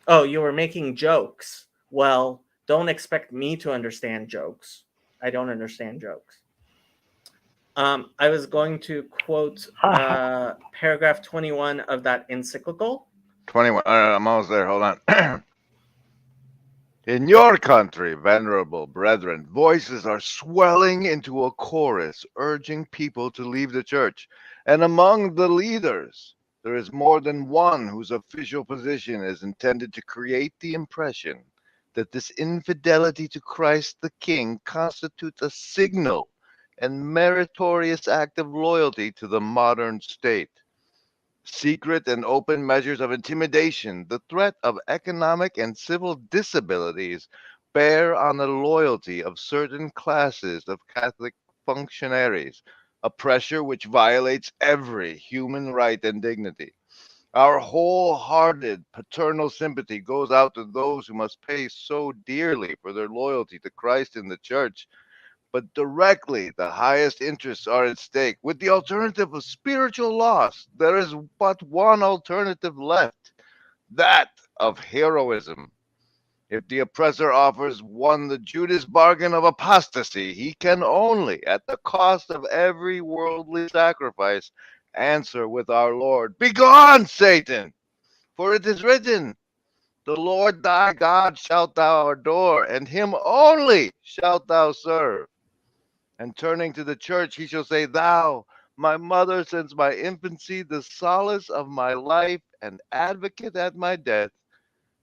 [SPEAKER 1] Oh, you were making jokes. Well, don't expect me to understand jokes. I don't understand jokes. I was going to quote paragraph 21 of that encyclical.
[SPEAKER 7] 21. I'm almost there. Hold on. In your country, venerable brethren, voices are swelling into a chorus, urging people to leave the church. And among the leaders, there is more than one whose official position is intended to create the impression that this infidelity to Christ the King constitutes a signal and meritorious act of loyalty to the modern state. Secret and open measures of intimidation, the threat of economic and civil disabilities bear on the loyalty of certain classes of Catholic functionaries, a pressure which violates every human right and dignity. Our wholehearted paternal sympathy goes out to those who must pay so dearly for their loyalty to Christ and the Church. But directly the highest interests are at stake. With the alternative of spiritual loss, there is but one alternative left, that of heroism. If the oppressor offers one the Judas bargain of apostasy, he can only, at the cost of every worldly sacrifice, answer with our Lord, "Begone, Satan! For it is written, the Lord thy God shalt thou adore, and him only shalt thou serve." And turning to the church, he shall say, "Thou, my mother since my infancy, the solace of my life and advocate at my death,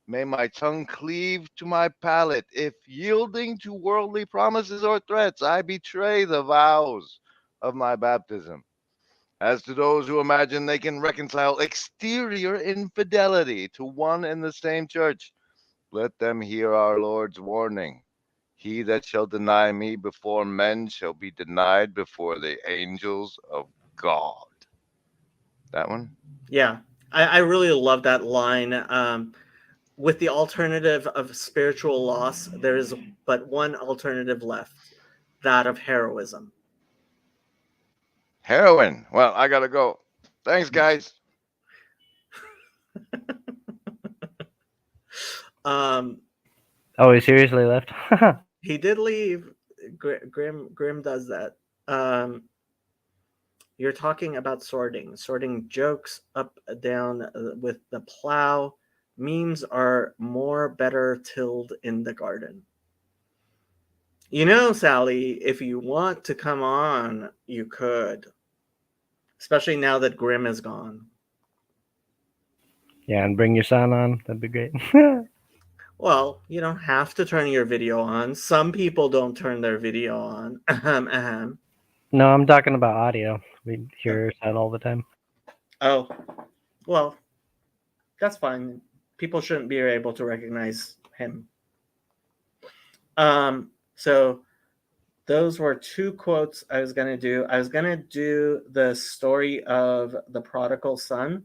[SPEAKER 7] may my tongue cleave to my palate, if yielding to worldly promises or threats, I betray the vows of my baptism. As to those who imagine they can reconcile exterior infidelity to one and the same church, let them hear our Lord's warning. He that shall deny me before men shall be denied before the angels of God. That one?
[SPEAKER 1] Yeah, I really love that line. With the alternative of spiritual loss, there is but one alternative left, that of heroism.
[SPEAKER 7] Heroin. Well, I gotta go. Thanks, guys.
[SPEAKER 6] Oh, he seriously left?
[SPEAKER 1] He did leave. Grim does that. You're talking about sorting jokes up down with the plow. Memes are more better tilled in the garden. You know, Sally, if you want to come on, you could. Especially now that Grim is gone.
[SPEAKER 6] Yeah, and bring your son on. That'd be great.
[SPEAKER 1] Well, you don't have to turn your video on. Some people don't turn their video on.
[SPEAKER 6] No, I'm talking about audio. We hear that all the time.
[SPEAKER 1] Oh, well, that's fine. People shouldn't be able to recognize him. So those were two quotes I was going to do. I was going to do the story of the prodigal son,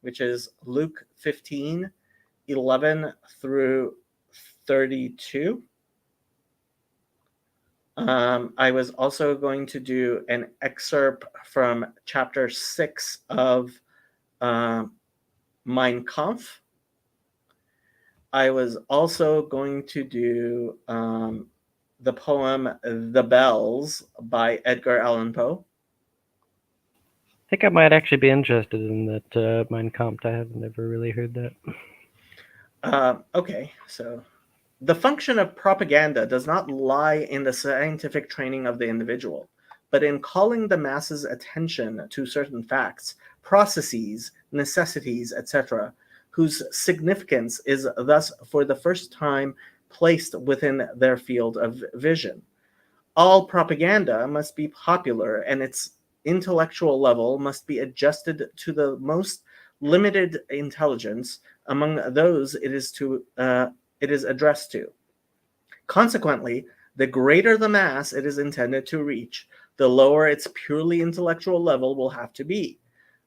[SPEAKER 1] which is Luke 15, 11 through 32. I was also going to do an excerpt from chapter 6 of Mein Kampf. I was also going to do the poem The Bells by Edgar Allan Poe.
[SPEAKER 6] I think I might actually be interested in that Mein Kampf. I have never really heard that.
[SPEAKER 1] Okay, so the function of propaganda does not lie in the scientific training of the individual, but in calling the masses' attention to certain facts, processes, necessities, etc., whose significance is thus for the first time placed within their field of vision. All propaganda must be popular, and its intellectual level must be adjusted to the most limited intelligence among those it is addressed to. Consequently, the greater the mass it is intended to reach, the lower its purely intellectual level will have to be.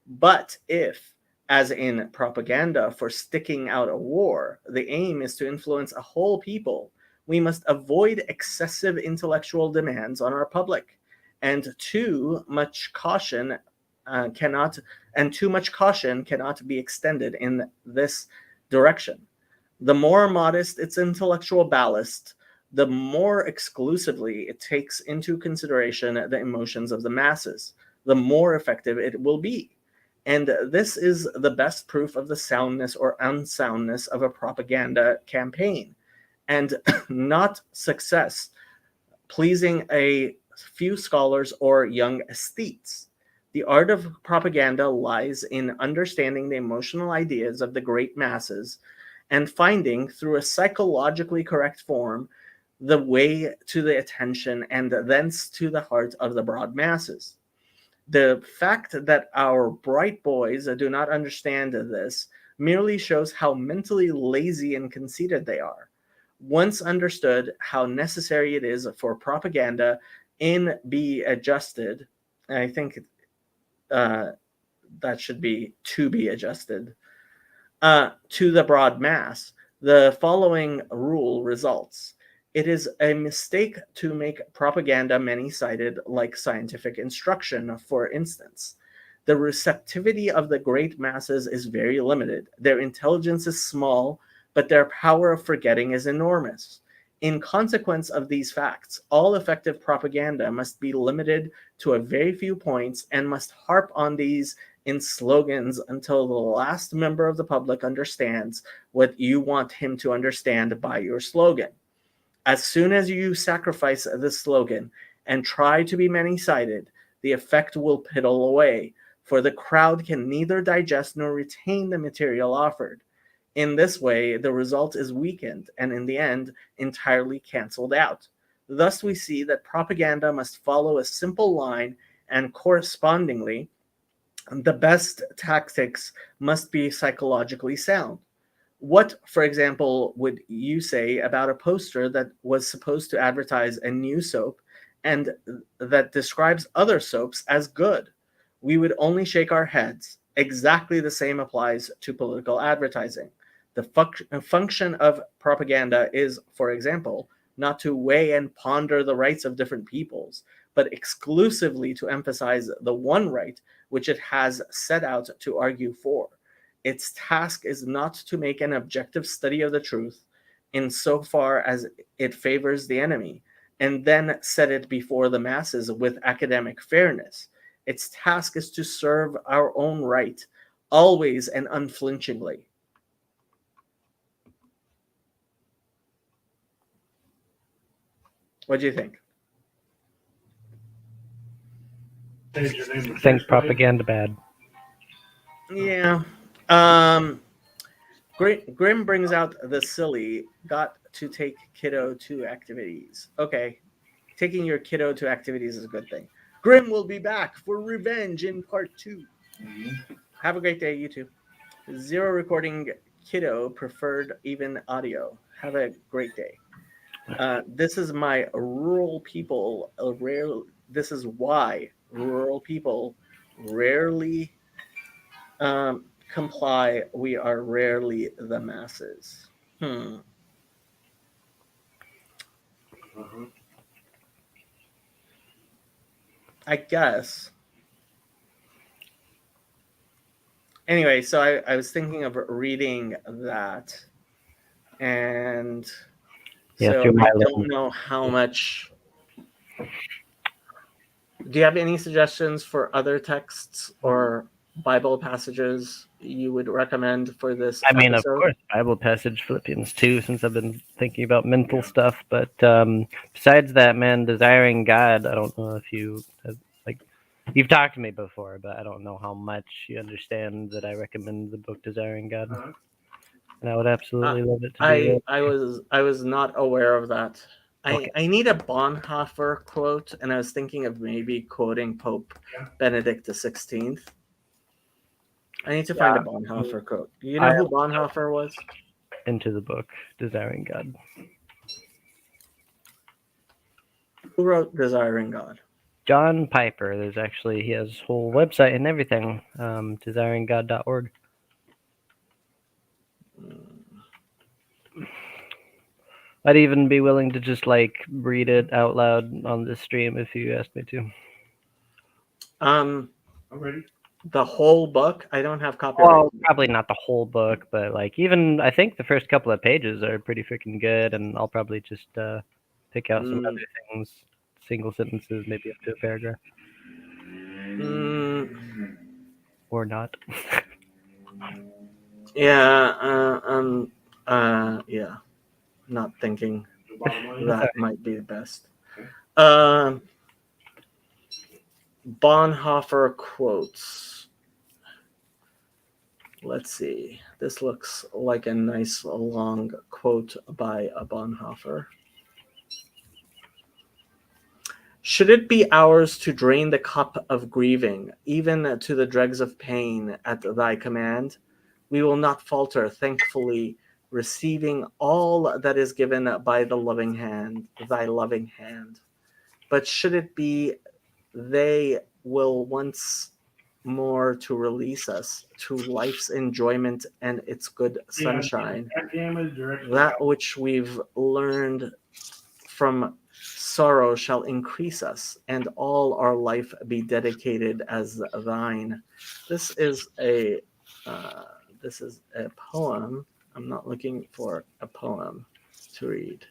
[SPEAKER 1] But if, as in propaganda for sticking out a war, the aim is to influence a whole people, we must avoid excessive intellectual demands on our public, and too much caution cannot be extended in this direction. The more modest its intellectual ballast, the more exclusively it takes into consideration the emotions of the masses, the more effective it will be. And this is the best proof of the soundness or unsoundness of a propaganda campaign, and not success pleasing a few scholars or young aesthetes. The art of propaganda lies in understanding the emotional ideas of the great masses and finding, through a psychologically correct form, the way to the attention and thence to the heart of the broad masses. The fact that our bright boys do not understand this merely shows how mentally lazy and conceited they are. Once understood how necessary it is for propaganda in be adjusted, I think that should be to be adjusted, to the broad mass, the following rule results. It is a mistake to make propaganda many-sided, like scientific instruction, for instance. The receptivity of the great masses is very limited. Their intelligence is small, but their power of forgetting is enormous. In consequence of these facts, all effective propaganda must be limited to a very few points and must harp on these in slogans until the last member of the public understands what you want him to understand by your slogan. As soon as you sacrifice the slogan and try to be many-sided, the effect will piddle away, for the crowd can neither digest nor retain the material offered. In this way, the result is weakened and in the end entirely canceled out. Thus we see that propaganda must follow a simple line, and correspondingly, the best tactics must be psychologically sound. What, for example, would you say about a poster that was supposed to advertise a new soap and that describes other soaps as good? We would only shake our heads. Exactly the same applies to political advertising. The function of propaganda is, for example, not to weigh and ponder the rights of different peoples, but exclusively to emphasize the one right which it has set out to argue for. Its task is not to make an objective study of the truth in so far as it favors the enemy, and then set it before the masses with academic fairness. Its task is to serve our own right, always and unflinchingly. What do you think?
[SPEAKER 6] Think propaganda bad.
[SPEAKER 1] Yeah. Grim brings out the silly. Got to take kiddo to activities. Okay. Taking your kiddo to activities is a good thing. Grim will be back for revenge in part 2. Have a great day, you two. Zero recording kiddo preferred even audio. Have a great day. This is my rural people. This is why rural people rarely comply, we are rarely the masses. I guess. Anyway, so I was thinking of reading that, and
[SPEAKER 6] Yeah,
[SPEAKER 1] so
[SPEAKER 6] through
[SPEAKER 1] I
[SPEAKER 6] my
[SPEAKER 1] don't
[SPEAKER 6] lens.
[SPEAKER 1] know how much. Do you have any suggestions for other texts or Bible passages you would recommend for this
[SPEAKER 6] I mean, of
[SPEAKER 1] episode?
[SPEAKER 6] course, Bible passage Philippians 2, since I've been thinking about mental stuff. But besides that, man, desiring God. I don't know if you like. You've talked to me before, but I don't know how much you understand that I recommend the book Desiring God. And I would absolutely love it to be read.
[SPEAKER 1] I was not aware of that.
[SPEAKER 6] Okay.
[SPEAKER 1] I need a Bonhoeffer quote, and I was thinking of maybe quoting Pope Benedict XVI. I need to find a Bonhoeffer quote. You know who Bonhoeffer was?
[SPEAKER 6] Into the book Desiring God.
[SPEAKER 1] Who wrote Desiring God?
[SPEAKER 6] John Piper. There's actually, he has a whole website and everything. DesiringGod.org. I'd even be willing to just like read it out loud on this stream if you asked me to.
[SPEAKER 1] I'm
[SPEAKER 8] ready.
[SPEAKER 1] The whole book? I don't have copyright.
[SPEAKER 6] Well, probably not the whole book, but like even I think the first couple of pages are pretty freaking good, and I'll probably just pick out some other things, single sentences, maybe up to a paragraph, or not.
[SPEAKER 1] Yeah, not thinking
[SPEAKER 8] That
[SPEAKER 1] that might be the best. Bonhoeffer quotes. Let's see. This looks like a nice long quote by a Bonhoeffer. Should it be ours to drain the cup of grieving, even to the dregs of pain at thy command, we will not falter, thankfully receiving all that is given by the loving hand, thy loving hand. But should it be they will once more to release us to life's enjoyment and its good sunshine, that which we've learned from sorrow shall increase us, and all our life be dedicated as thine. This is a poem. I'm not looking for a poem to read.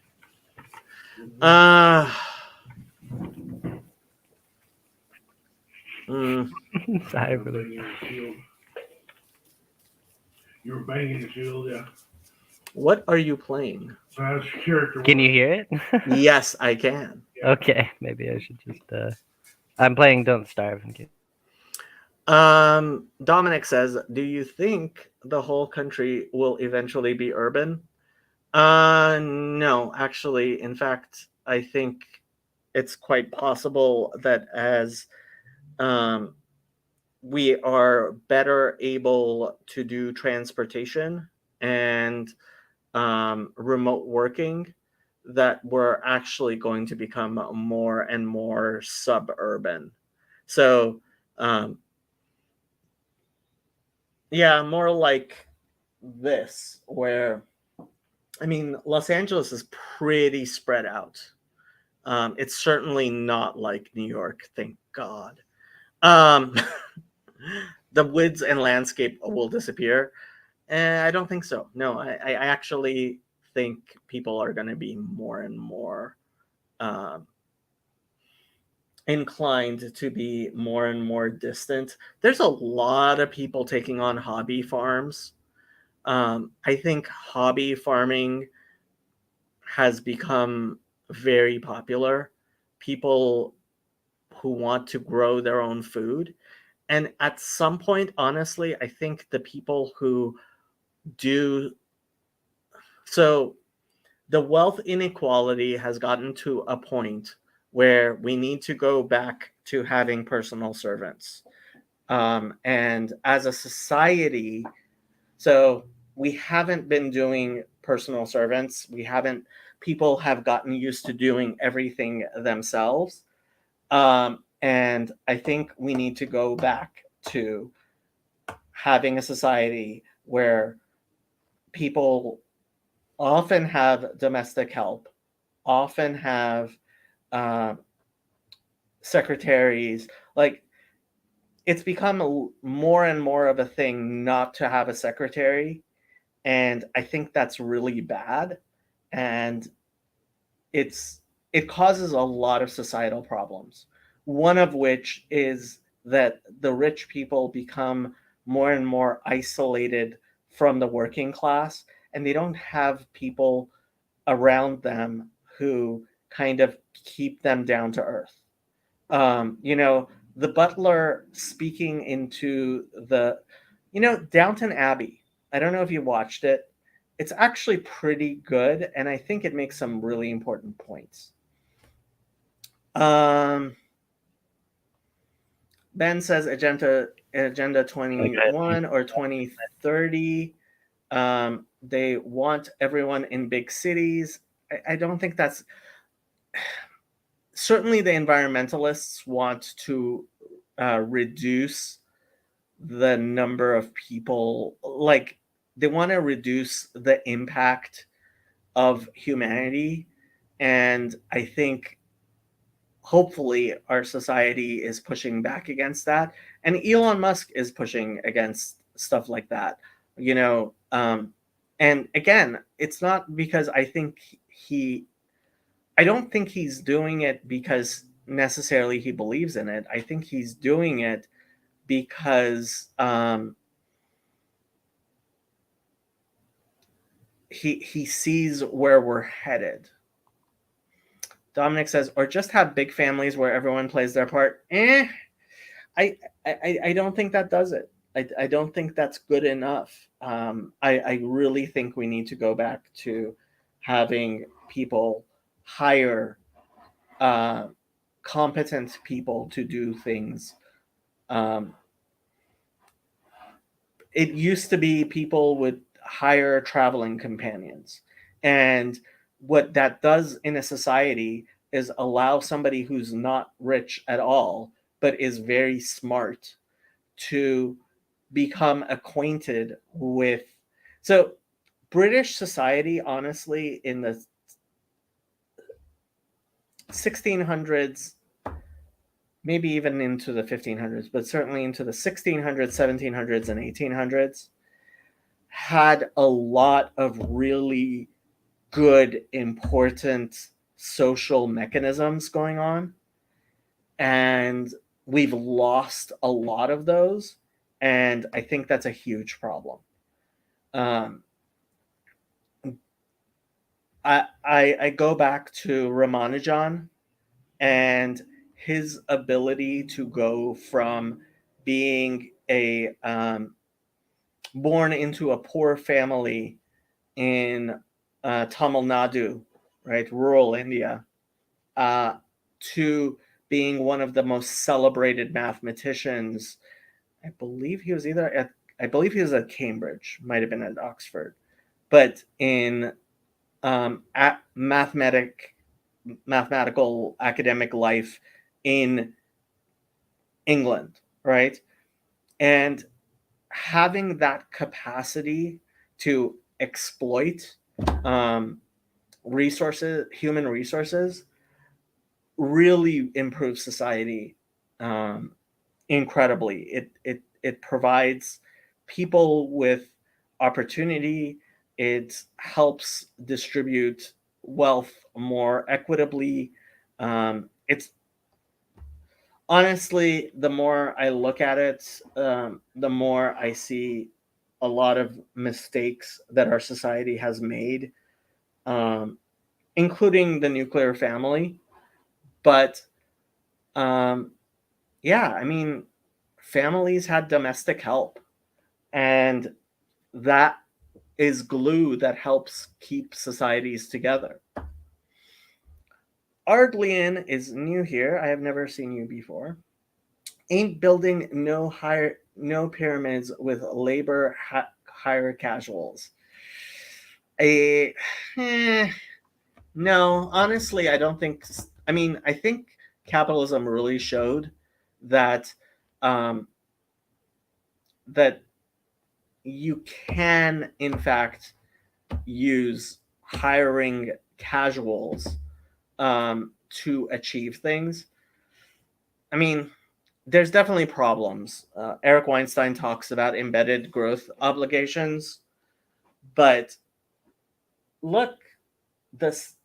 [SPEAKER 6] Sorry for that.
[SPEAKER 8] You were banging the shield, yeah.
[SPEAKER 1] What are you playing?
[SPEAKER 8] So that's character.
[SPEAKER 6] Can you hear it?
[SPEAKER 1] Yes, I can.
[SPEAKER 6] Okay, maybe I should just. I'm playing Don't Starve. Okay.
[SPEAKER 1] Dominic says, "Do you think the whole country will eventually be urban?" No, actually. In fact, I think it's quite possible that as we are better able to do transportation and remote working, that we're actually going to become more and more suburban. So, yeah, more like this, where, I mean, Los Angeles is pretty spread out. It's certainly not like New York, thank God. The woods and landscape will disappear. I don't think so. No, I actually think people are going to be more and more inclined to be more and more distant. There's a lot of people taking on hobby farms. I think hobby farming has become very popular. People who want to grow their own food. And at some point, honestly, I think the people who do so, the wealth inequality has gotten to a point where we need to go back to having personal servants. And as a society, so we haven't been doing personal servants. People have gotten used to doing everything themselves. And I think we need to go back to having a society where people often have domestic help, often have secretaries. Like, it's become more and more of a thing not to have a secretary, and I think that's really bad, and it causes a lot of societal problems. One of which is that the rich people become more and more isolated from the working class, and they don't have people around them who kind of keep them down to earth. The butler speaking into Downton Abbey. I don't know if you watched it. It's actually pretty good, and I think it makes some really important points. Ben says Agenda 21 or 2030. They want everyone in big cities. I don't think that's... Certainly the environmentalists want to reduce the number of people. Like, they want to reduce the impact of humanity, and I think hopefully our society is pushing back against that, and Elon Musk is pushing against stuff like that. And again, it's not because I don't think he's doing it because necessarily he believes in it. I think he's doing it because he sees where we're headed. Dominic says, or just have big families where everyone plays their part. I don't think that does it. I don't think that's good enough. I really think we need to go back to having people hire competent people to do things. It used to be people would hire traveling companions, and what that does in a society is allow somebody who's not rich at all but is very smart to become acquainted with. So British society, honestly, in the 1600s, maybe even into the 1500s, but certainly into the 1600s, 1700s, and 1800s, had a lot of really good, important social mechanisms going on. And we've lost a lot of those. And I think that's a huge problem. I go back to Ramanujan and his ability to go from being a born into a poor family in Tamil Nadu, right, rural India, to being one of the most celebrated mathematicians. I believe he was at Cambridge, might have been at Oxford, but in at mathematical academic life in England, right? And having that capacity to exploit human resources, really improves society incredibly. It provides people with opportunity. It helps distribute wealth more equitably. It's honestly, the more I look at it, the more I see a lot of mistakes that our society has made, including the nuclear family. But yeah, I mean, families had domestic help, and that is glue that helps keep societies together. Ardlian is new here. I have never seen you before. Ain't building no pyramids with labor hire casuals. No, honestly, I don't think. I mean, I think capitalism really showed that that you can, in fact, use hiring casuals to achieve things. I mean, there's definitely problems. Eric Weinstein talks about embedded growth obligations, but look, this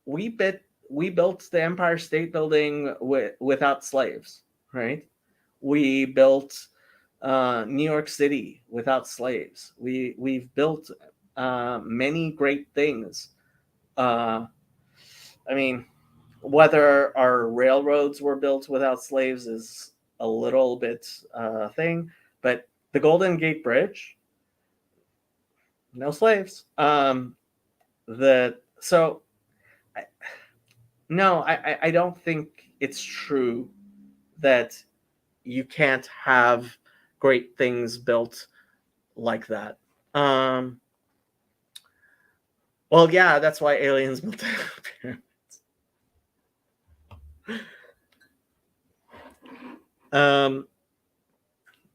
[SPEAKER 1] we built the Empire State Building without slaves, right? We built New York City without slaves. We've built many great things. I mean, whether our railroads were built without slaves is a little bit thing, but the Golden Gate Bridge, no slaves. The so no, I don't think it's true that you can't have great things built like that. Well, yeah, that's why aliens built the pyramids.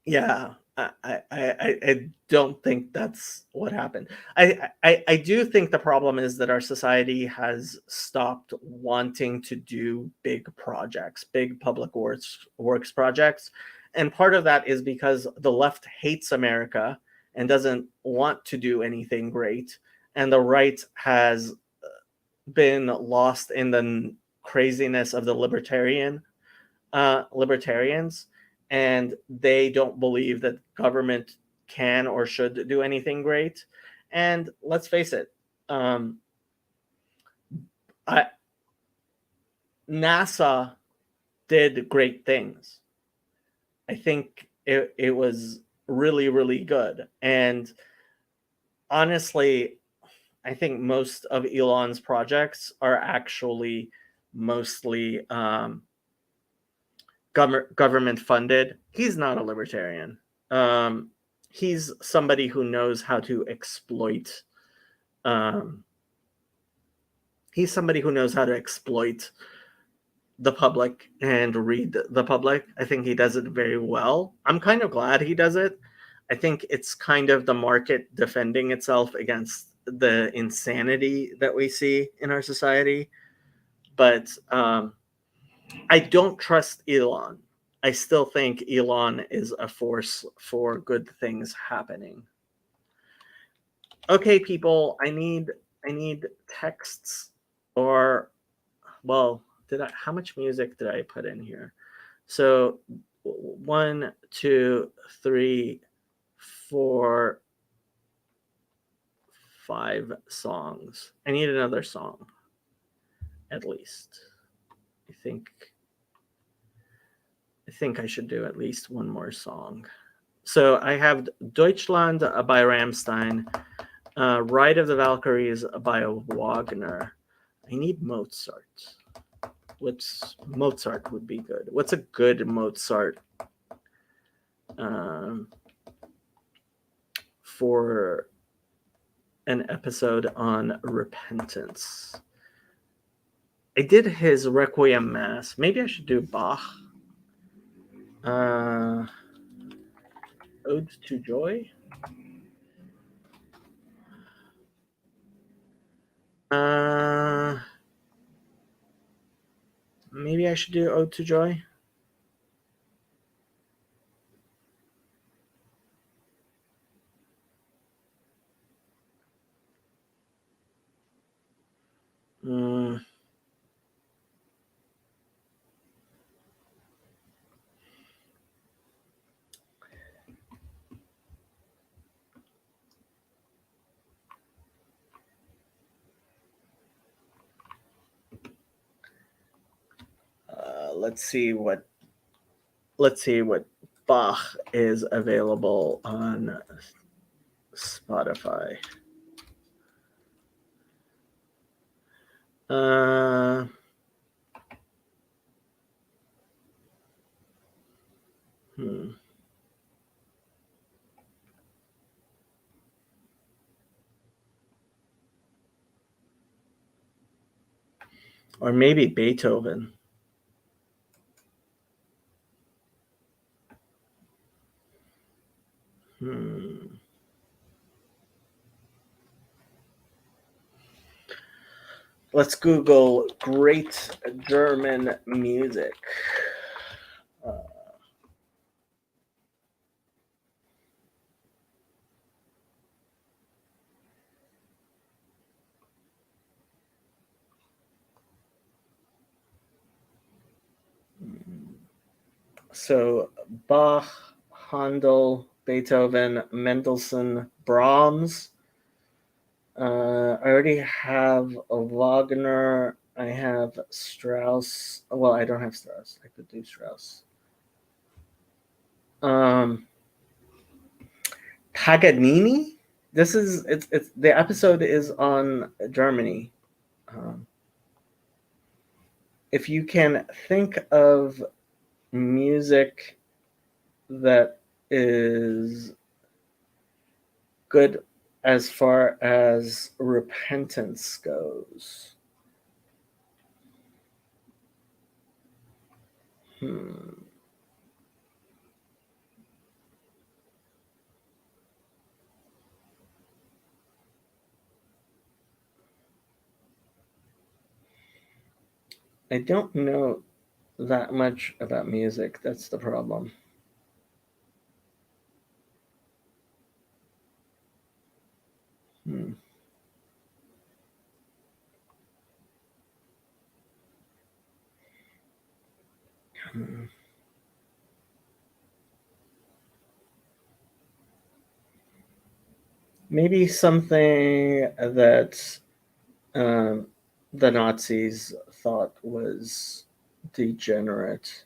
[SPEAKER 1] Yeah, I don't think that's what happened. I do think the problem is that our society has stopped wanting to do big projects, big public works projects. And part of that is because the left hates America and doesn't want to do anything great. And the right has been lost in the craziness of the libertarians, and they don't believe that government can or should do anything great. And let's face it, NASA did great things. I think it was really, really good. And honestly, I think most of Elon's projects are actually mostly government funded. He's not a libertarian. He's somebody who knows how to exploit. He's somebody who knows how to exploit the public and read the public. I think he does it very well. I'm kind of glad he does it. I think it's kind of the market defending itself against the insanity that we see in our society. But I don't trust Elon. I still think Elon is a force for good things happening. Okay, people, I need texts, or well, how much music did I put in here? So 1, 2, 3, 4, 5 songs. I need another song, at least. I think I should do at least one more song. So I have Deutschland by Rammstein, Ride of the Valkyries by Wagner. I need Mozart. Mozart would be good. What's a good Mozart for an episode on repentance? I did his Requiem Mass. Maybe I should do Bach. Ode to Joy. Maybe I should do Ode to Joy. Let's see what Bach is available on Spotify. Or maybe Beethoven. let's Google great German music. Uh, So Bach, Handel, Beethoven, Mendelssohn, Brahms. I already have a Wagner. I have Strauss. Well, I don't have Strauss. I could do Strauss. Paganini. This is it's the episode is on Germany. Um, if you can think of music that is good as far as repentance goes. Hmm. I don't know that much about music. That's the problem. Hmm. Hmm. Maybe something that um, the Nazis thought was degenerate.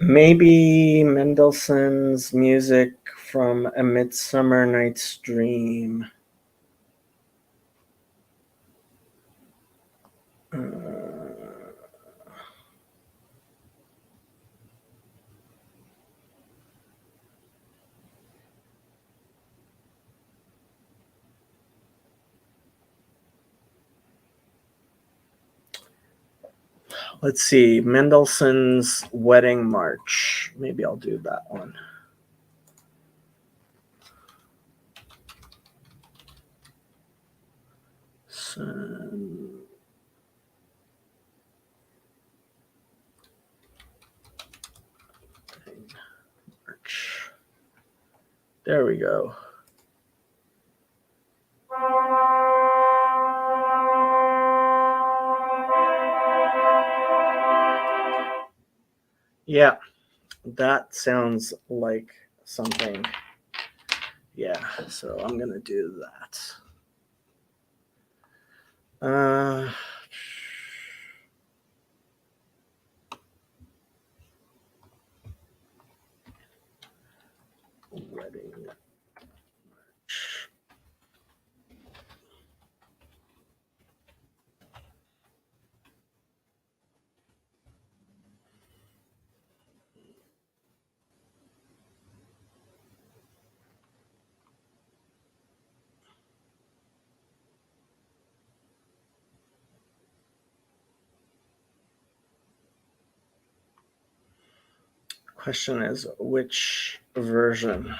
[SPEAKER 1] Maybe Mendelssohn's music from A Midsummer Night's Dream. Let's see, Mendelssohn's Wedding March. Maybe I'll do that one. March. There we go. Yeah, that sounds like something. Yeah, so I'm gonna do that. Wedding March. Question is, which version?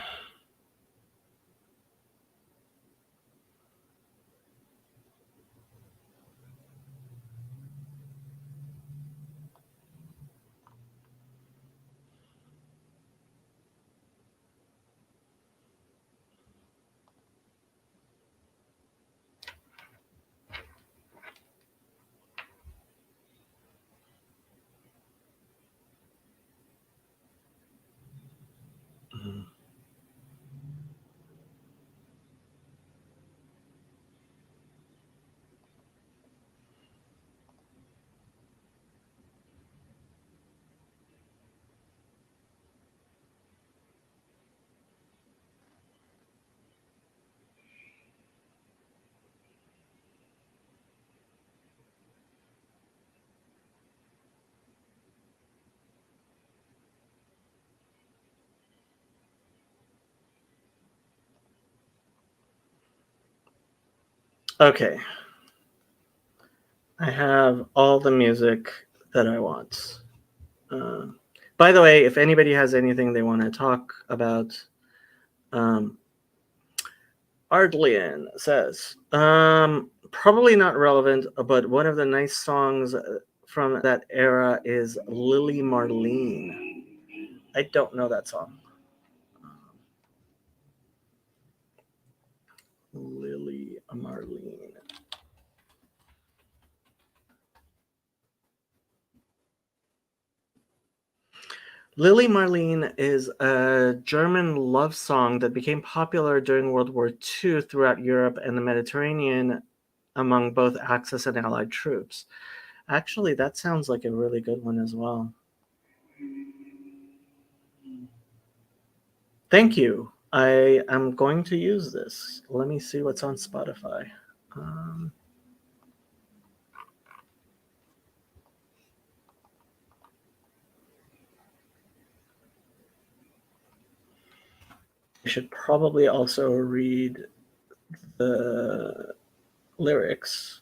[SPEAKER 1] Okay. I have all the music that I want. By the way, if anybody has anything they want to talk about, Ardlian says, probably not relevant, but one of the nice songs from that era is Lily Marlene. I don't know that song. Lily Marlene. Lily Marlene is a German love song that became popular during World War II throughout Europe and the Mediterranean among both Axis and Allied troops. Actually, that sounds like a really good one as well. Thank you. I am going to use this. Let me see what's on Spotify. I should probably also read the lyrics.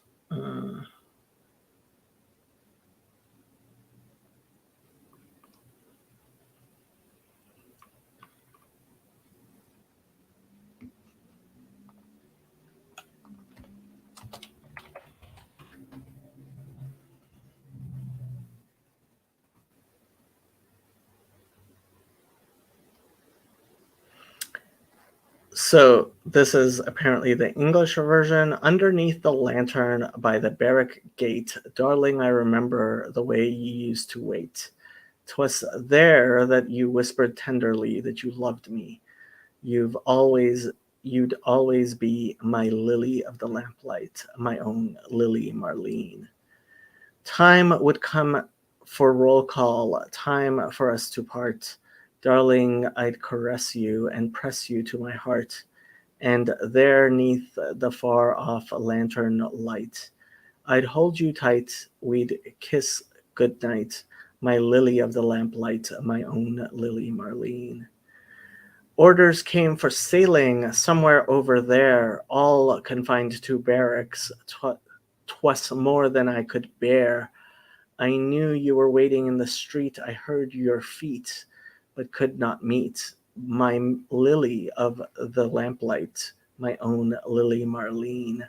[SPEAKER 1] So this is apparently the English version. Underneath the lantern by the barrack gate, darling, I remember the way you used to wait. 'Twas there that you whispered tenderly that you loved me. You'd always be my lily of the lamplight, my own Lily Marlene. Time would come for roll call, time for us to part. Darling, I'd caress you and press you to my heart. And there, neath the far off lantern light, I'd hold you tight, we'd kiss goodnight, my lily of the lamplight, my own Lily Marlene. Orders came for sailing somewhere over there, all confined to barracks. 'Twas more than I could bear. I knew you were waiting in the street. I heard your feet, but could not meet. My lily of the lamplight, my own Lily Marlene.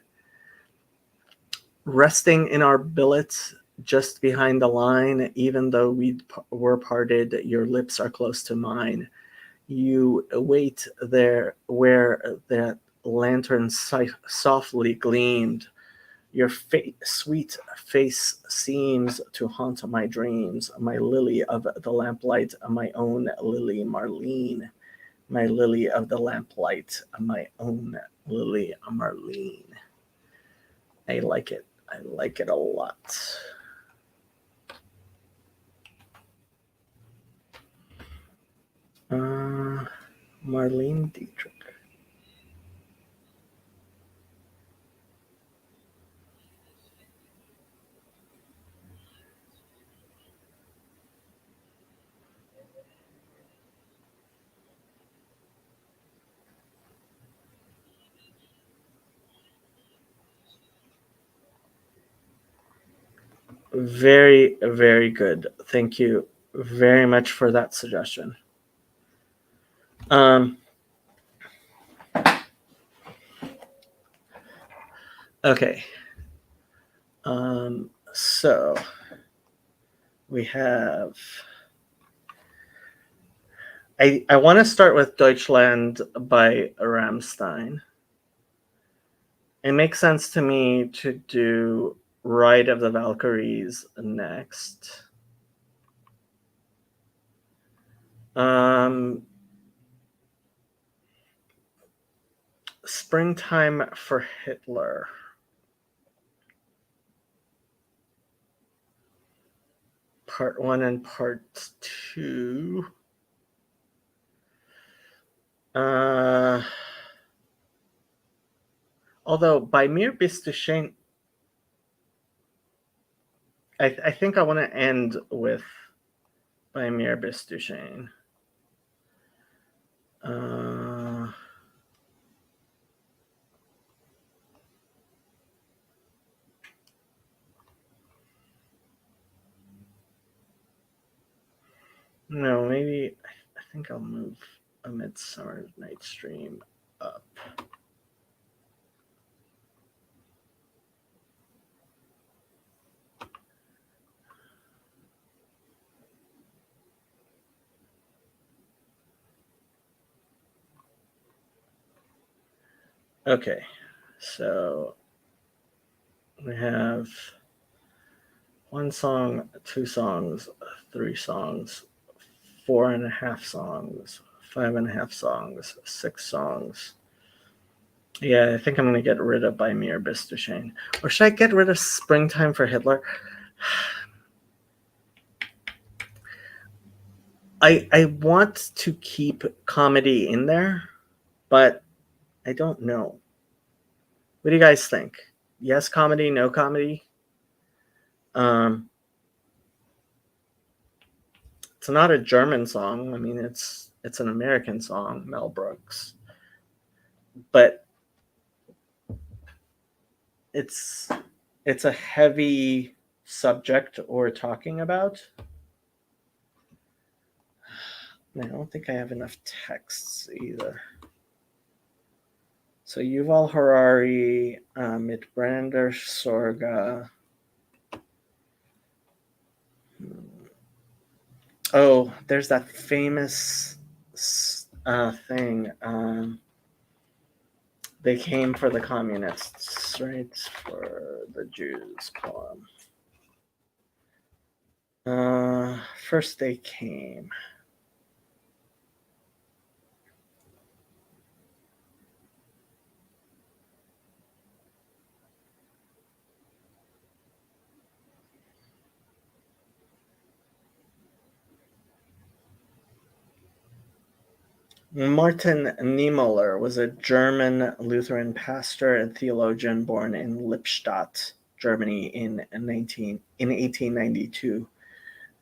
[SPEAKER 1] Resting in our billet just behind the line, even though we were parted, your lips are close to mine. You wait there where that lantern softly gleamed. Your sweet face seems to haunt my dreams, my lily of the lamplight, my own Lily Marlene, my lily of the lamplight, my own Lily Marlene. I like it. I like it a lot. Marlene Dietrich. Very, very good. Thank you very much for that suggestion. Okay. So we have. I want to start with Deutschland by Rammstein. It makes sense to me to do Ride of the Valkyries next. Springtime for Hitler. Part 1 and Part 2. Although by Mir bis du Schein, I think I want to end with By Mir bis du Schein. No, maybe I think I'll move A Midsummer Night's Dream up. Okay, so we have one song, two songs, three songs, 4.5 songs, 5.5 songs, 6 songs. Yeah, I think I'm gonna get rid of By Mir Bistershane. Or should I get rid of Springtime for Hitler? I want to keep comedy in there, but I don't know. What do you guys think? Yes, comedy, no comedy? It's not a German song. I mean, it's an American song, Mel Brooks. But it's a heavy subject we're talking about. I don't think I have enough texts either. So Yuval Harari, Mitbrander Sorga. Oh, there's that famous thing. They came for the communists, right? For the Jews poem. First they came. Martin Niemöller was a German Lutheran pastor and theologian born in Lippstadt, Germany in 1892.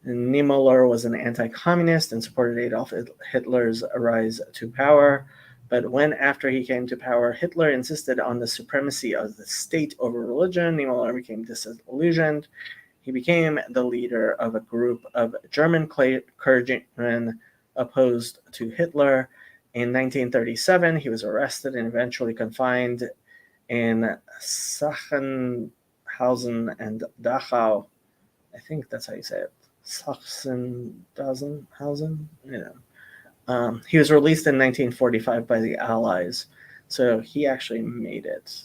[SPEAKER 1] Niemöller was an anti-communist and supported Adolf Hitler's rise to power. But when, after he came to power, Hitler insisted on the supremacy of the state over religion, Niemöller became disillusioned. He became the leader of a group of German clergymen opposed to Hitler. In 1937, he was arrested and eventually confined in Sachsenhausen and Dachau. I think that's how you say it. Sachsenhausen? He was released in 1945 by the Allies, so he actually made it.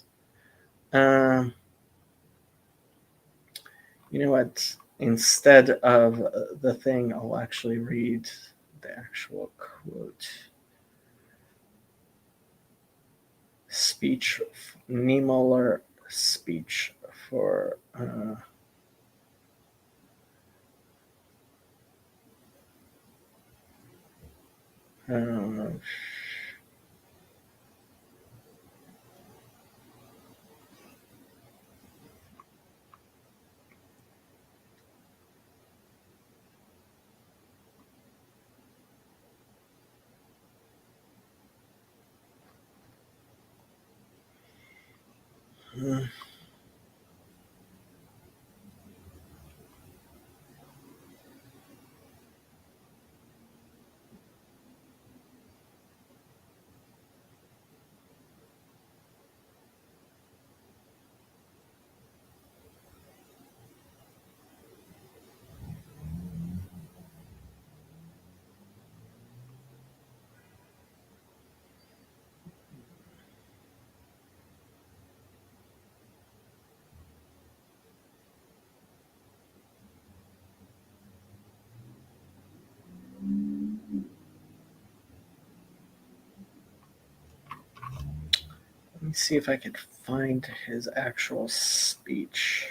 [SPEAKER 1] You know what? Instead of the thing, I'll actually read the actual quote. Speech, Niemöller speech for let me see if I can find his actual speech.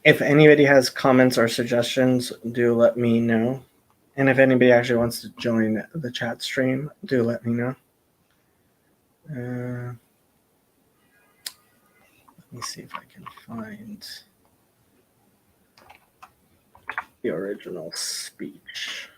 [SPEAKER 1] if anybody has comments or suggestions, do let me know. And if anybody actually wants to join the chat stream, do let me know. Let me see if I can find the original speech.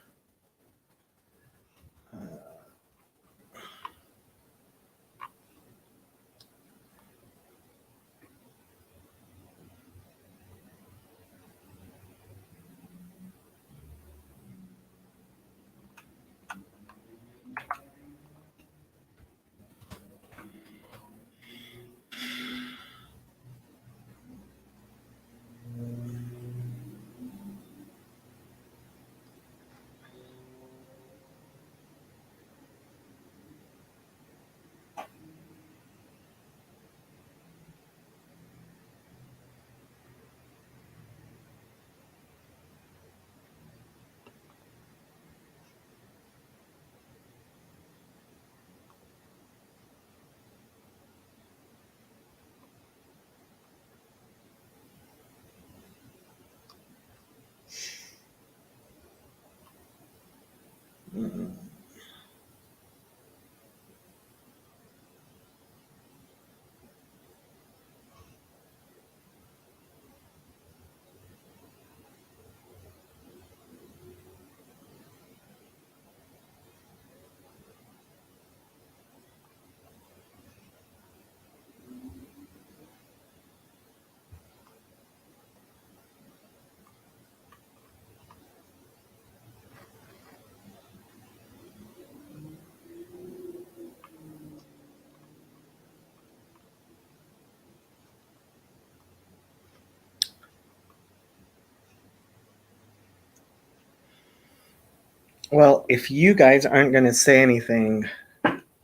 [SPEAKER 1] Well, if you guys aren't going to say anything,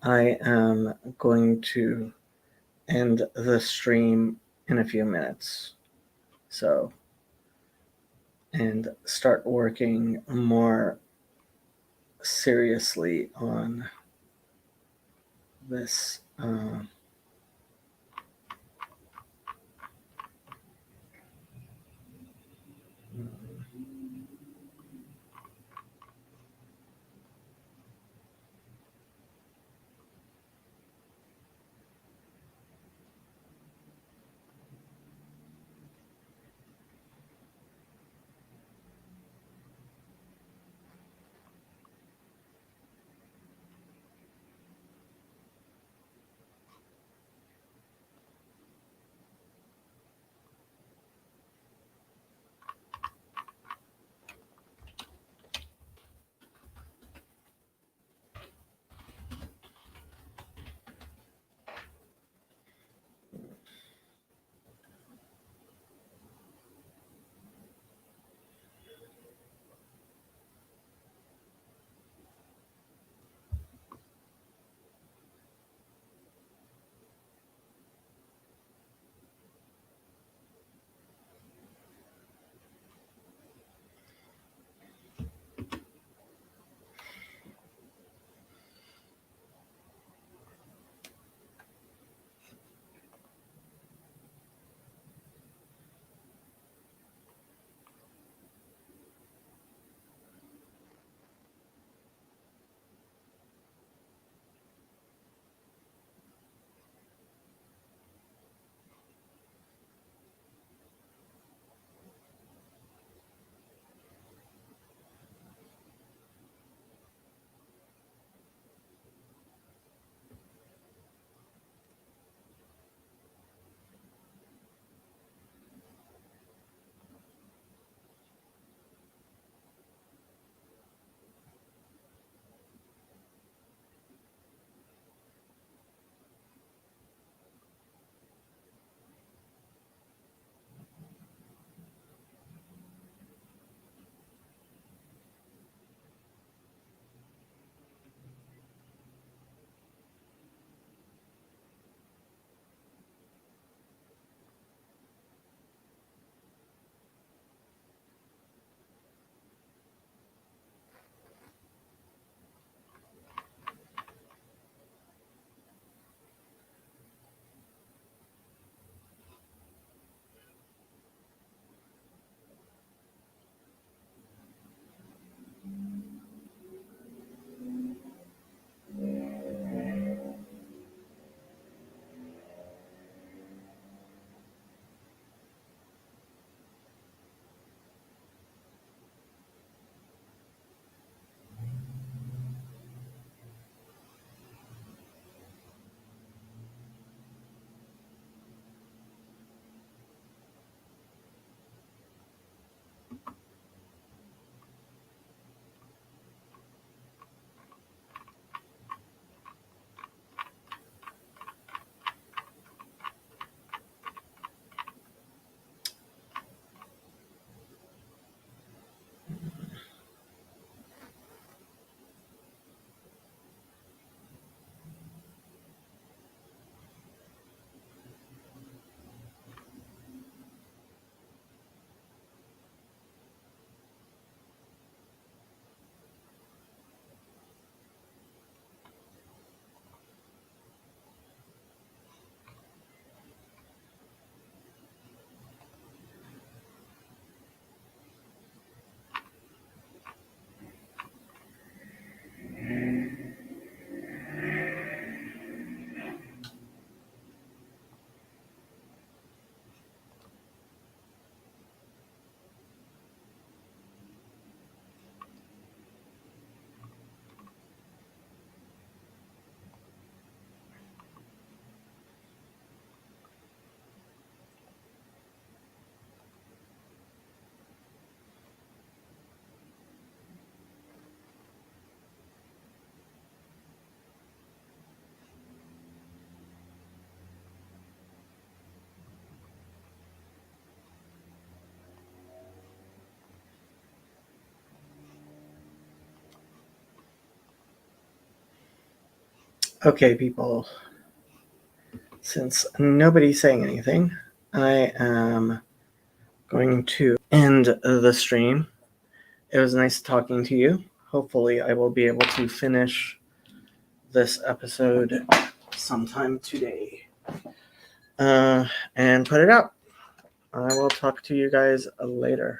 [SPEAKER 1] I am going to end the stream in a few minutes. So, and start working more seriously on this. Okay, people. Since nobody's saying anything, I am going to end the stream. It was nice talking to you. Hopefully, I will be able to finish this episode sometime today and put it out. I will talk to you guys later.